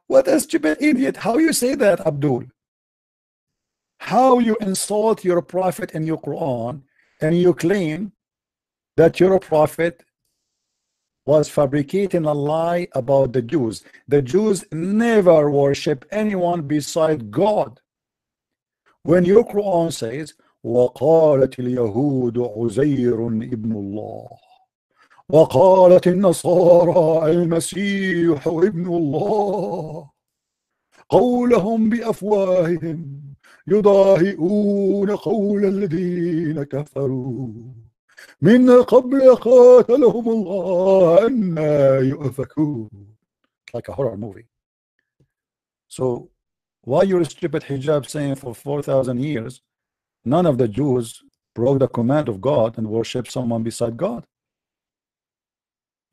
What a stupid idiot. How you say that, Abdul? How you insult your prophet in your Quran and you claim that your prophet was fabricating a lie about the Jews. The Jews never worship anyone beside God. When your Quran says وقالت اليهود عزير ابن الله وقالت النصارى المسيح ابن الله قولهم بأفواههم يضاهئون قول الذين كفروا من قبل قاتلهم الله أنى يؤفكون. Like a horror movie. So why your stupid hijab saying for 4,000 years none of the Jews broke the command of God and worship someone beside God?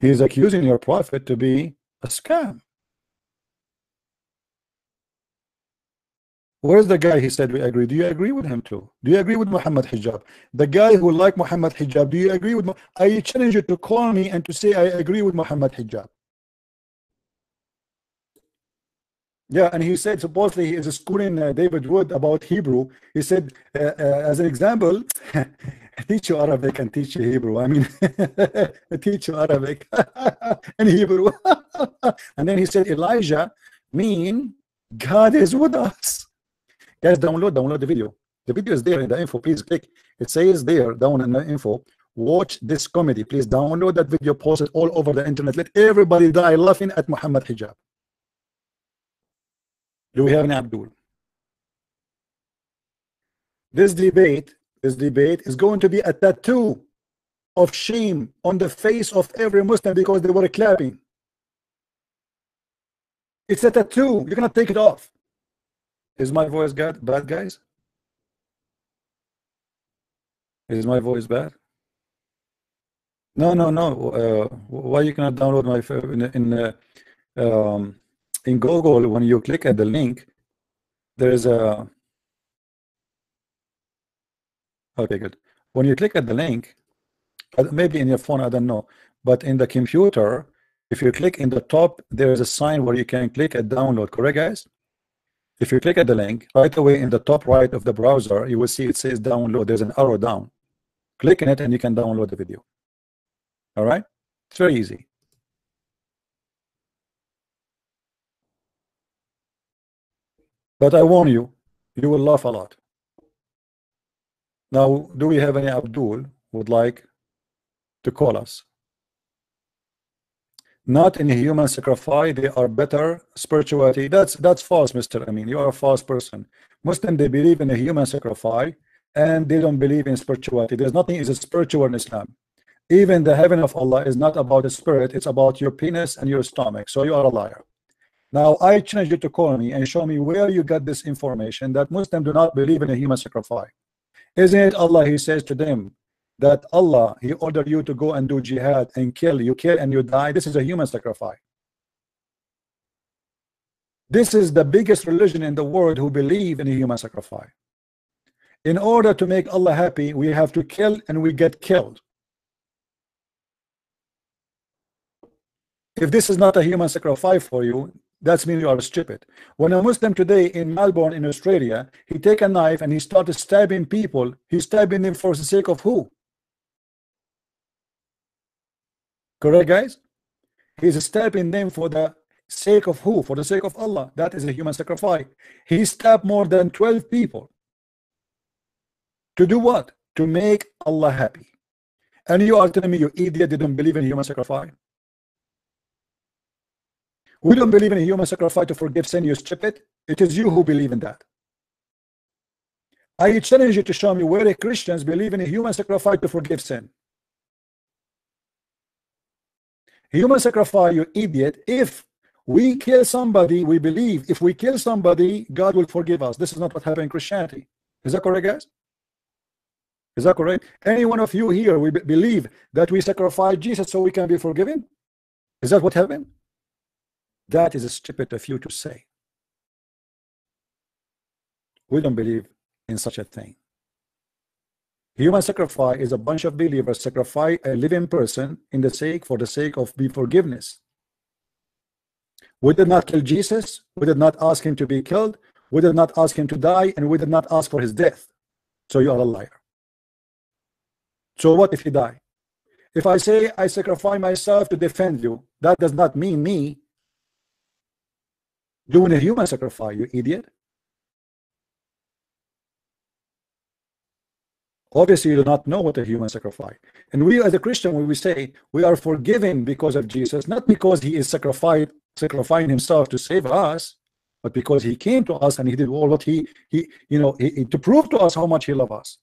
He is accusing your prophet to be a scam. Where's the guy he said we agree? Do you agree with him too? Do you agree with Muhammad hijab? The guy who like Muhammad hijab, do you agree with? I challenge you to call me and to say I agree with Muhammad hijab. Yeah, and he said supposedly he is schooling David Wood about Hebrew. He said, as an example, teach you Arabic and teach you Hebrew. I mean, teach you Arabic and Hebrew. And then he said, Elijah mean God is with us. Guys, download the video. The video is there in the info. Please click. It says there down in the info. Watch this comedy. Please download that video. Post it all over the internet. Let everybody die laughing at Muhammad hijab. Do we have an Abdul? This debate is going to be a tattoo of shame on the face of every Muslim because they were clapping. It's a tattoo. You're gonna take it off. Is my voice bad, guys? Is my voice bad? No. Why you cannot download my in Google, when you click at the link, there is a okay, good. When you click at the link, maybe in your phone, I don't know, but in the computer, if you click in the top, there is a sign where you can click at download. Correct, guys? If you click at the link right away in the top right of the browser, you will see it says download. There's an arrow down. Click on it and you can download the video. All right, it's very easy. But I warn you, you will laugh a lot. Now, do we have any Abdul who would like to call us? Not in human sacrifice, they are better spirituality. That's false, Mr. Amin. You are a false person. Muslim, they believe in a human sacrifice and they don't believe in spirituality. There's nothing is spiritual in Islam. Even the heaven of Allah is not about the spirit, it's about your penis and your stomach. So you are a liar. Now I challenge you to call me and show me where you got this information that Muslims do not believe in a human sacrifice. Isn't it Allah, he says to them that Allah, he ordered you to go and do jihad and kill, you kill and you die. This is a human sacrifice. This is the biggest religion in the world who believe in a human sacrifice. In order to make Allah happy, we have to kill and we get killed. If this is not a human sacrifice for you, that means you are stupid. When a Muslim today in Melbourne in Australia, he take a knife and he started stabbing people, he's stabbing them for the sake of who? Correct, guys? He's stabbing them for the sake of who? For the sake of Allah. That is a human sacrifice. He stabbed more than 12 people. To do what? To make Allah happy. And you are telling me, you idiot, they don't believe in human sacrifice? We don't believe in a human sacrifice to forgive sin, you stupid. It is you who believe in that. I challenge you to show me where the Christians believe in a human sacrifice to forgive sin. Human sacrifice, you idiot. If we kill somebody, we believe if we kill somebody, God will forgive us. This is not what happened in Christianity. Is that correct, guys? Is that correct? Any one of you here, we believe that we sacrifice Jesus so we can be forgiven? Is that what happened? That is stupid of you to say. We don't believe in such a thing. Human sacrifice is a bunch of believers sacrifice a living person for the sake of forgiveness. We did not kill Jesus. We did not ask him to be killed. We did not ask him to die, and we did not ask for his death. So you are a liar. So what if he die? If I say I sacrifice myself to defend you, that does not mean me doing a human sacrifice, you idiot. Obviously, you do not know what a human sacrifice. And we as a Christian, when we say we are forgiven because of Jesus, not because he is sacrificing himself to save us, but because he came to us and he did all what he to prove to us how much he loves us.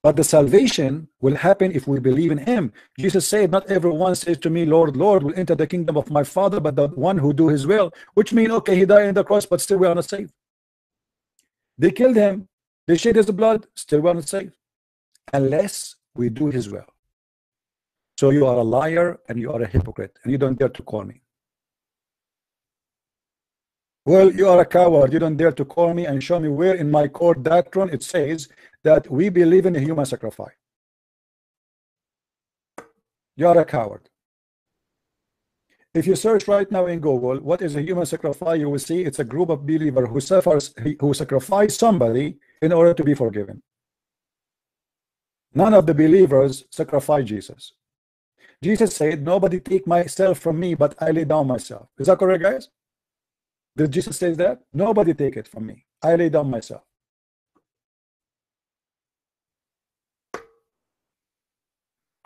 But the salvation will happen if we believe in him. Jesus said, not everyone says to me, Lord, Lord, will enter the kingdom of my Father, but the one who do his will. Which means, okay, he died on the cross, but still we are not saved. They killed him. They shed his blood, still we are not saved. Unless we do his will. So you are a liar and you are a hypocrite, and you don't dare to call me. Well, you are a coward. You don't dare to call me and show me where in my core doctrine it says that we believe in a human sacrifice. You are a coward. If you search right now in Google, what is a human sacrifice, you will see it's a group of believers who sacrifice somebody in order to be forgiven. None of the believers sacrifice Jesus. Jesus said, nobody take myself from me, but I lay down myself. Is that correct, guys? Did Jesus say that? Nobody take it from me. I lay down myself.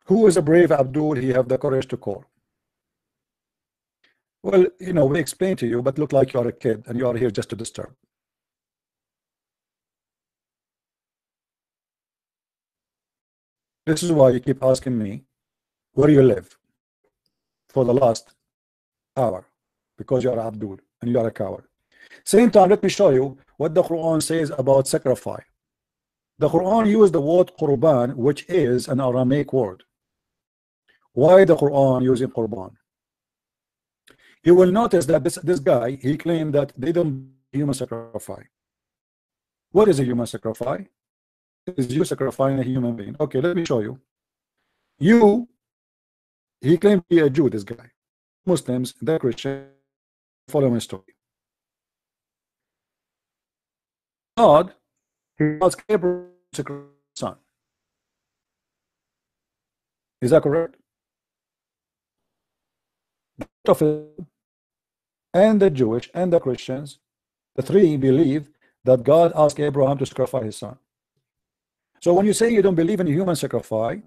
Who is a brave Abdul? He have the courage to call. Well, you know, we explain to you, but look like you are a kid and you are here just to disturb. This is why you keep asking me where you live for the last hour, because you are Abdul and you are a coward. Same time, let me show you what the Quran says about sacrifice. The Quran used the word qurban, which is an Aramaic word. Why the Quran using qurban? You will notice that this guy, he claimed that they don't human sacrifice. What is a human sacrifice? Is you sacrificing a human being. Okay, let me show you. He claimed to be a Jew, this guy. Muslims, the Christian, follow my story. God, he asked Abraham to sacrifice his son. Is that correct? And the Jewish and the Christians, the three believe that God asked Abraham to sacrifice his son. So when you say you don't believe in human sacrifice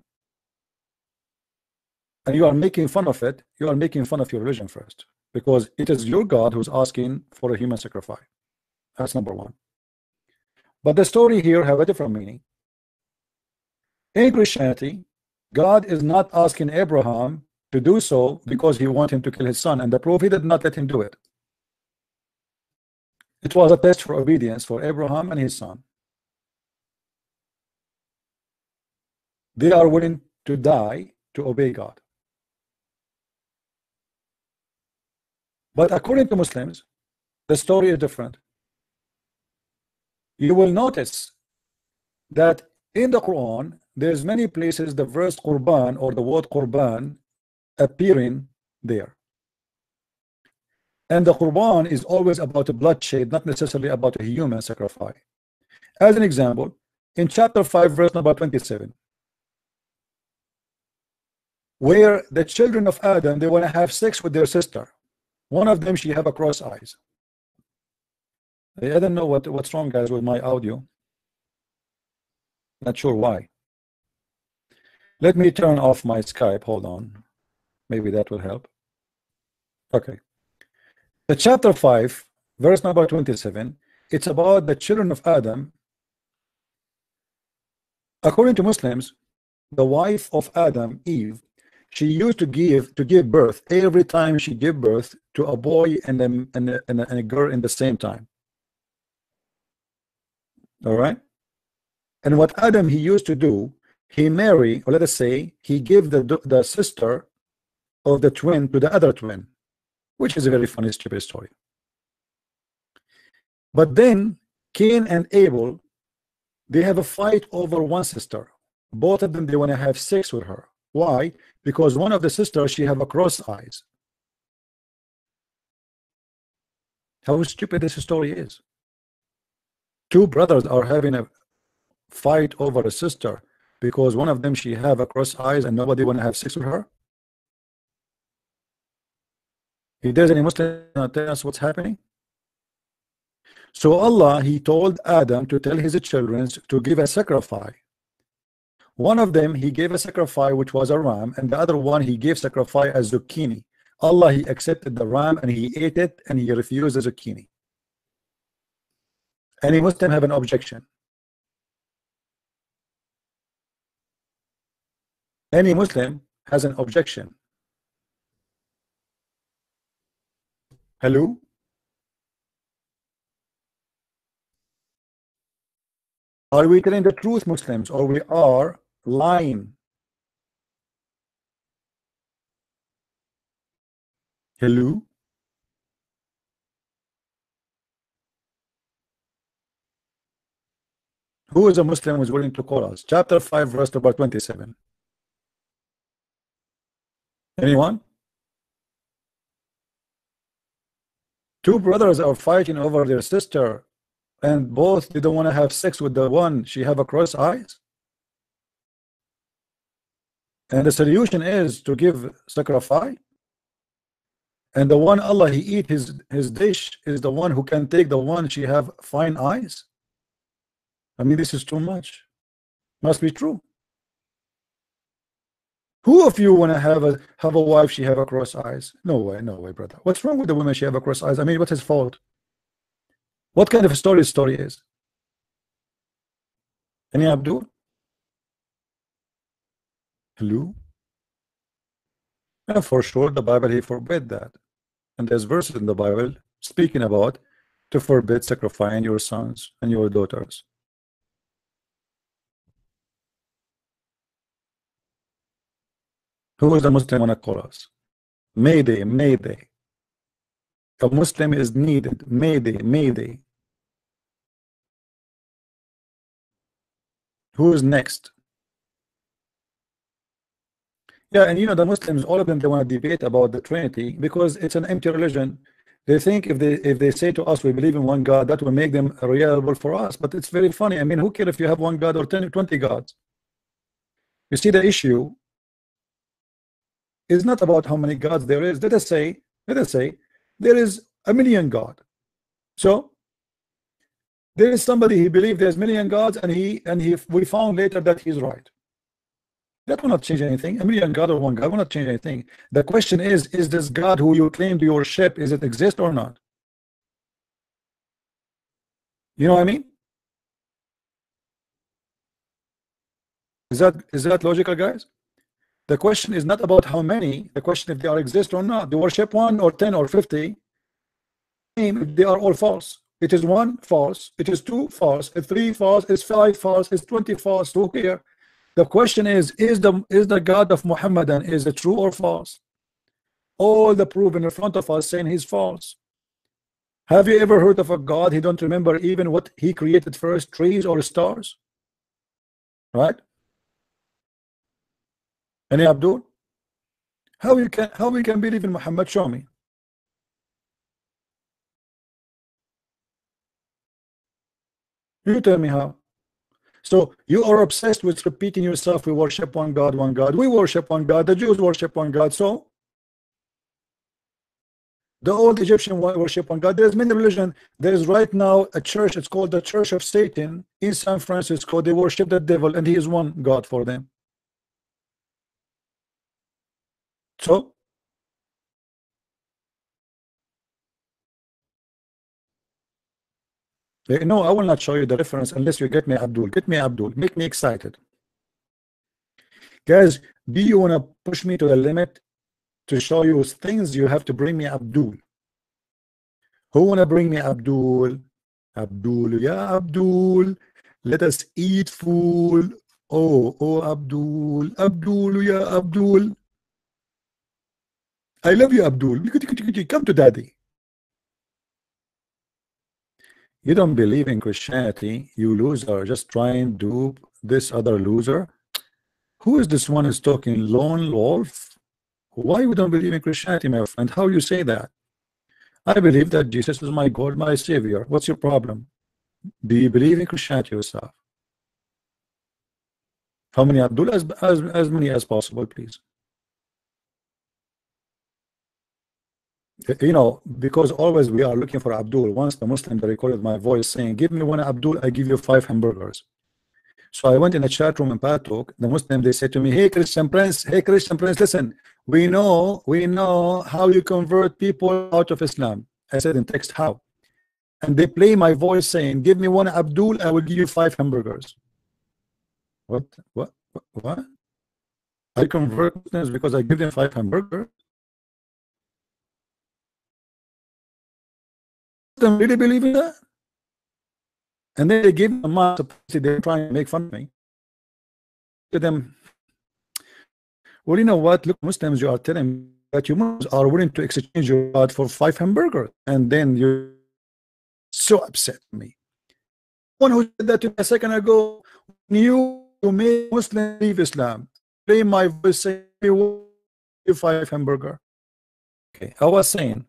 and you are making fun of it, you are making fun of your religion first, because it is your God who's asking for a human sacrifice. That's number one. But the story here have a different meaning. In Christianity, God is not asking Abraham to do so because he wants him to kill his son, and the proof, he did not let him do it. It was a test for obedience for Abraham and his son. They are willing to die to obey God. But according to Muslims, the story is different. You will notice that in the Quran, there's many places the verse Qurban or the word Qurban appearing there. And the Qurban is always about a bloodshed, not necessarily about a human sacrifice. As an example, in chapter 5, verse number 27, where the children of Adam, they want to have sex with their sister. One of them, she have a cross eyes. I don't know what's wrong, guys, with my audio. Not sure why. Let me turn off my Skype. Hold on. Maybe that will help. Okay. The chapter 5, verse number 27, it's about the children of Adam. According to Muslims, the wife of Adam, Eve, she used to give birth every time she gave birth to a boy and a girl in the same time. All right. And what Adam, he used to do, he marry, or let us say, he gave the sister of the twin to the other twin, which is a very funny, stupid story. But then Cain and Abel, they have a fight over one sister. Both of them, they want to have sex with her. Why? Because one of the sisters, she have a cross eyes. How stupid this story is. Two brothers are having a fight over a sister because one of them, she have a cross eyes and nobody want to have sex with her. If there's any Muslim tell us what's happening. So Allah, he told Adam to tell his children to give a sacrifice. One of them, he gave a sacrifice which was a ram, and the other one, he gave sacrifice as zucchini. Allah, he accepted the ram and he ate it, and he refused the zucchini. Any Muslim have an objection? Any Muslim has an objection? Hello? Are we telling the truth, Muslims, or we are lying? Hello? Who is a Muslim who is willing to call us? Chapter 5, verse number 27. Anyone? Two brothers are fighting over their sister, and both they don't want to have sex with the one. She have a cross eyes. And the solution is to give sacrifice. And the one Allah, he eat his dish is the one who can take the one she have fine eyes. I mean, this is too much. Must be true. Who of you want to have a wife she have a cross eyes? No way, brother. What's wrong with the woman she have a cross eyes? I mean, what's his fault? What kind of a story is? Any Abdul? Hello? And for sure, the Bible, he forbid that. And there's verses in the Bible speaking about to forbid sacrificing your sons and your daughters. Who is the Muslim want to call us? Mayday, Mayday. A Muslim is needed. Mayday, mayday. Who is next? Yeah, and you know the Muslims, all of them, they want to debate about the Trinity because it's an empty religion. They think if they say to us we believe in one God, that will make them reliable for us. But it's very funny. I mean, who cares if you have one God or 10 or 20 gods? You see, the issue is not about how many gods there is. Let us say there is a million God. So there is somebody he believes there's million gods, and we found later that he's right. That will not change anything. A million God or one God will not change anything. The question is this God who you claim to worship, is it exist or not? You know what I mean? Is that logical, guys? The question is not about how many. The question if they are exist or not. They worship 1 or 10 or 50. They are all false. It is 1 false. It is 2 false. It's 3 false. It's 5 false. It's 20 false. Who care? The question is the God of Muhammad, is it true or false? All the proof in front of us saying he's false. Have you ever heard of a God he don't remember even what he created first, trees or stars? Right? Any Abdul? How we can believe in Muhammad? Show me. You tell me how. So you are obsessed with repeating yourself, we worship one God, one God. We worship one God. The Jews worship one God. So the old Egyptian worship one God. There's many religions. There is right now a church. It's called the Church of Satan in San Francisco. They worship the devil, and he is one God for them. So no, I will not show you the reference unless you get me Abdul. Get me Abdul. Make me excited. Guys, do you want to push me to the limit to show you things? You have to bring me Abdul. Who want to bring me Abdul? Abdul, yeah, Abdul. Let us eat food. Oh, Abdul. Abdul, yeah, Abdul. I love you, Abdul. Come to daddy. You don't believe in Christianity, you loser. Just try and dupe this other loser. Who is this one who's talking? Lone wolf? Why you don't believe in Christianity, my friend? How you say that? I believe that Jesus is my God, my Savior. What's your problem? Do you believe in Christianity yourself? How many Abdul? As many as possible, please. You know, because always we are looking for Abdul. Once the Muslim recorded my voice saying, give me one Abdul, I give you 5 hamburgers. So I went in a chat room in Patung. The Muslim, they said to me, hey Christian Prince, listen, we know how you convert people out of Islam. I said in text, how? And they play my voice saying, give me one Abdul, I will give you 5 hamburgers. What? I convert Muslims because I give them 5 hamburgers? Them really believe in that? And then they give them money. They're trying to make fun of me. To them, well, you know what? Look, Muslims, you are telling that you Muslims are willing to exchange your God for 5 hamburgers, and then you're so upset with me. One who said that to me a second ago, you made Muslims leave Islam. Play my voice saying 5 hamburger. Okay, I was saying,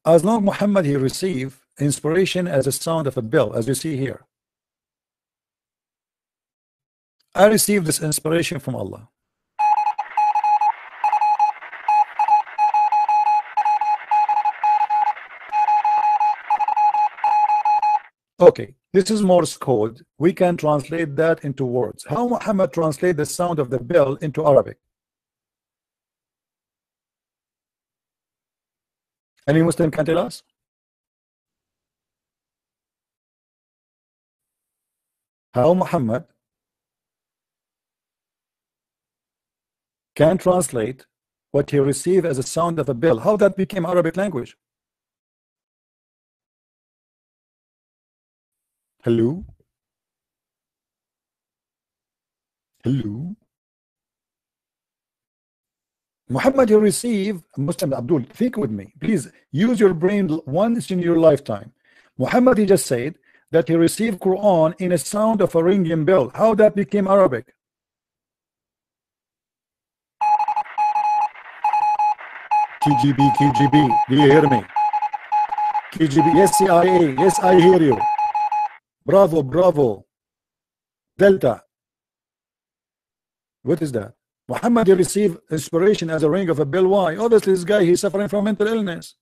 as long Muhammad he received inspiration as a sound of a bell, as you see here. I received this inspiration from Allah. Okay, this is Morse code. We can translate that into words. How Muhammad translate the sound of the bell into Arabic? Any Muslim can tell us? How Muhammad can translate what he received as a sound of a bell? How that became Arabic language? Hello? Hello? Muhammad, you receive Muslim Abdul. Think with me, please. Use your brain once in your lifetime. Muhammad, he just said that he received Quran in a sound of a ringing bell. How that became Arabic? KGB, do you hear me? KGB, yes, CIA, yes, I hear you. Bravo, bravo. Delta. What is that? Muhammad, you received inspiration as a ring of a bell. Why? Obviously, this guy, he's suffering from mental illness.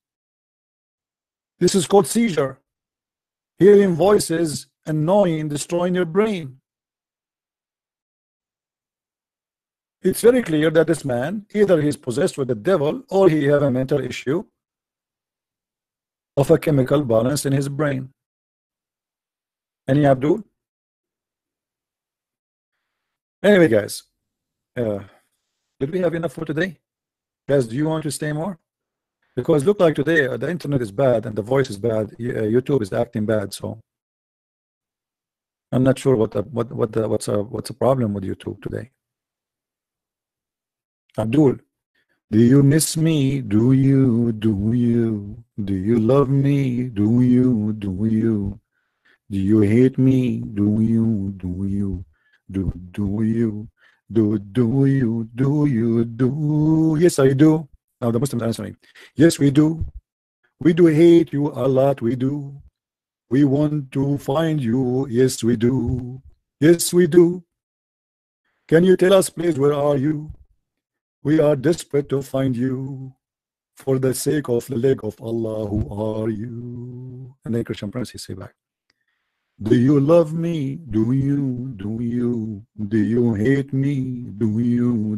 This is called seizure. Hearing voices, annoying, destroying your brain. It's very clear that this man, either he's possessed with the devil or he have a mental issue of a chemical balance in his brain. Any Abdul? Anyway, guys, did we have enough for today? Guys, do you want to stay more? Because look like today the internet is bad and the voice is bad. YouTube is acting bad, so I'm not sure what's the problem with YouTube today. Abdul, do you miss me? Do you? Do you love me? Do you? Do you hate me? Do you? Do you? Yes, I do. Now the Muslims are answering. Yes, we do. We do hate you a lot. We do. We want to find you. Yes, we do. Yes, we do. Can you tell us, please, where are you? We are desperate to find you. For the sake of the leg of Allah, who are you? And then Christian Prince, he say back, do you love me? Do you? Do you hate me? Do you?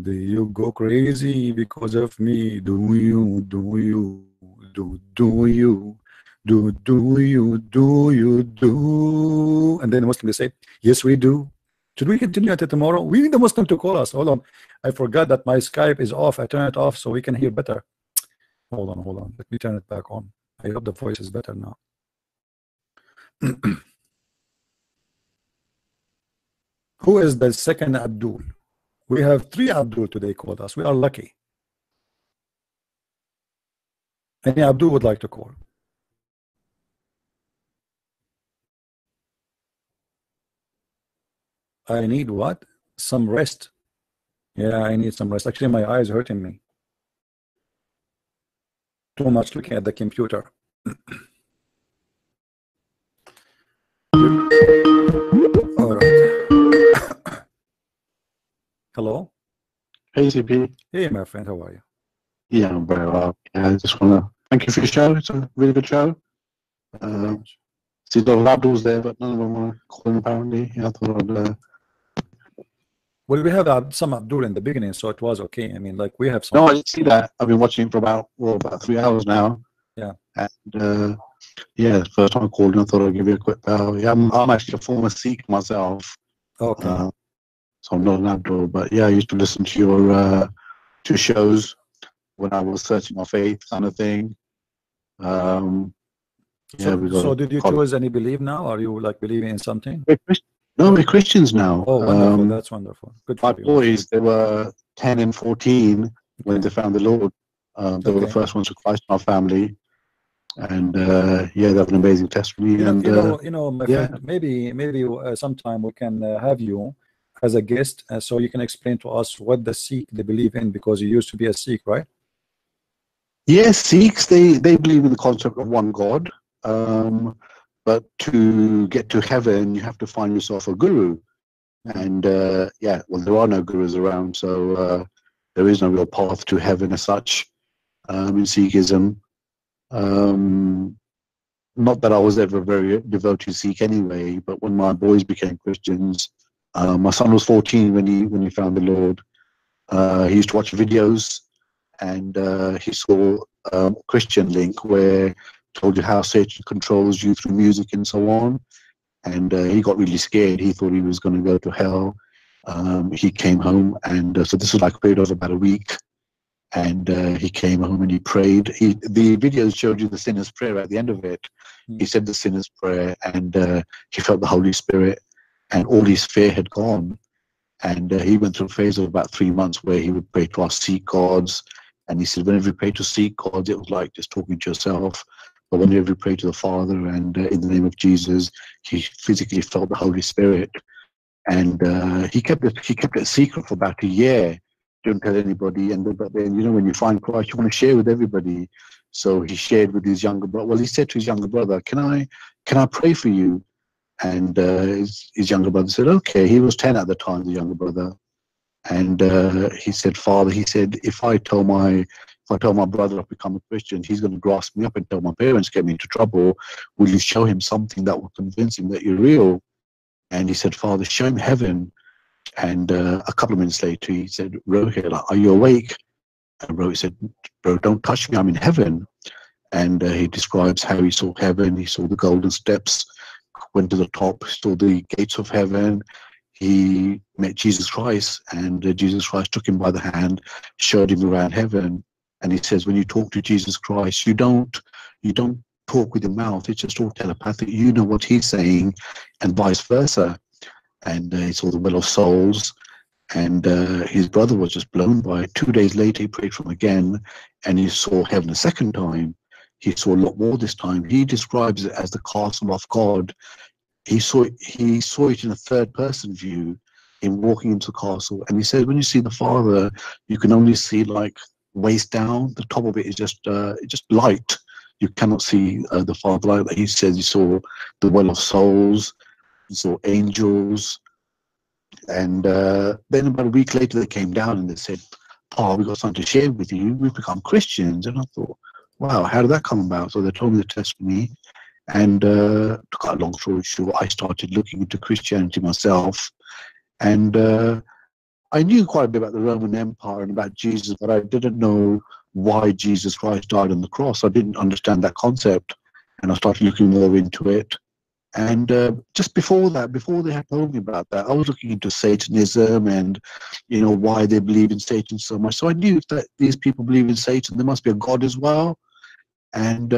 Do you go crazy because of me? Do you? Do you? And then the Muslim, they say, yes, we do. Should we continue until tomorrow? We need the Muslim to call us. Hold on. I forgot that my Skype is off. I turn it off so we can hear better. Hold on. Let me turn it back on. I hope the voice is better now. Who is the second Abdul? We have 3 Abdul today called us. We are lucky. Any Abdul would like to call? I need what? Some rest. Yeah, I need some rest. Actually, my eyes hurting me. Too much looking at the computer. All right. Hello. Hey, CP. Hey, my friend. How are you? Yeah, I'm very well. Yeah, I just want to thank you for your show. It's a really good show. See a lot of Abduls there, but none of them are calling apparently. Yeah, I thought I'd... Well, we have some Abdul in the beginning, so it was okay. I mean, like we have some. No, I didn't see that. I've been watching for about 3 hours now. Yeah. And yeah, the first time I called in, I thought I'd give you a quick bell. Yeah, I'm actually a former Sikh myself. Okay. So I'm not an Abdul, but yeah, I used to listen to your 2 shows when I was searching my faith, kind of thing. Yeah, so did you choose any belief now? Are you like believing in something? No, we're Christians now. Oh, wonderful. That's wonderful. Good for my boys, they were 10 and 14 when they found the Lord. They were the first ones to Christ in our family. And yeah, they have an amazing testimony. You know, my friend, maybe sometime we can have you as a guest so you can explain to us what the Sikh they believe in, because you used to be a Sikh, right? Yes, Sikhs, they believe in the concept of one God. But to get to heaven, you have to find yourself a guru. And yeah, well, there are no gurus around, so there is no real path to heaven as such in Sikhism. Not that I was ever very devoted Sikh anyway, but when my boys became Christians, my son was 14 when he found the Lord. He used to watch videos, and he saw a Christian link where told you how Satan controls you through music and so on. And he got really scared. He thought he was going to go to hell. He came home, and so this was like a period of about a week. And he came home and he prayed. The videos showed you the sinner's prayer at the end of it. He said the sinner's prayer, and he felt the Holy Spirit, and all his fear had gone. And he went through a phase of about 3 months where he would pray to our Sikh gods. And he said, whenever you pray to Sikh gods, it was like just talking to yourself. But whenever you pray to the Father and in the name of Jesus, he physically felt the Holy Spirit. And he kept it secret for about a year. Didn't tell anybody. But then, you know, when you find Christ, you want to share with everybody. So he shared with his younger brother. Well, he said to his younger brother, "Can I pray for you?" And his younger brother said, "Okay." He was 10 at the time, the younger brother. And he said, "Father," he said, if I tell my brother I've become a Christian, he's going to grasp me up and tell my parents, get me into trouble. Will you show him something that will convince him that you're real? And he said, "Father, show him heaven." And a couple of minutes later, he said, "Rohit, are you awake?" And Rohit said, "Bro, don't touch me, I'm in heaven." And he describes how he saw heaven. He saw the golden steps, went to the top, saw the gates of heaven. He met Jesus Christ, and Jesus Christ took him by the hand, showed him around heaven. And he says, when you talk to Jesus Christ, you don't talk with your mouth. It's just all telepathic. You know what he's saying, and vice versa. And he saw the well of souls. And his brother was just blown by it. 2 days later, he prayed for him again, and he saw heaven a second time. He saw a lot more this time. He describes it as the castle of God. He saw it in a third-person view, in walking into the castle. And he said, when you see the Father, you can only see like waist down. The top of it is just light. You cannot see the Father like that. He says he saw the well of souls. He saw angels. And then about a week later, they came down and they said, "Pa, we've got something to share with you. We've become Christians." And I thought, wow, how did that come about? So they told me the testimony. And to cut a long story short, I started looking into Christianity myself. And I knew quite a bit about the Roman Empire and about Jesus, but I didn't know why Jesus Christ died on the cross. I didn't understand that concept. And I started looking more into it. And just before that, before they had told me about that, I was looking into Satanism and, you know, why they believe in Satan so much. So I knew that these people believe in Satan, there must be a God as well. And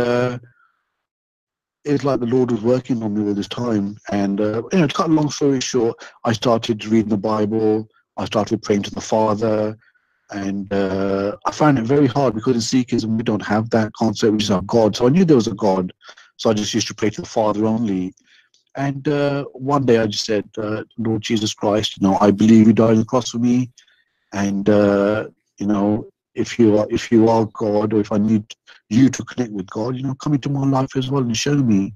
it's like the Lord was working on me all this time. And, you know, to cut a long story short, I started reading the Bible. I started praying to the Father. And I found it very hard because in Sikhism, we don't have that concept, we just have God. So I knew there was a God. So I just used to pray to the Father only. And one day I just said, "Lord Jesus Christ, you know, I believe you died on the cross for me. And, you know, if you are God, or if I need you to connect with God, you know, come into my life as well and show me."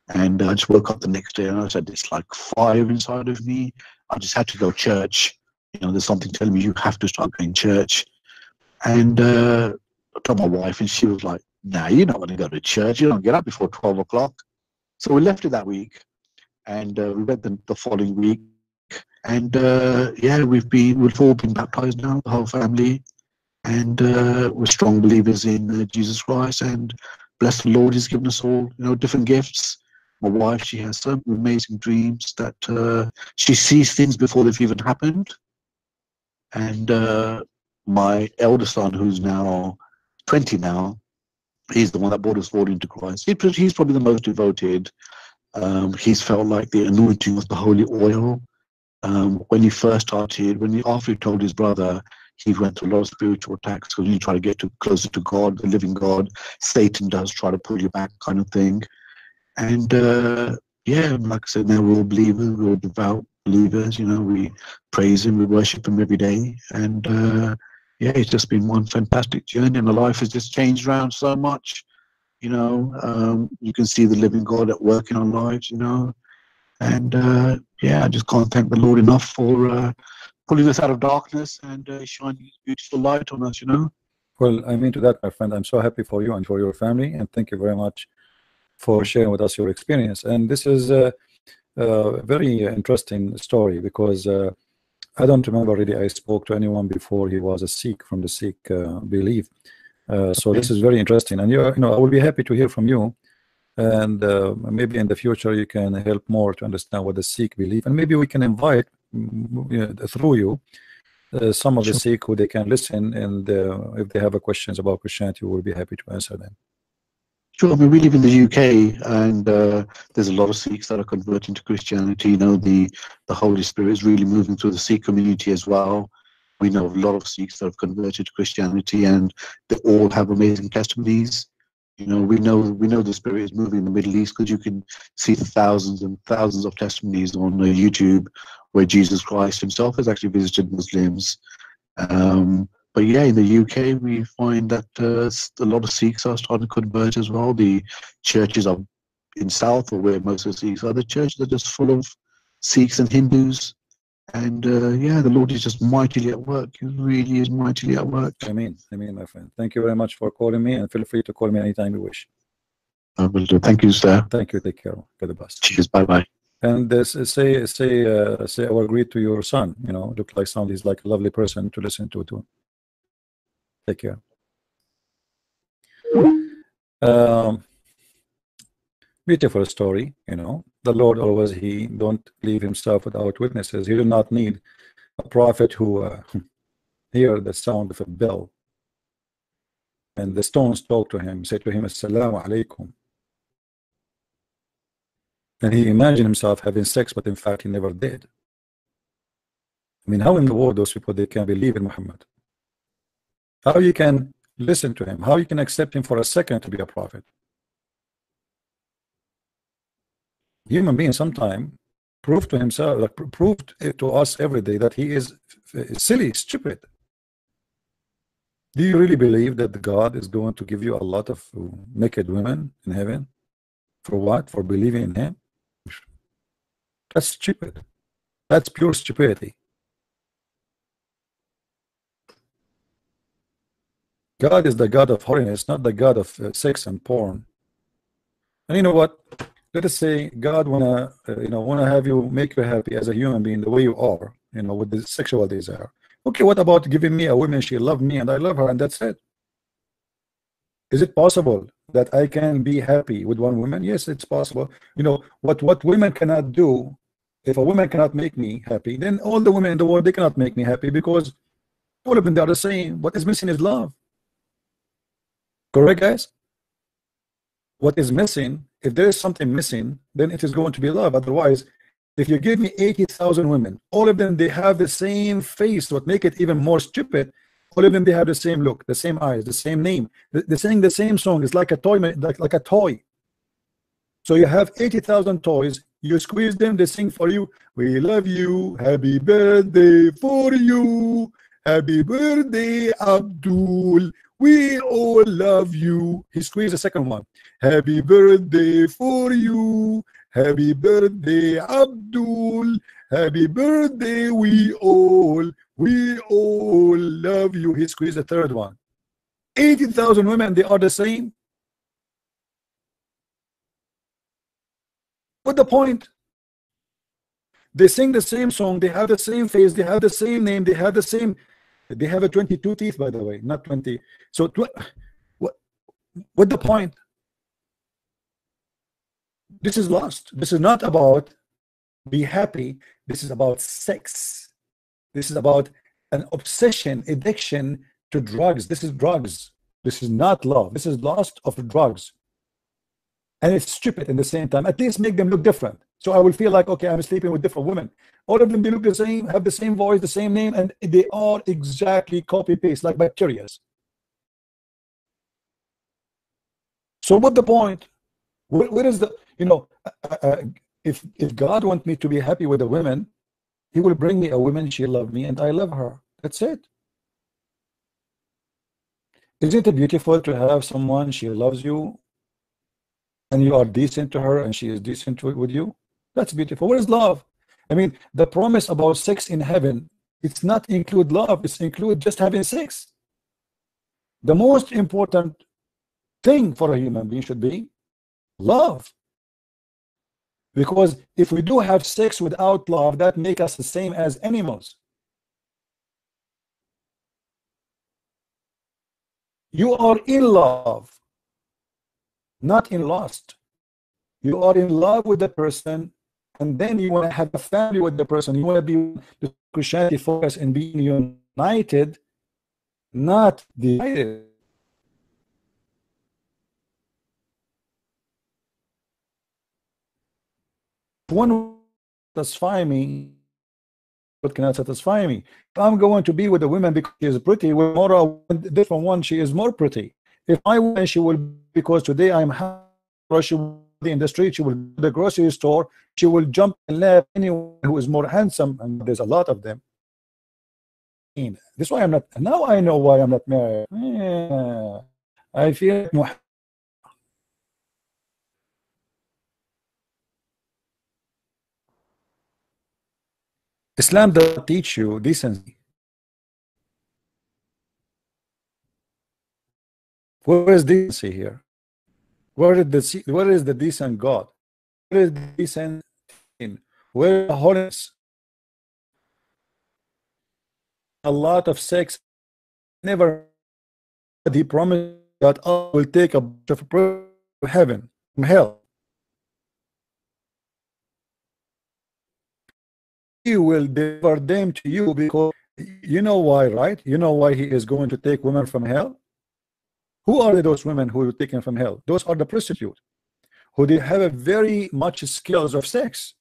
And I just woke up the next day and I said, it's like fire inside of me. I just had to go to church. You know, there's something telling me you have to start going to church. And I told my wife, and she was like, "Nah, you're not going to go to church. You don't get up before 12 o'clock. So we left it that week. And we went the following week. And yeah, we've all been baptized now, the whole family. And we're strong believers in Jesus Christ. And bless the Lord, he's given us all, you know, different gifts. My wife, she has some amazing dreams that she sees things before they've even happened. And my elder son, who's now 20 now, he's the one that brought us forward into Christ. He's probably the most devoted. He's felt like the anointing of the holy oil. When he first started, after he told his brother, he went through a lot of spiritual attacks because when you try to get closer to God, the living God, Satan does try to pull you back, kind of thing. And yeah, like I said, now we're all believers, we're all devout believers. You know, we praise him, we worship him every day. And yeah, it's just been one fantastic journey, and the life has just changed around so much. You know, you can see the living God at work in our lives, you know. And yeah, I just can't thank the Lord enough for pulling us out of darkness and shining his beautiful light on us, you know. Well, I mean to that, my friend, I'm so happy for you and for your family, and thank you very much for sharing with us your experience. And this is a very interesting story, because I don't remember really I spoke to anyone before he was a Sikh, from the Sikh belief. So this is very interesting, and you know, I will be happy to hear from you, and maybe in the future you can help more to understand what the Sikh believe, and maybe we can invite through you some of the Sikh who they can listen, and if they have questions about Christianity, we'll be happy to answer them. Sure. I mean, we live in the UK, and there's a lot of Sikhs that are converting to Christianity. You know, the Holy Spirit is really moving through the Sikh community as well. We know a lot of Sikhs that have converted to Christianity, and they all have amazing testimonies. You know, we know the Spirit is moving in the Middle East, because you can see thousands and thousands of testimonies on YouTube where Jesus Christ himself has actually visited Muslims. But yeah, in the UK, we find that a lot of Sikhs are starting to convert as well. The churches are in South, or where most of the Sikhs are, the churches are just full of Sikhs and Hindus. And yeah, the Lord is just mightily at work. He really is mightily at work. Amen, my friend. Thank you very much for calling me, and feel free to call me anytime you wish. I will do. Thank you, sir. Thank you. Take care. Get the best. Cheers. Bye-bye. And say our greet to your son. You know, look like sound. He's like a lovely person to listen to too. Take care. Beautiful story. You know, the Lord always, he don't leave himself without witnesses. He do not need a prophet who hear the sound of a bell and the stones talk to him, say to him, Assalamu alaikum. And he imagined himself having sex, but in fact he never did. I mean, how in the world those people, they can believe in Muhammad? How you can listen to him? How you can accept him for a second to be a prophet? Human being sometime proved to himself, like proved to us every day, that he is silly, stupid. Do you really believe that God is going to give you a lot of naked women in heaven? For what? For believing in him? That's stupid. That's pure stupidity. God is the God of holiness, not the God of sex and porn. And you know what? Let us say God wanna have you, make you happy as a human being the way you are, you know, with the sexual desire. Okay, what about giving me a woman? She loved me and I love her, and that's it. Is it possible that I can be happy with one woman? Yes, it's possible. You know what women cannot do. If a woman cannot make me happy, then all the women in the world, they cannot make me happy, because all of them, they are the same. What is missing is love. Correct, guys? What is missing, if there is something missing, then it is going to be love. Otherwise, if you give me 80,000 women, all of them, they have the same face. What make it even more stupid, all of them, they have the same look, the same eyes, the same name. They sing the same song. It's like a toy, like a toy. So you have 80,000 toys. You squeeze them, they sing for you. We love you. Happy birthday for you. Happy birthday, Abdul. We all love you. He squeezed the second one. Happy birthday for you. Happy birthday, Abdul. Happy birthday, we all love you. He squeezed the third one. 80,000 women, they are the same. What's the point? They sing the same song, they have the same face, they have the same name, they have the same. They have a 22 teeth, by the way, not 20. So what the point? This is lost. This is not about be happy. This is about sex. This is about an obsession, addiction to drugs. This is drugs. This is not love. This is lust of drugs. And it's stupid in the same time. At least make them look different. So I will feel like, okay, I'm sleeping with different women. All of them, they look the same, have the same voice, the same name, and they are exactly copy-paste, like bacteria. So what's the point? Where is the, you know, if God wants me to be happy with a woman, he will bring me a woman, she loves me, and I love her. That's it. Isn't it beautiful to have someone, she loves you, and you are decent to her, and she is decent with you? That's beautiful. What is love? I mean, the promise about sex in heaven, it's not include love, it's include just having sex. The most important thing for a human being should be love. Because if we do have sex without love, that makes us the same as animals. You are in love, not in lust. You are in love with the person, and then you want to have a family with the person. You want to be the Christianity focus in being united, not divided. One satisfy me, but cannot satisfy me. If I'm going to be with a woman because she is pretty, with more a different one, she is more pretty. If my woman, she will, because today I'm she will be in the street, she will go to the grocery store, she will jump and laugh anyone who is more handsome, and there's a lot of them. This is why I'm not. Now I know why I'm not married. Yeah. I feel Islam does not teach you decency. Where is decency here? Where is the decent God? Where is the decent in? Where is the holiness? A lot of sex. Never. He promised that Allah will take a bunch of from heaven, from hell. He will deliver them to you, because you know why, right? You know why he is going to take women from hell? Who are those women who are taken from hell? Those are the prostitutes who did have a very much skills of sex.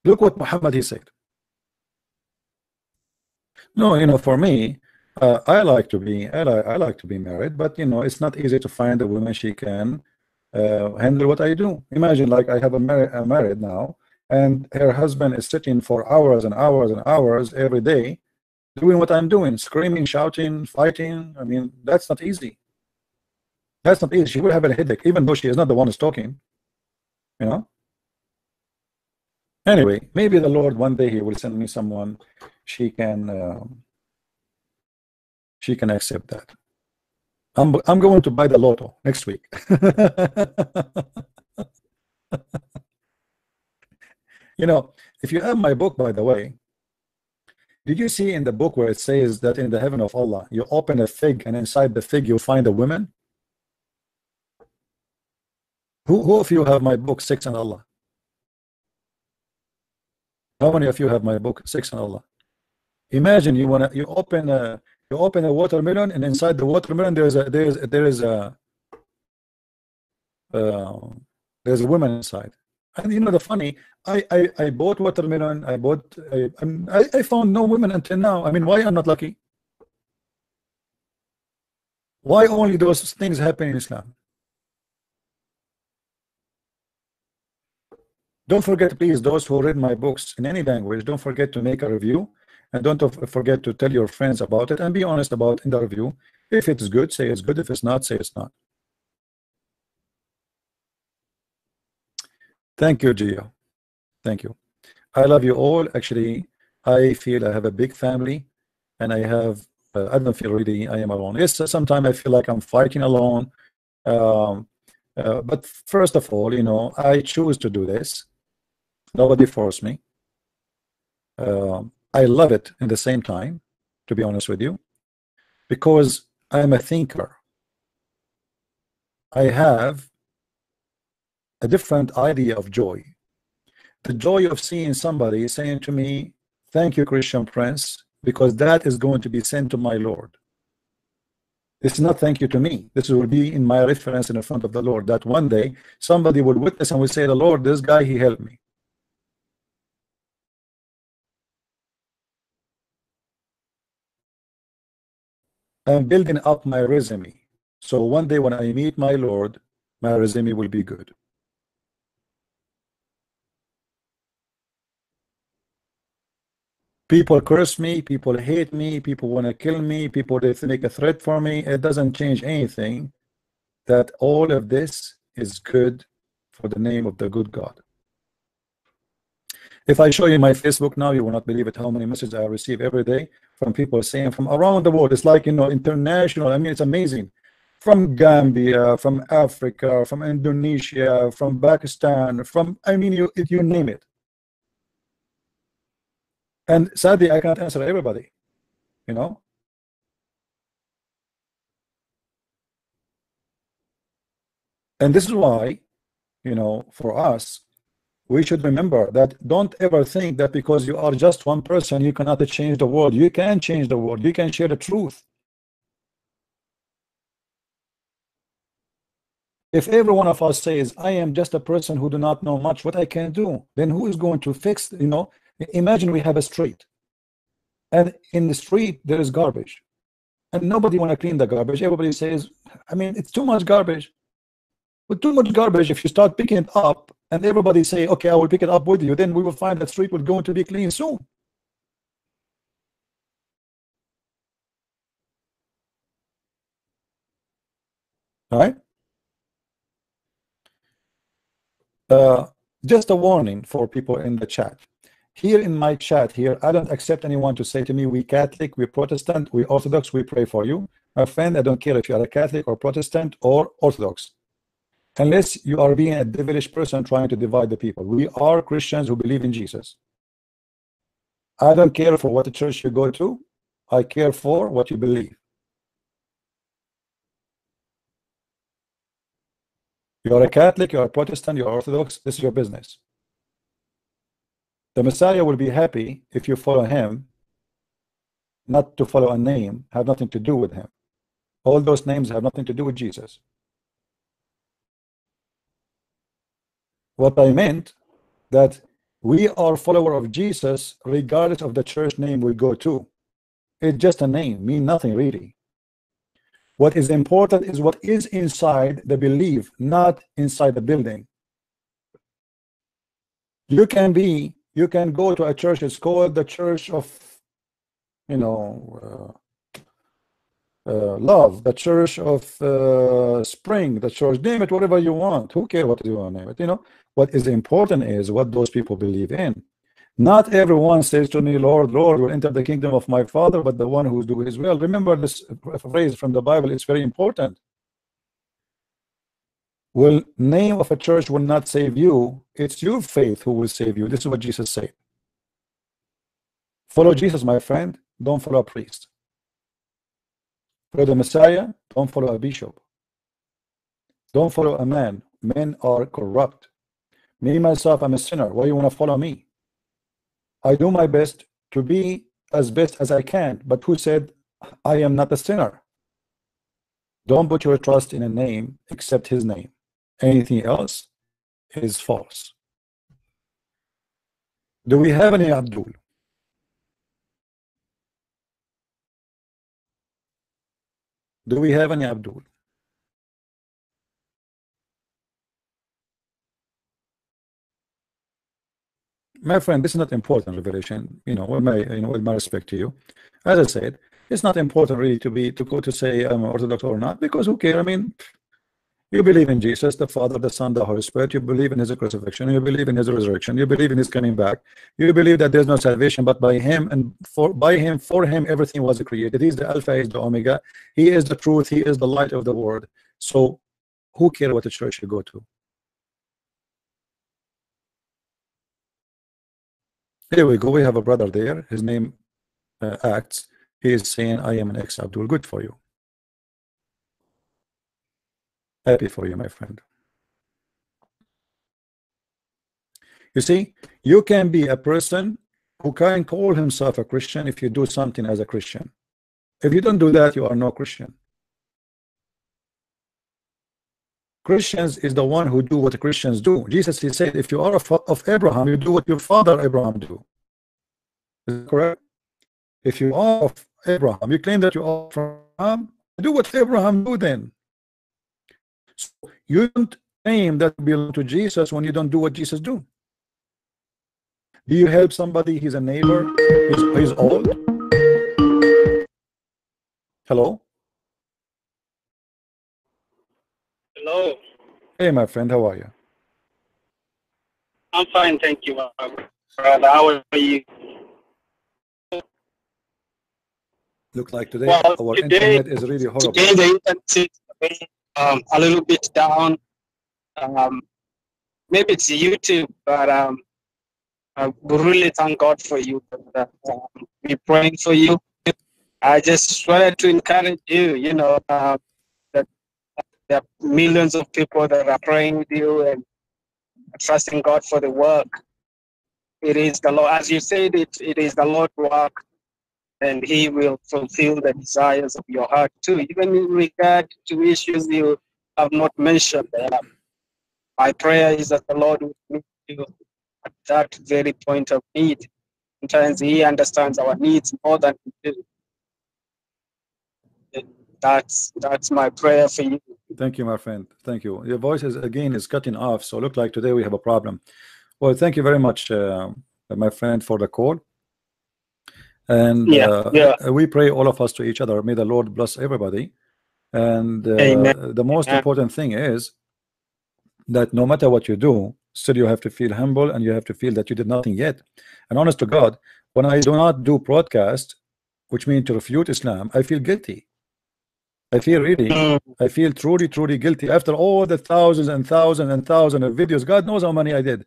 Look what Muhammad he said. No, you know, for me, I like to be married, but you know, it's not easy to find a woman she can handle what I do. Imagine, like, I have a married now, and her husband is sitting for hours and hours and hours every day doing what I'm doing, screaming, shouting, fighting. I mean, that's not easy. That's not easy. She will have a headache, even though she is not the one who's talking, you know. Anyway, maybe the Lord one day he will send me someone she can accept that. I'm going to buy the lotto next week. You know, if you have my book, by the way, did you see in the book where it says that in the heaven of Allah you open a fig and inside the fig you find a woman? Who of you have my book, Six and Allah? How many of you have my book, Six and Allah? Imagine you open a watermelon, and inside the watermelon there's a woman inside. And you know the funny, I bought watermelon, I found no women until now. I mean, why I'm not lucky? Why only those things happen in Islam? Don't forget, please, those who read my books in any language, don't forget to make a review, and don't forget to tell your friends about it, and be honest about in the review. If it's good, say it's good. If it's not, say it's not. Thank you, Gio. Thank you. I love you all. Actually, I feel I have a big family, and I have I don't feel really I am alone. Yes, sometimes I feel like I'm fighting alone, but first of all, you know, I choose to do this. Nobody forced me. I love it in the same time, to be honest with you, because I'm a thinker. I have a different idea of joy. The joy of seeing somebody saying to me, thank you, Christian Prince, because that is going to be sent to my Lord. This is not thank you to me. This will be in my reference in the front of the Lord, that one day somebody will witness and will say, the Lord, this guy, he helped me. I'm building up my resume. So one day when I meet my Lord, my resume will be good. People curse me, people hate me, people want to kill me, people they make a threat for me. It doesn't change anything. That all of this is good for the name of the good God. If I show you my Facebook now, you will not believe it, how many messages I receive every day from people saying from around the world. It's like, you know, international. I mean, it's amazing. From Gambia, from Africa, from Indonesia, from Pakistan, from, I mean, you name it. And sadly, I can't answer everybody, you know. And this is why, you know, for us, we should remember that don't ever think that because you are just one person, you cannot change the world. You can change the world. You can share the truth. If every one of us says, I am just a person who do not know much, what I can do, then who is going to fix, you know? Imagine we have a street, and in the street there is garbage, and nobody want to clean the garbage. Everybody says, I mean, it's too much garbage. But too much garbage, if you start picking it up, and everybody say, okay, I will pick it up with you, then we will find that street will going to be clean soon. All right? Just a warning for people in the chat. Here in my chat here, I don't accept anyone to say to me, we Catholic, we Protestant, we Orthodox, we pray for you. My friend, I don't care if you are a Catholic or Protestant or Orthodox, unless you are being a devilish person trying to divide the people. We are Christians who believe in Jesus. I don't care for what church you go to. I care for what you believe. You are a Catholic, you are a Protestant, you are Orthodox, this is your business. The Messiah will be happy if you follow him, not to follow a name, have nothing to do with him. All those names have nothing to do with Jesus. What I meant, that we are follower of Jesus regardless of the church name we go to. It's just a name, mean nothing really. What is important is what is inside the belief, not inside the building. You can go to a church, it's called the Church of, you know, Love, the Church of Spring, the church, name it whatever you want. Who cares what you want to name it? You know, what is important is what those people believe in. Not everyone says to me, Lord, Lord, will enter the kingdom of my Father, but the one who do his will. Remember this phrase from the Bible, it's very important. Well, name of a church will not save you. It's your faith who will save you. This is what Jesus said. Follow Jesus, my friend. Don't follow a priest. Follow the Messiah. Don't follow a bishop. Don't follow a man. Men are corrupt. Me, myself, I'm a sinner. Why you want to follow me? I do my best to be as best as I can. But who said I am not a sinner? Don't put your trust in a name except his name. Anything else is false. Do we have any Abdul? Do we have any Abdul? My friend, this is not important revelation. You know, with my respect to you, as I said, it's not important really to go to say I'm Orthodox or not, because who cares? I mean, you believe in Jesus, the Father, the Son, the Holy Spirit. You believe in his crucifixion. You believe in his resurrection. You believe in his coming back. You believe that there's no salvation but by him, and for him, everything was created. He's the Alpha, he's the Omega. He is the truth. He is the light of the world. So, who cares what the church you go to? Here we go. We have a brother there. His name Acts. He is saying, I am an ex-Abdul. Good for you. Happy for you, my friend. You see, you can be a person who can call himself a Christian if you do something as a Christian. If you don't do that, you are no Christian. Christians is the one who do what Christians do. Jesus, he said, if you are of Abraham, you do what your father Abraham do. Is that correct? If you are of Abraham, you claim that you are from Abraham, do what Abraham do then. So you don't claim that you belong to Jesus when you don't do what Jesus do. Do you help somebody? He's a neighbor. He's old. Hello. Hello. Hey, my friend. How are you? I'm fine, thank you, brother. How are you? Look like today Well, our today, internet is really horrible. Today the internet is a little bit down. Maybe it's YouTube, but we really thank God for you. We're praying for you. I just wanted to encourage you, you know, that there are millions of people that are praying with you and trusting God for the work. It is the Lord, as you said, it is the Lord's work, and he will fulfill the desires of your heart too, even in regard to issues you have not mentioned. My prayer is that the Lord will meet you at that very point of need. Sometimes He understands our needs more than we do. That's my prayer for you. Thank you, my friend. Thank you. Your voice is again is cutting off, so look like today we have a problem. Well, thank you very much, my friend, for the call. And we pray all of us to each other. May the Lord bless everybody. And the most important thing is that no matter what you do, still you have to feel humble, and you have to feel that you did nothing yet. And honest to God, when I do not do broadcast, which means to refute Islam, I feel guilty. I feel truly guilty after all the thousands and thousands and thousands of videos. God knows how many I did,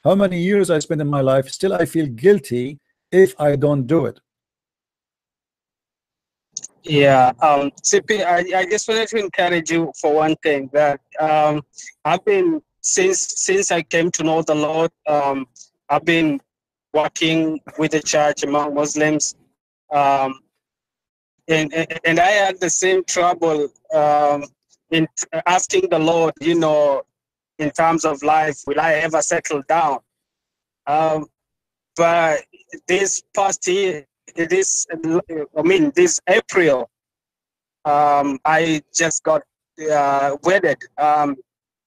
how many years I spent in my life. Still I feel guilty if I don't do it. Yeah, CP, I just wanted to encourage you for one thing, that I've been, since I came to know the Lord, I've been working with the church among Muslims, and I had the same trouble in asking the Lord, you know, in terms of life, will I ever settle down? But this past year, this April, I just got wedded, and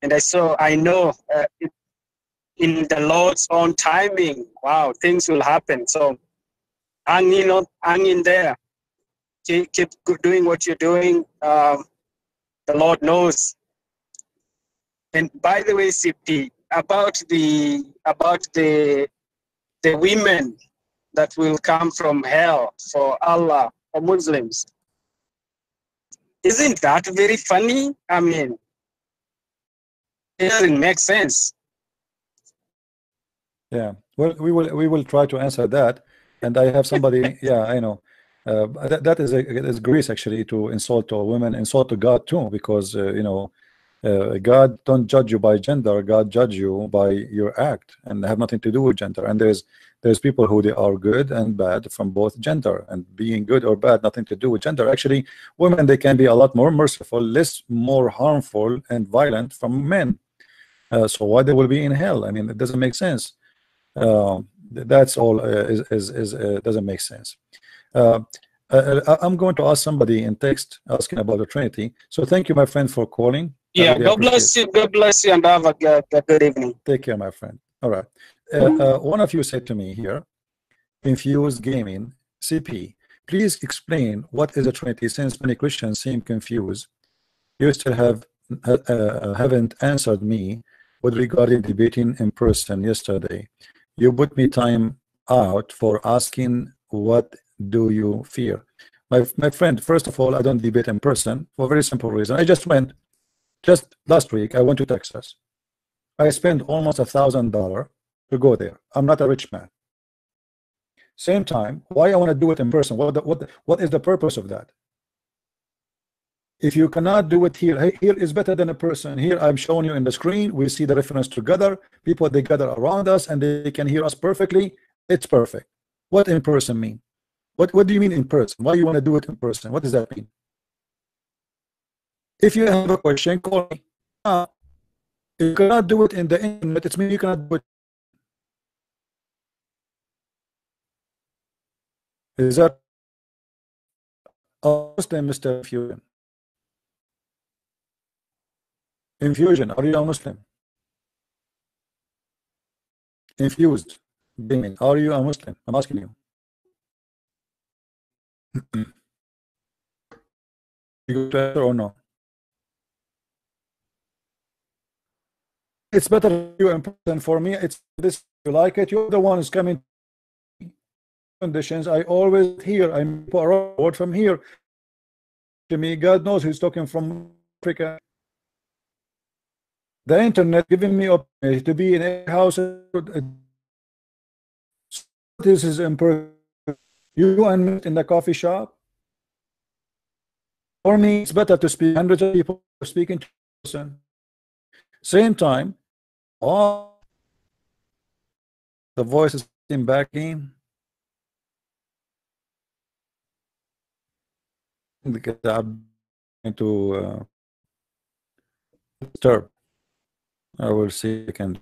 I know in the Lord's own timing, wow, things will happen. So hang in there, keep doing what you're doing. The Lord knows. And by the way, CP, about the women that will come from hell for Allah, for Muslims. Isn't that very funny? I mean, it doesn't make sense. Yeah, well, we will try to answer that, and I have somebody. Yeah, I know. That is grace actually, to insult to a woman, insult to God too, because you know, God don't judge you by gender. God judge you by your act, and have nothing to do with gender. And there's people who they are good and bad from both gender, and being good or bad nothing to do with gender. Actually, women, they can be a lot more merciful, more harmful and violent from men. So why they will be in hell? I mean, it doesn't make sense. That's all doesn't make sense. I'm going to ask somebody in text asking about the Trinity. So thank you, my friend, for calling. Yeah, really God bless you. God bless you, and have a good evening. Take care, my friend. All right. One of you said to me here, confused gaming, CP, please explain what is a Trinity, since many Christians seem confused. You still haven't answered me with regarding debating in person yesterday. You put me time out for asking what do you fear. My friend, first of all, I don't debate in person for a very simple reason. Just last week I went to Texas. I spent almost $1,000 to go there. I'm not a rich man. Same time, why I want to do it in person? What is the purpose of that? If you cannot do it here is better than a person. Here I'm showing you in the screen. We see the reference together. People, they gather around us and they can hear us perfectly. It's perfect. What in person mean? What do you mean in person? Why you want to do it in person? What does that mean? If you have a question, call me. If you cannot do it in the internet, it's mean you cannot do it. Is that a Muslim, Mr. Fusion? Infusion, are you a Muslim? Infused gaming, are you a Muslim? I'm asking you. You go to or no? It's better you in person. For me, it's this. You like it? You're the one who's coming. Conditions. I always hear. I'm a from here. To me, God knows who's talking from Africa. The internet giving me opportunity to be in a house. This is important. You and me in the coffee shop. For me, it's better to speak. Hundreds of people speaking to person. Same time, all the voices in back in. Because I'm going to Disturb. I will see if I can.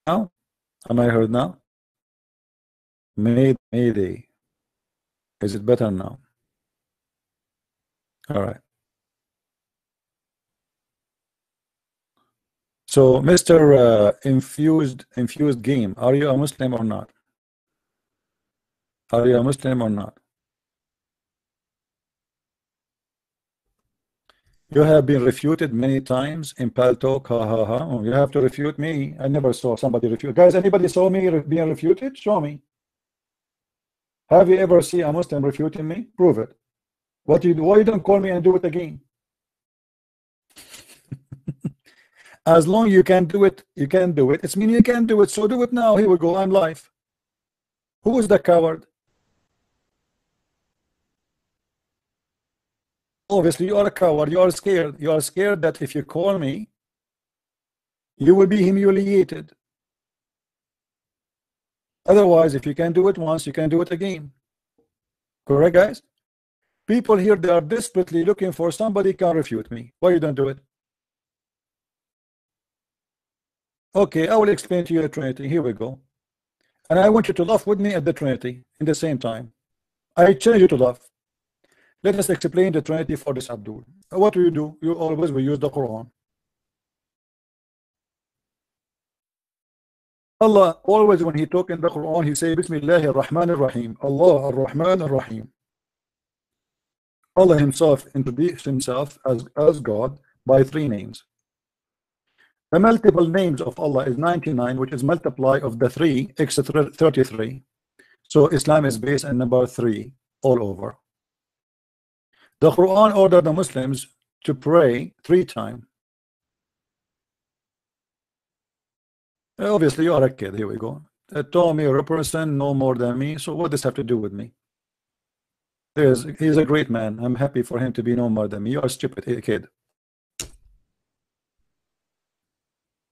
Now, am I heard now? Mayday. Is it better now? All right. So, Mr. Infused Game, are you a Muslim or not? Are you a Muslim or not? You have been refuted many times in Paltalk. Ha ha ha. Oh, you have to refute me. I never saw somebody refute. Guys, anybody saw me being refuted? Show me. Have you ever seen a Muslim refuting me? Prove it. Why you don't call me and do it again? As long you can do it, you can do it. It's mean you can do it, so do it now. Here we go. I'm live. Who is the coward? Obviously, you are a coward. You are scared. You are scared that if you call me, you will be humiliated. Otherwise, if you can do it once, you can do it again. Correct, guys? People here, they are desperately looking for somebody can refute me. Why you don't do it? Okay, I will explain to you the Trinity. Here we go. And I want you to laugh with me at the Trinity in the same time. I challenge you to laugh. Let us explain the Trinity for this Abdul. What do? You always will use the Quran. Allah always, when he talk in the Quran, he say Bismillahir Rahmanir Rahim. Allah Ar-Rahman Ar-Rahim. Allah himself introduced himself as God by 3 names. The multiple names of Allah is 99, which is multiply of the 3 extra 33. So Islam is based on number 3 all over. The Quran ordered the Muslims to pray 3 times. Obviously, you are a kid. Here we go. Told me you're a person no more than me. So what does this have to do with me? He's a great man. I'm happy for him to be no more than me. You are stupid, kid.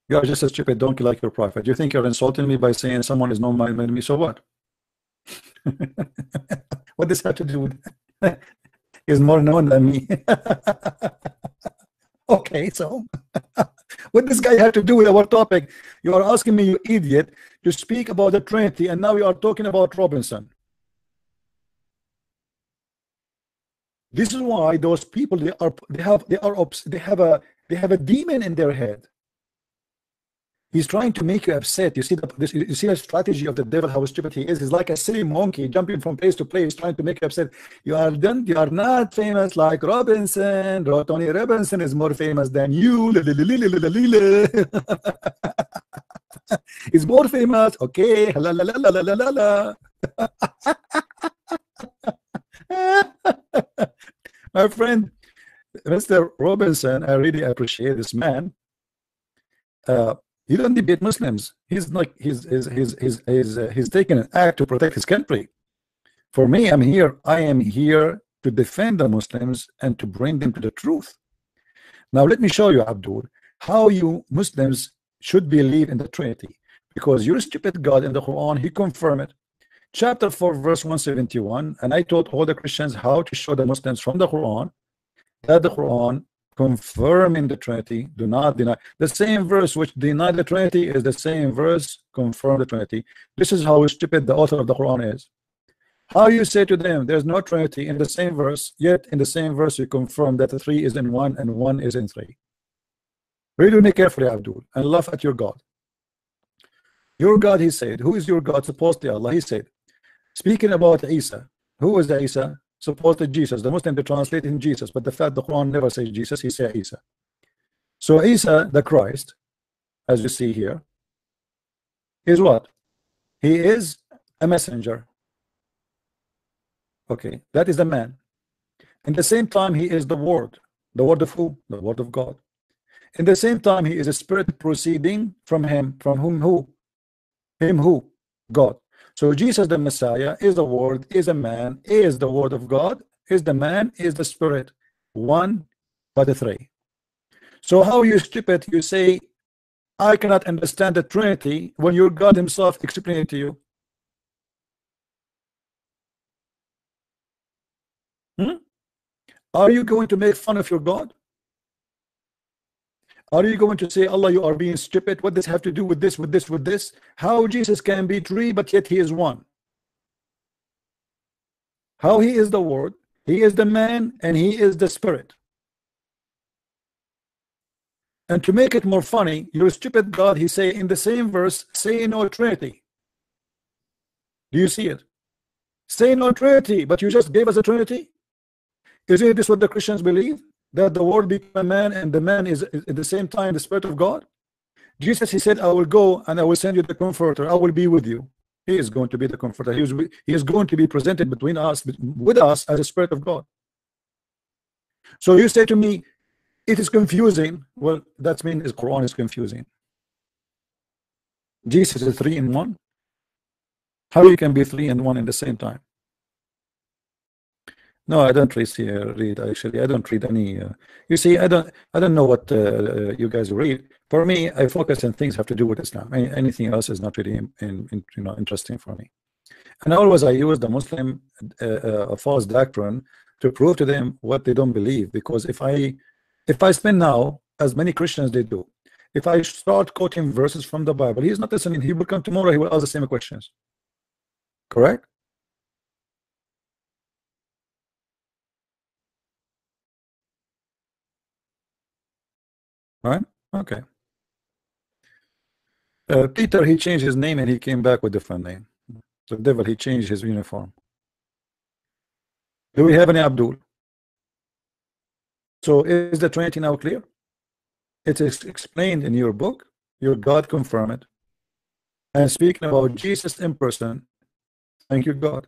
You are just a stupid donkey like your prophet. You think you're insulting me by saying someone is no more than me? So what? What does this have to do with? Is more known than me. Okay, so what does this guy have to do with our topic? You are asking me, you idiot, to speak about the Trinity, and now you are talking about Robinson. This is why those people they have a demon in their head. He's trying to make you upset. You see the strategy of the devil, how stupid he is. He's like a silly monkey jumping from place to place, trying to make you upset. You are not famous like Robinson. Tony Robinson is more famous than you. He's more famous. Okay. La, la, la, la, la, la, la. My friend, Mr. Robinson, I really appreciate this man. He doesn't debate Muslims. He's like he's taking an act to protect his country. For me, I am here to defend the Muslims and to bring them to the truth. Now let me show you, Abdul, how you Muslims should believe in the Trinity, because your stupid God in the Quran, he confirmed it. Chapter 4 verse 171, and I taught all the Christians how to show the Muslims from the Quran that the Quran confirming the Trinity, do not deny. The same verse which deny the Trinity is the same verse confirm the Trinity. This is how stupid the author of the Quran is. How you say to them there's no Trinity in the same verse, yet in the same verse you confirm that the 3 is in 1 and 1 is in 3. Read with me carefully, Abdul, and laugh at your God. Your God, he said, who is your God? Supposedly Allah. He said, speaking about Isa, who is the Isa? Supposedly Jesus. The Muslim, they translate in Jesus, but the fact the Quran never says Jesus, he says Isa. So Isa, the Christ, as you see here, is what? He is a messenger. Okay, that is the man. In the same time, he is the word. The word of who? The word of God. In the same time, he is a spirit proceeding from him. From whom? Who? Him who? God. So Jesus the Messiah is the word, is a man, is the word of God, is the man, is the spirit. 1 by the 3. So how you stupid, you say I cannot understand the Trinity when your God himself explained it to you? Are you going to make fun of your God? Are you going to say, Allah, you are being stupid? What does this have to do with this, with this, with this? How Jesus can be three, but yet he is one? How he is the Word, he is the man, and he is the Spirit. And to make it more funny, your stupid God, he say in the same verse, say no Trinity. Do you see it? Say no Trinity, but you just gave us a Trinity? Isn't this what the Christians believe? That the Word became a man, and the man is at the same time the Spirit of God? Jesus, he said, I will go and I will send you the Comforter. I will be with you. He is going to be the Comforter. He is going to be presented between us, with us, as the Spirit of God. So you say to me, it is confusing. Well, that means the Quran is confusing. Jesus is 3 in 1. How you can be 3 in 1 in the same time? No, I don't read actually. I don't read any. You see, I don't know what you guys read. For me, I focus on things have to do with Islam. Anything else is not really interesting for me. And always I use the Muslim false doctrine to prove to them what they don't believe. Because if I spend now, as many Christians they do, if I start quoting verses from the Bible, he's not listening. He will come tomorrow. He will ask the same questions. Correct? Right? Okay. Peter, he changed his name and he came back with a different name. The devil, he changed his uniform. Do we have any Abdul? So is the Trinity now clear? It is explained in your book. Your God confirm it. And speaking about Jesus in person, thank you, God.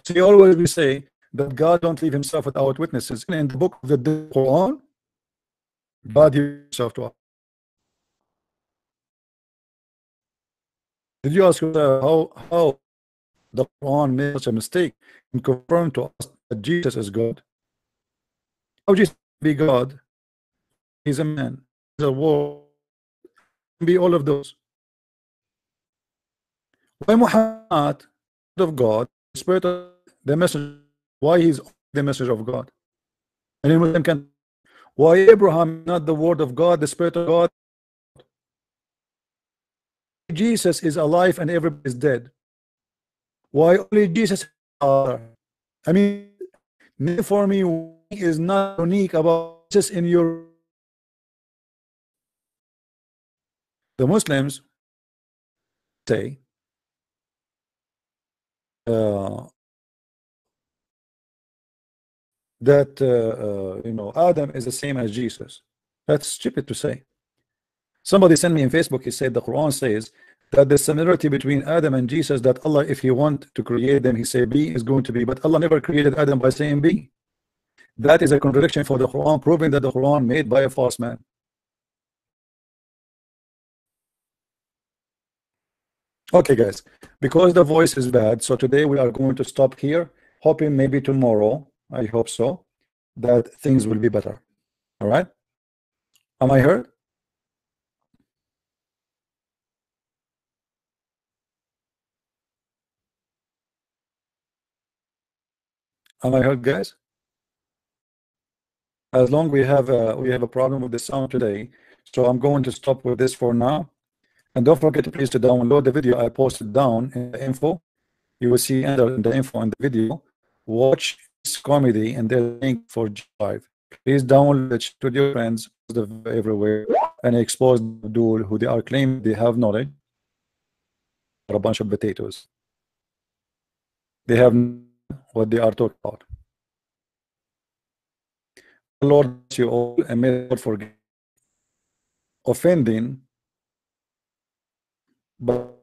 So you always we say that God don't leave himself without witnesses. In the book of the Quran, God himself to us. Did you ask how the Quran made such a mistake and confirmed to us that Jesus is God? How Jesus be God? He's a man. He's a word. Be all of those. Why Muhammad of God, the Spirit of the message? Why he's the message of God? And in Muslim can. Why Abraham not the word of God, the Spirit of God? Jesus is alive and everybody is dead. Why only Jesus? I mean, for me is not unique about Jesus in your. The Muslims say that Adam is the same as Jesus. That's stupid to say. Somebody sent me in Facebook, he said the Quran says that the similarity between Adam and Jesus, that Allah, if he want to create them, he say be is going to be, but Allah never created Adam by saying be. That is a contradiction for the Quran, proving that the Quran made by a false man. Okay guys, because the voice is bad, so today we are going to stop here, hoping maybe tomorrow, I hope so, that things will be better. All right? Am I heard? Am I heard, guys? As long we have a problem with the sound today, so I'm going to stop with this for now. And don't forget to please to download the video I posted down in the info. You will see under in the info in the video. Watch this comedy and there's a link for G5. Please download it to your friends everywhere and expose the duel who they are claiming they have knowledge. Are a bunch of potatoes. They have what they are talking about. Lord, you all and may God forgive offending, but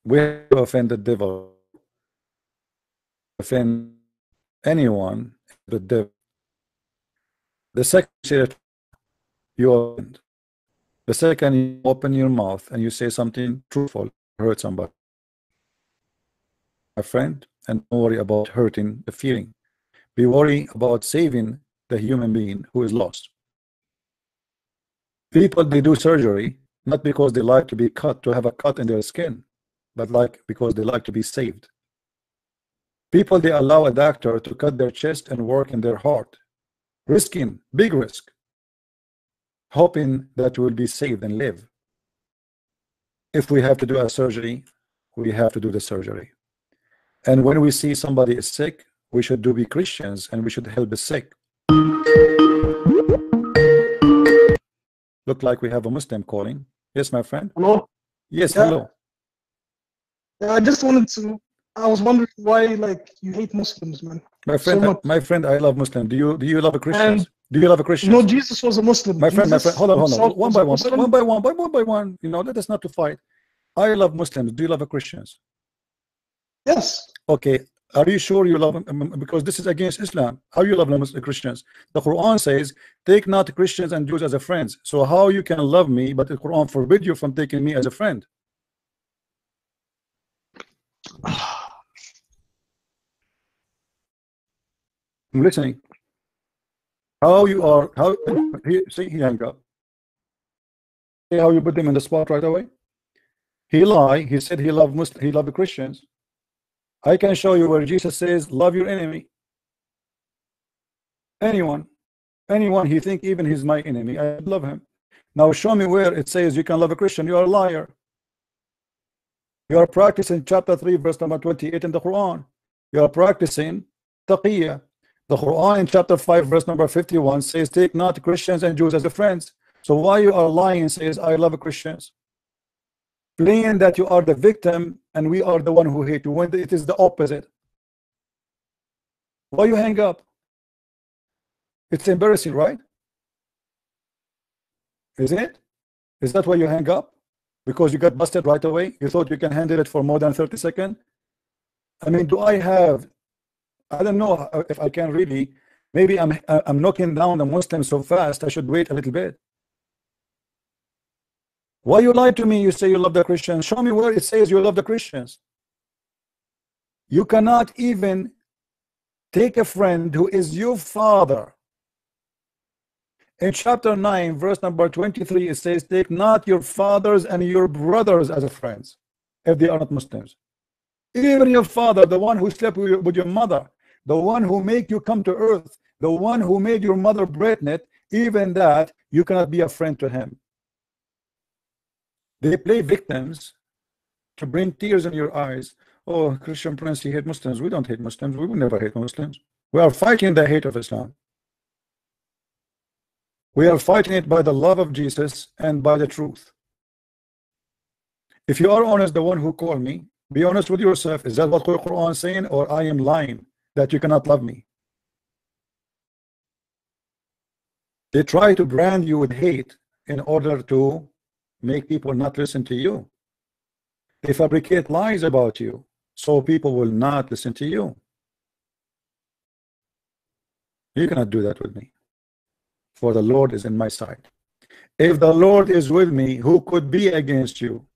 we have to offend the devil, offend anyone but the devil. The second you offend, the second you open your mouth and you say something truthful, hurt somebody, my friend, and don't worry about hurting the feeling. Be worried about saving the human being who is lost. People, they do surgery not because they like to be cut, to have a cut in their skin, but like because they like to be saved. People, they allow a doctor to cut their chest and work in their heart, risking big risk, hoping that you will be saved and live. If we have to do a surgery, we have to do the surgery. And when we see somebody is sick, we should be Christians and we should help the sick. Look like we have a Muslim calling. Yes, my friend. Hello. Yes, Yeah. hello. I just wanted to. I was wondering why, like, you hate Muslims, man. My So friend, much. I love Muslim. Do you love a Christian? And Do you love a Christian? You know, Jesus was a Muslim. My friend, Jesus hold on. himself One was by a one, Muslim. one by one. You know, let us not to fight. I love Muslims. Do you love a Christians? Yes. Okay. Are you sure you love them? Because this is against Islam. How you love Christians? The Quran says, take not Christians and Jews as a friends. So how you can love me, but the Quran forbid you from taking me as a friend? I'm listening. How you are? How he hang up? See how you put him in the spot right away? He lied. He said he loved Muslims. He loved the Christians. I can show you where Jesus says, "Love your enemy." Anyone he think even he's my enemy, I love him. Now show me where it says you can love a Christian. You are a liar. You are practicing chapter 3 verse number 28 in the Quran. You are practicing taqiyya. The Quran in chapter 5 verse number 51 says, take not Christians and Jews as your friends. So why you are lying and says I love Christians? Playing that you are the victim and we are the one who hate you, when it is the opposite. Why you hang up? It's embarrassing, right? Isn't it? Is that why you hang up? Because you got busted right away? You thought you can handle it for more than 30 seconds? I mean, I don't know if I can really. Maybe I'm knocking down the Muslims so fast, I should wait a little bit. Why you lie to me? You say you love the Christians. Show me where it says you love the Christians. You cannot even take a friend who is your father. In chapter 9 verse number 23 it says, take not your fathers and your brothers as friends if they are not Muslims. Even your father, the one who slept with your mother, the one who made you come to earth, the one who made your mother pregnant, even that you cannot be a friend to him. They play victims to bring tears in your eyes. Oh, Christian Prince, he hate Muslims. We don't hate Muslims. We will never hate Muslims. We are fighting the hate of Islam. We are fighting it by the love of Jesus and by the truth. If you are honest, the one who called me, be honest with yourself. Is that what the Quran is saying, or I am lying that you cannot love me? They try to brand you with hate in order to make people not listen to you. They fabricate lies about you so people will not listen to you. You cannot do that with me, for the Lord is in my side. If the Lord is with me, who could be against you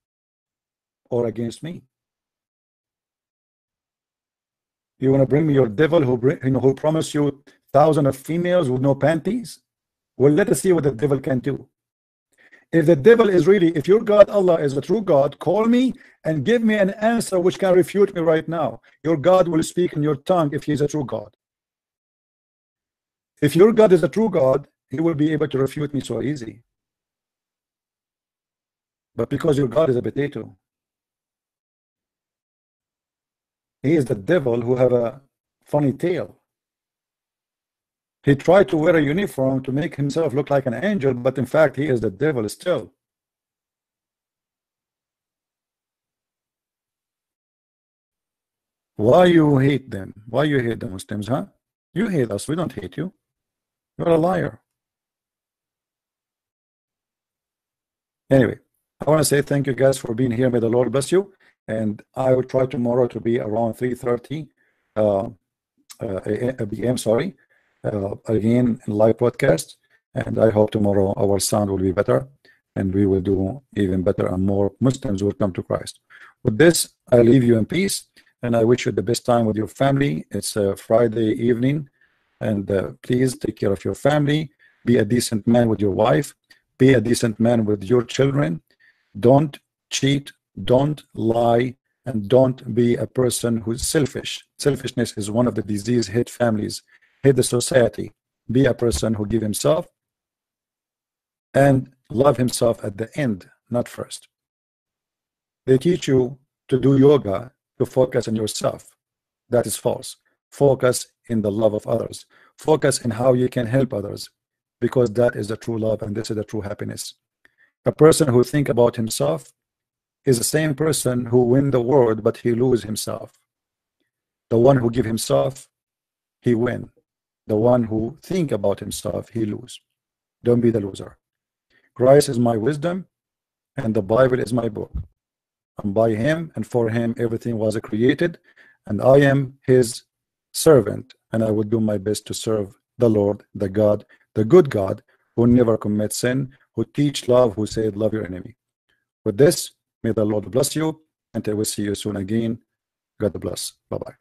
or against me? You want to bring me your devil who promised you thousands of females with no panties? Well, let us see what the devil can do. If the devil is really, if your God Allah is a true God, call me and give me an answer which can refute me right now. Your God will speak in your tongue if he is a true God. If your God is a true God, he will be able to refute me so easy. But because your God is a potato, he is the devil who have a funny tail. He tried to wear a uniform to make himself look like an angel, but in fact he is the devil still. Why you hate them? Why you hate the Muslims, huh? You hate us, we don't hate you. You're a liar. Anyway, I want to say thank you guys for being here. May the Lord bless you. And I will try tomorrow to be around 3:30 p.m. Sorry, again in live podcast. And I hope tomorrow our sound will be better, and we will do even better, and more Muslims will come to Christ. With this, I leave you in peace, and I wish you the best time with your family. It's a Friday evening, and please take care of your family. Be a decent man with your wife. Be a decent man with your children. Don't cheat. Don't lie. and don't be a person who's selfish. Selfishness is one of the disease, hate families, hate the society. Be a person who give himself and love himself at the end, not first. They teach you to do yoga to focus on yourself. That is false. Focus in the love of others. Focus in how you can help others, because that is the true love and this is the true happiness. A person who think about himself is the same person who win the world, but he lose himself. The one who give himself, he win. The one who think about himself, he lose. Don't be the loser. Christ is my wisdom, and the Bible is my book. And by him and for him everything was created, and I am his servant, and I will do my best to serve the Lord, the God, the good God, who never commits sin, who teach love, who said love your enemy. With this, may the Lord bless you, until we see you soon again. God bless. Bye-bye.